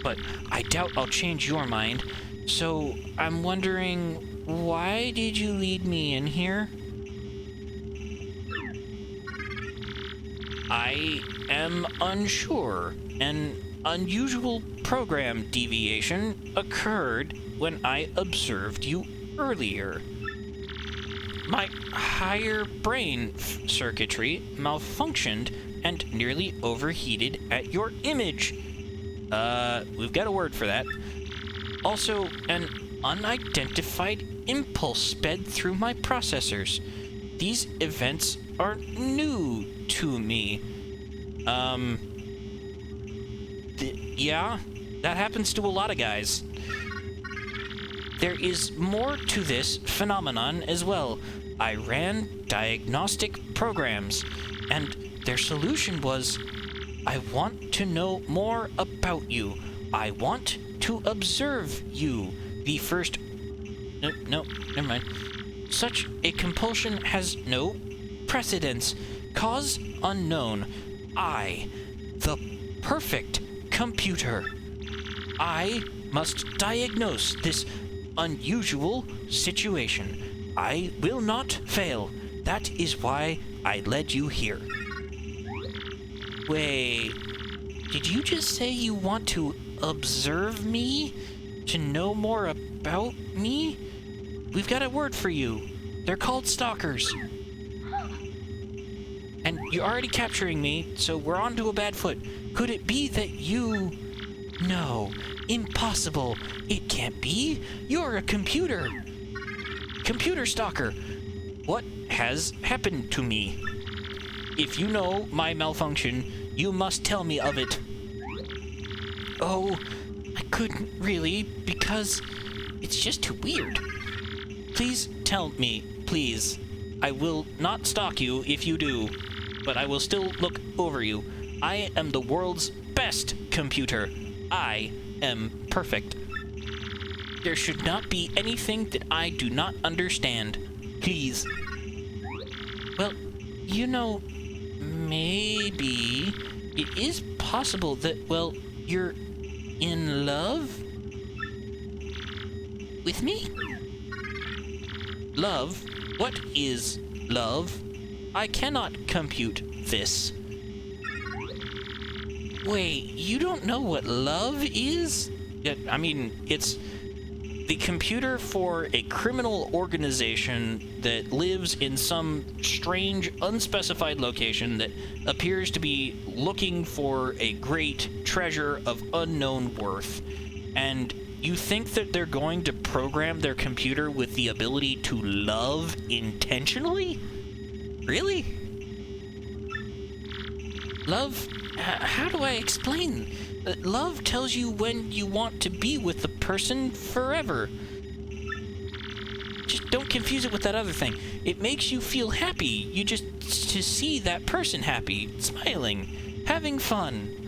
But I doubt I'll change your mind. So I'm wondering, why did you lead me in here? I am unsure. An unusual program deviation occurred when I observed you earlier. My higher brain circuitry malfunctioned and nearly overheated at your image. We've got a word for that. Also, an unidentified impulse sped through my processors. These events are new to me. Yeah, that happens to a lot of guys. There is more to this phenomenon as well. I ran diagnostic programs, and their solution was, I want to know more about you. I want to observe you. The first... No, never mind. Such a compulsion has no precedence. Cause unknown. I, the perfect computer. I must diagnose this unusual situation. I will not fail. That is why I led you here. Wait, did you just say you want to observe me? To know more about me? We've got a word for you. They're called stalkers. And you're already capturing me, so we're on to a bad foot. Could it be that you... No, impossible. It can't be. You're a computer. Computer stalker. What has happened to me? If you know my malfunction, you must tell me of it. Oh, I couldn't really, because it's just too weird. Please tell me, please. I will not stalk you if you do, but I will still look over you. I am the world's best computer. I am perfect. There should not be anything that I do not understand. Please. Well, you know, maybe it is possible that, well, you're in love with me. Love? What is love? I cannot compute this. Wait, you don't know what love is? I mean, it's the computer for a criminal organization that lives in some strange, unspecified location that appears to be looking for a great treasure of unknown worth. And you think that they're going to program their computer with the ability to love intentionally? Really? Love? How do I explain? Love tells you when you want to be with the person forever. Just don't confuse it with that other thing. It makes you feel happy. You just to see that person happy, smiling, having fun.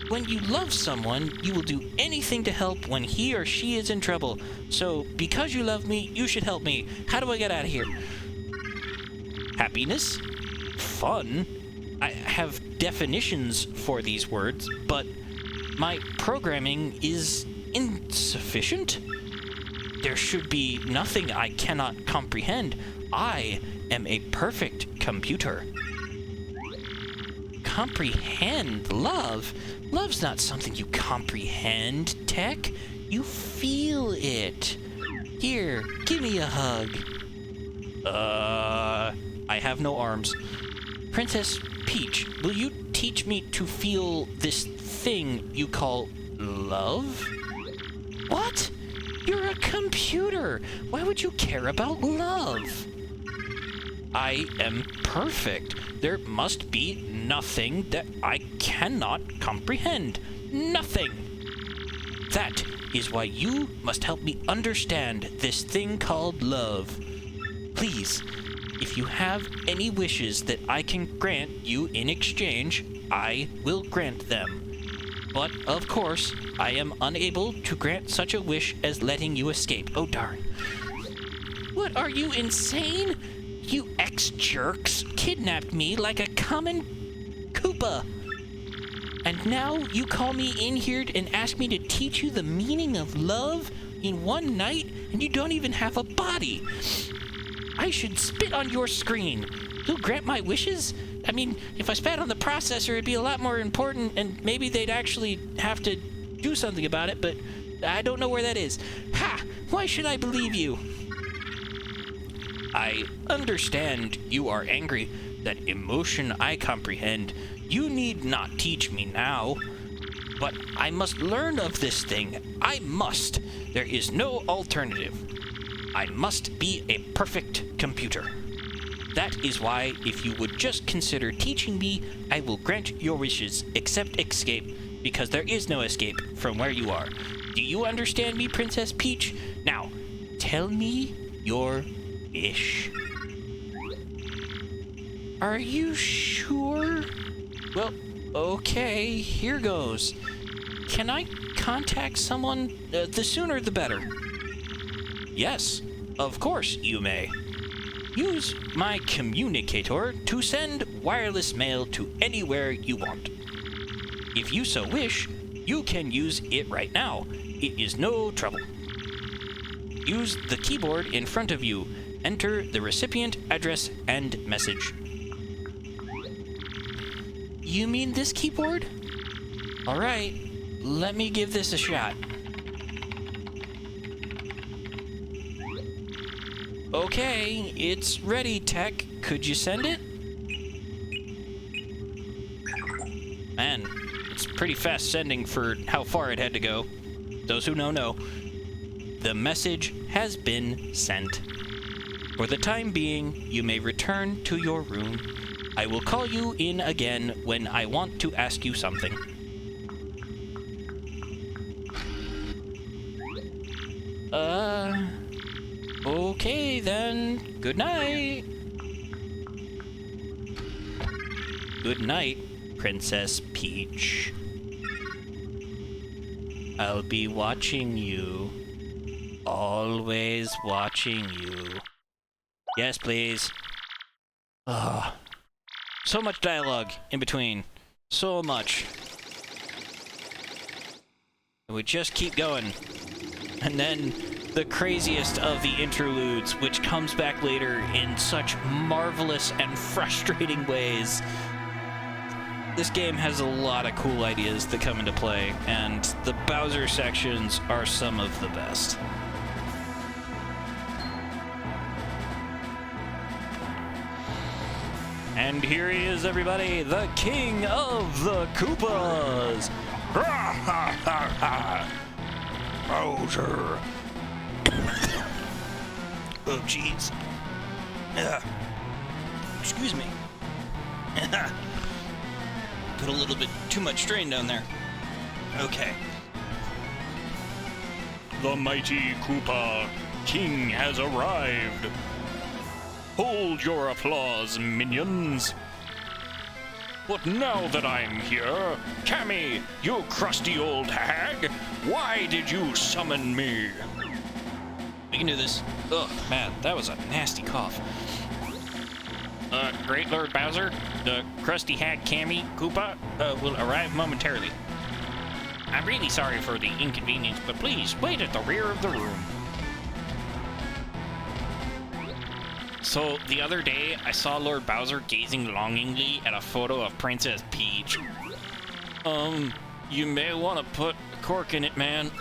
When you love someone, you will do anything to help when he or she is in trouble. So, because you love me, you should help me. How do I get out of here? Happiness? Fun? I have definitions for these words, but my programming is insufficient. There should be nothing I cannot comprehend. I am a perfect computer. Comprehend love? Love's not something you comprehend, Tech. You feel it. Here, give me a hug. I have no arms. Princess Peach, will you teach me to feel this thing you call love? What? You're a computer. Why would you care about love? I am perfect. There must be nothing that I cannot comprehend. Nothing. That is why you must help me understand this thing called love. Please, if you have any wishes that I can grant you in exchange, I will grant them. But, of course, I am unable to grant such a wish as letting you escape. Oh, darn. What, are you insane? You ex-jerks kidnapped me like a common Koopa. And now you call me in here and ask me to teach you the meaning of love in one night, and you don't even have a body. I should spit on your screen. You'll grant my wishes? I mean, if I spat on the processor, it'd be a lot more important, and maybe they'd actually have to do something about it, but I don't know where that is. Ha! Why should I believe you? I understand you are angry. That emotion I comprehend. You need not teach me now. But I must learn of this thing. I must. There is no alternative. I must be a perfect computer. That is why, if you would just consider teaching me, I will grant your wishes, except escape, because there is no escape from where you are. Do you understand me, Princess Peach? Now, tell me your wish. Are you sure? Well, okay, here goes. Can I contact someone? The sooner the better. Yes, of course you may. Use my communicator to send wireless mail to anywhere you want. If you so wish, you can use it right now. It is no trouble. Use the keyboard in front of you. Enter the recipient address and message. You mean this keyboard? All right, let me give this a shot. Okay, it's ready, Tech. Could you send it? Man, it's pretty fast sending for how far it had to go. Those who know. The message has been sent. For the time being, you may return to your room. I will call you in again when I want to ask you something. Okay then. Good night. Good night, Princess Peach. I'll be watching you. Always watching you. Yes, please. Ah. So much dialogue in between. So much. And we just keep going. And then the craziest of the interludes, which comes back later in such marvelous and frustrating ways. This game has a lot of cool ideas that come into play, and the Bowser sections are some of the best. And here he is, everybody, the king of the Koopas! Bowser! Oh, jeez. Excuse me. Put a little bit too much strain down there. Okay. The mighty Koopa King has arrived. Hold your applause, minions. But now that I'm here, Cammy, you crusty old hag, why did you summon me? We can do this. Ugh, man, that was a nasty cough. Great Lord Bowser, the crusty hag Cammy Koopa will arrive momentarily. I'm really sorry for the inconvenience, but please wait at the rear of the room. So, the other day, I saw Lord Bowser gazing longingly at a photo of Princess Peach. You may want to put a cork in it, man.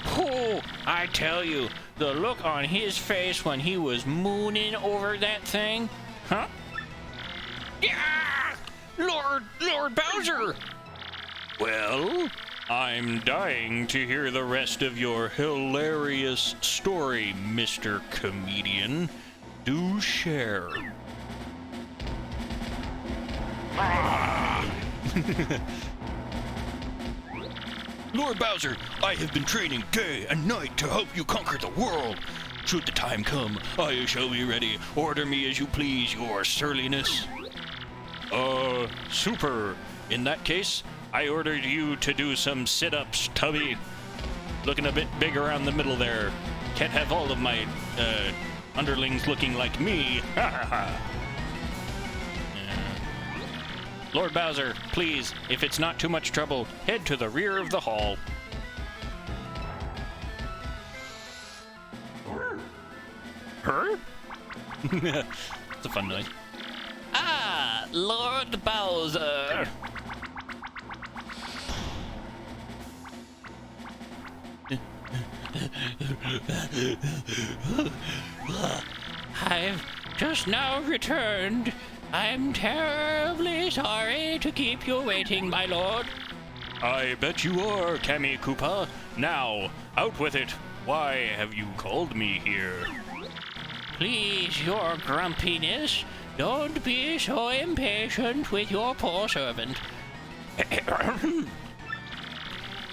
Oh, I tell you, the look on his face when he was mooning over that thing. Huh? Yeah! Lord Bowser! Well, I'm dying to hear the rest of your hilarious story, Mr. Comedian. do share. Lord Bowser, I have been training day and night to help you conquer the world. Should the time come, I shall be ready. Order me as you please, your surliness. Super. In that case, I ordered you to do some sit-ups, Tubby. Looking a bit big around the middle there. Can't have all of my, underlings looking like me. Ha ha ha. Lord Bowser, please, if it's not too much trouble, head to the rear of the hall. Her? It's a fun noise. Ah, Lord Bowser. I've just now returned. I'm terribly sorry to keep you waiting, my lord. I bet you are, Kammy Koopa. Now, out with it. Why have you called me here? Please, your grumpiness, don't be so impatient with your poor servant.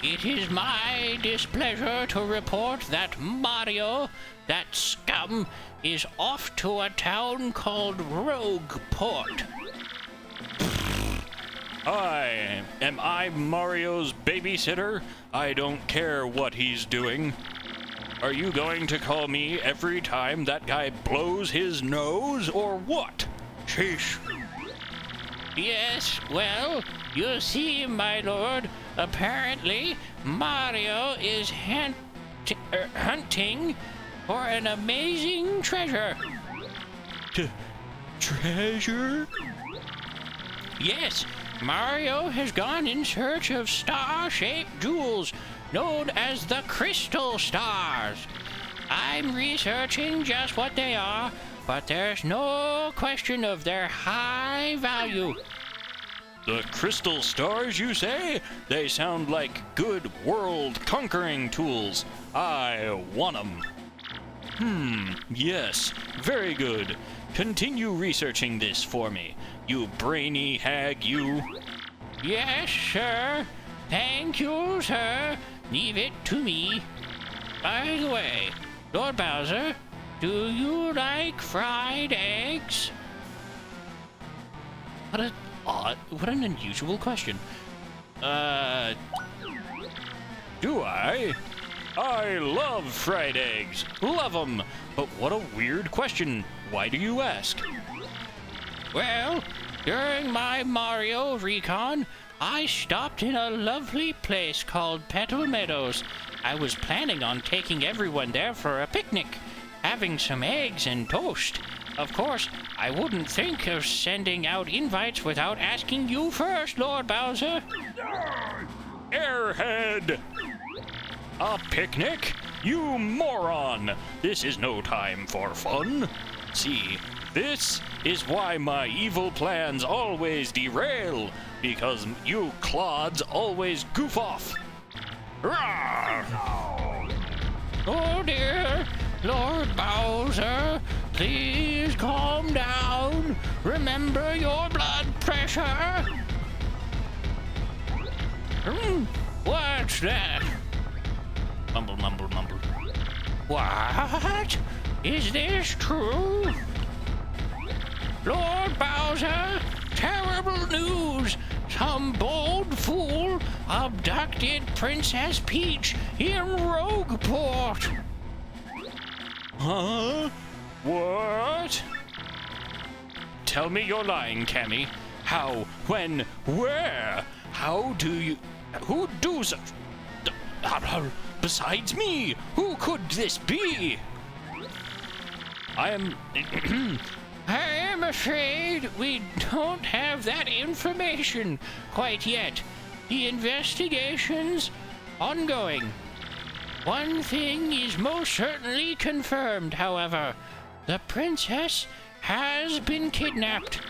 It is my displeasure to report that Mario, that scum, is off to a town called Rogueport. Am I Mario's babysitter? I don't care what he's doing. Are you going to call me every time that guy blows his nose, or what? Sheesh. Yes, well, you see, my lord, apparently Mario is hunting for an amazing treasure. Treasure? Yes, Mario has gone in search of star-shaped jewels known as the Crystal Stars. I'm researching just what they are, but there's no question of their high value. The Crystal Stars, you say? They sound like good world-conquering tools. I want 'em. Yes, very good. Continue researching this for me, you brainy hag, you. Yes, sir. Thank you, sir. Leave it to me. By the way, Lord Bowser, do you like fried eggs? What an unusual question. Do I? I love fried eggs. Love 'em. But what a weird question. Why do you ask? Well, during my Mario recon, I stopped in a lovely place called Petal Meadows. I was planning on taking everyone there for a picnic, having some eggs and toast. Of course, I wouldn't think of sending out invites without asking you first, Lord Bowser. Airhead! A picnic? You moron! This is no time for fun. See, this is why my evil plans always derail, because you clods always goof off. Rawr! Oh dear, Lord Bowser, please calm down. Remember your blood pressure. What's that? Mumble, mumble, mumble. What? Is this true? Lord Bowser, terrible news! Some bold fool abducted Princess Peach in Rogueport. Huh? What? Tell me you're lying, Kammy. How, when, where? How do you... Who do such... Besides me, who could this be? I am... I am afraid we don't have that information quite yet. The investigation's ongoing. One thing is most certainly confirmed, however. The princess has been kidnapped.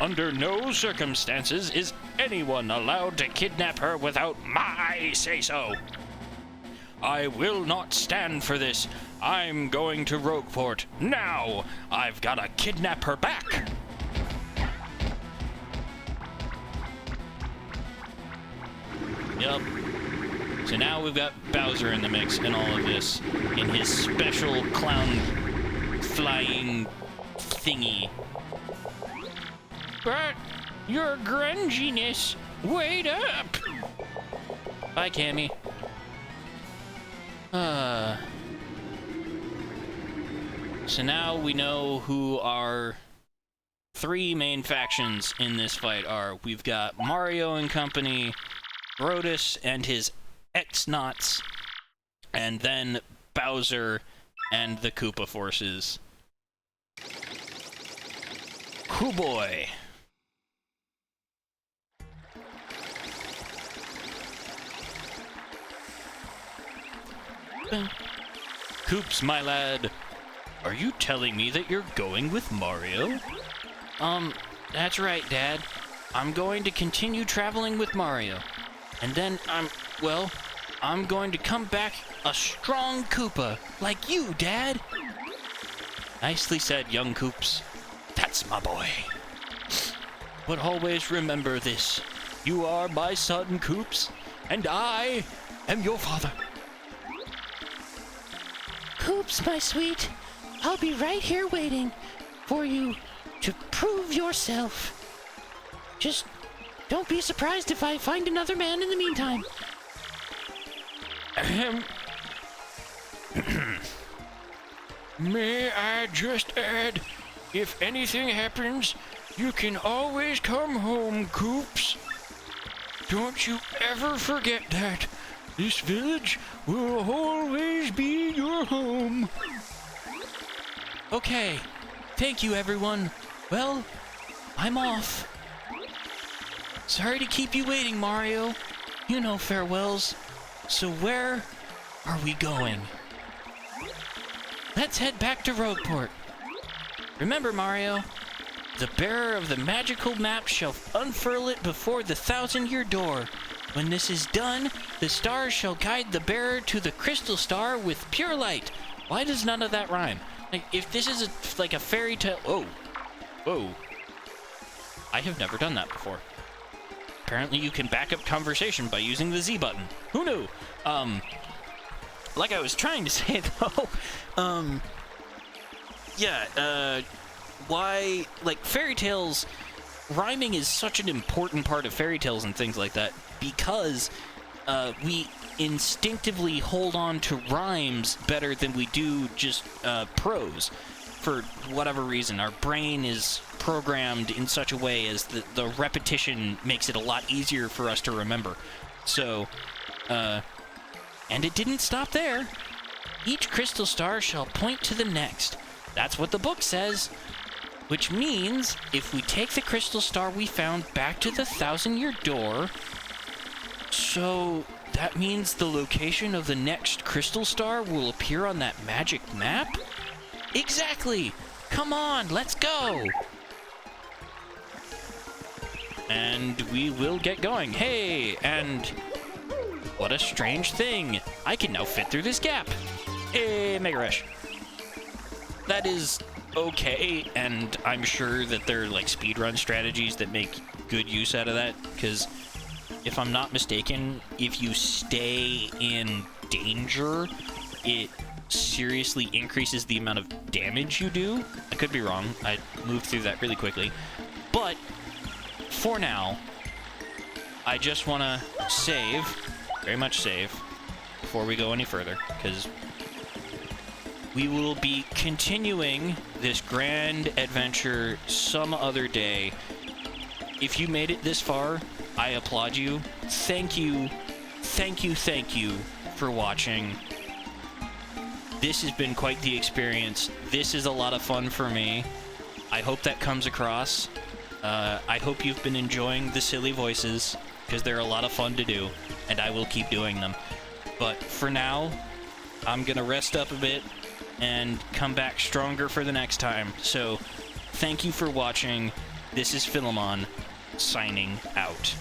Under no circumstances is anyone allowed to kidnap her without my say-so. I will not stand for this. I'm going to Rogueport now. I've got to kidnap her back. Yup. So now we've got Bowser in the mix in all of this, in his special clown flying thingy. But your grunginess, wait up. Bye, Cammy. So now we know who our three main factions in this fight are. We've got Mario and company, Brodus and his X-Knots, and then Bowser and the Koopa forces. Hoo boy. Koops, my lad. Are you telling me that you're going with Mario? That's right, Dad. I'm going to continue traveling with Mario. And then I'm going to come back a strong Koopa, like you, Dad. Nicely said, young Koops. That's my boy. But always remember this. You are my son, Koops, and I am your father. Koops, my sweet, I'll be right here waiting for you to prove yourself. Just don't be surprised if I find another man in the meantime. May I just add, if anything happens, you can always come home, Koops. Don't you ever forget that. This village will always be your home. Okay. Thank you, everyone. Well, I'm off. Sorry to keep you waiting, Mario. You know farewells. So where are we going? Let's head back to Rogueport. Remember, Mario, the bearer of the magical map shall unfurl it before the 1,000-year door. When this is done, the stars shall guide the bearer to the crystal star with pure light. Why does none of that rhyme? Like, if this is like a fairy tale... Oh. Whoa. I have never done that before. Apparently you can back up conversation by using the Z button. Who knew? Like I was trying to say, though, why, like, fairy tales, rhyming is such an important part of fairy tales and things like that, because we instinctively hold on to rhymes better than we do just prose. For whatever reason, our brain is programmed in such a way as the repetition makes it a lot easier for us to remember. So, and it didn't stop there. Each crystal star shall point to the next. That's what the book says. Which means, if we take the crystal star we found back to the 1,000-year door, so that means the location of the next crystal star will appear on that magic map? Exactly! Come on, let's go! And we will get going. Hey, and what a strange thing. I can now fit through this gap. Hey, Mega Rush. That is okay, and I'm sure that there are like speedrun strategies that make good use out of that, because if I'm not mistaken, if you stay in danger, it seriously increases the amount of damage you do. I could be wrong. I moved through that really quickly. But for now, I just want to save, very much save, before we go any further, because we will be continuing this grand adventure some other day. If you made it this far, I applaud you. Thank you, thank you, thank you for watching. This has been quite the experience. This is a lot of fun for me. I hope that comes across. I hope you've been enjoying the silly voices, because they're a lot of fun to do, and I will keep doing them. But for now, I'm gonna rest up a bit and come back stronger for the next time. So, thank you for watching. This is Philemon, signing out.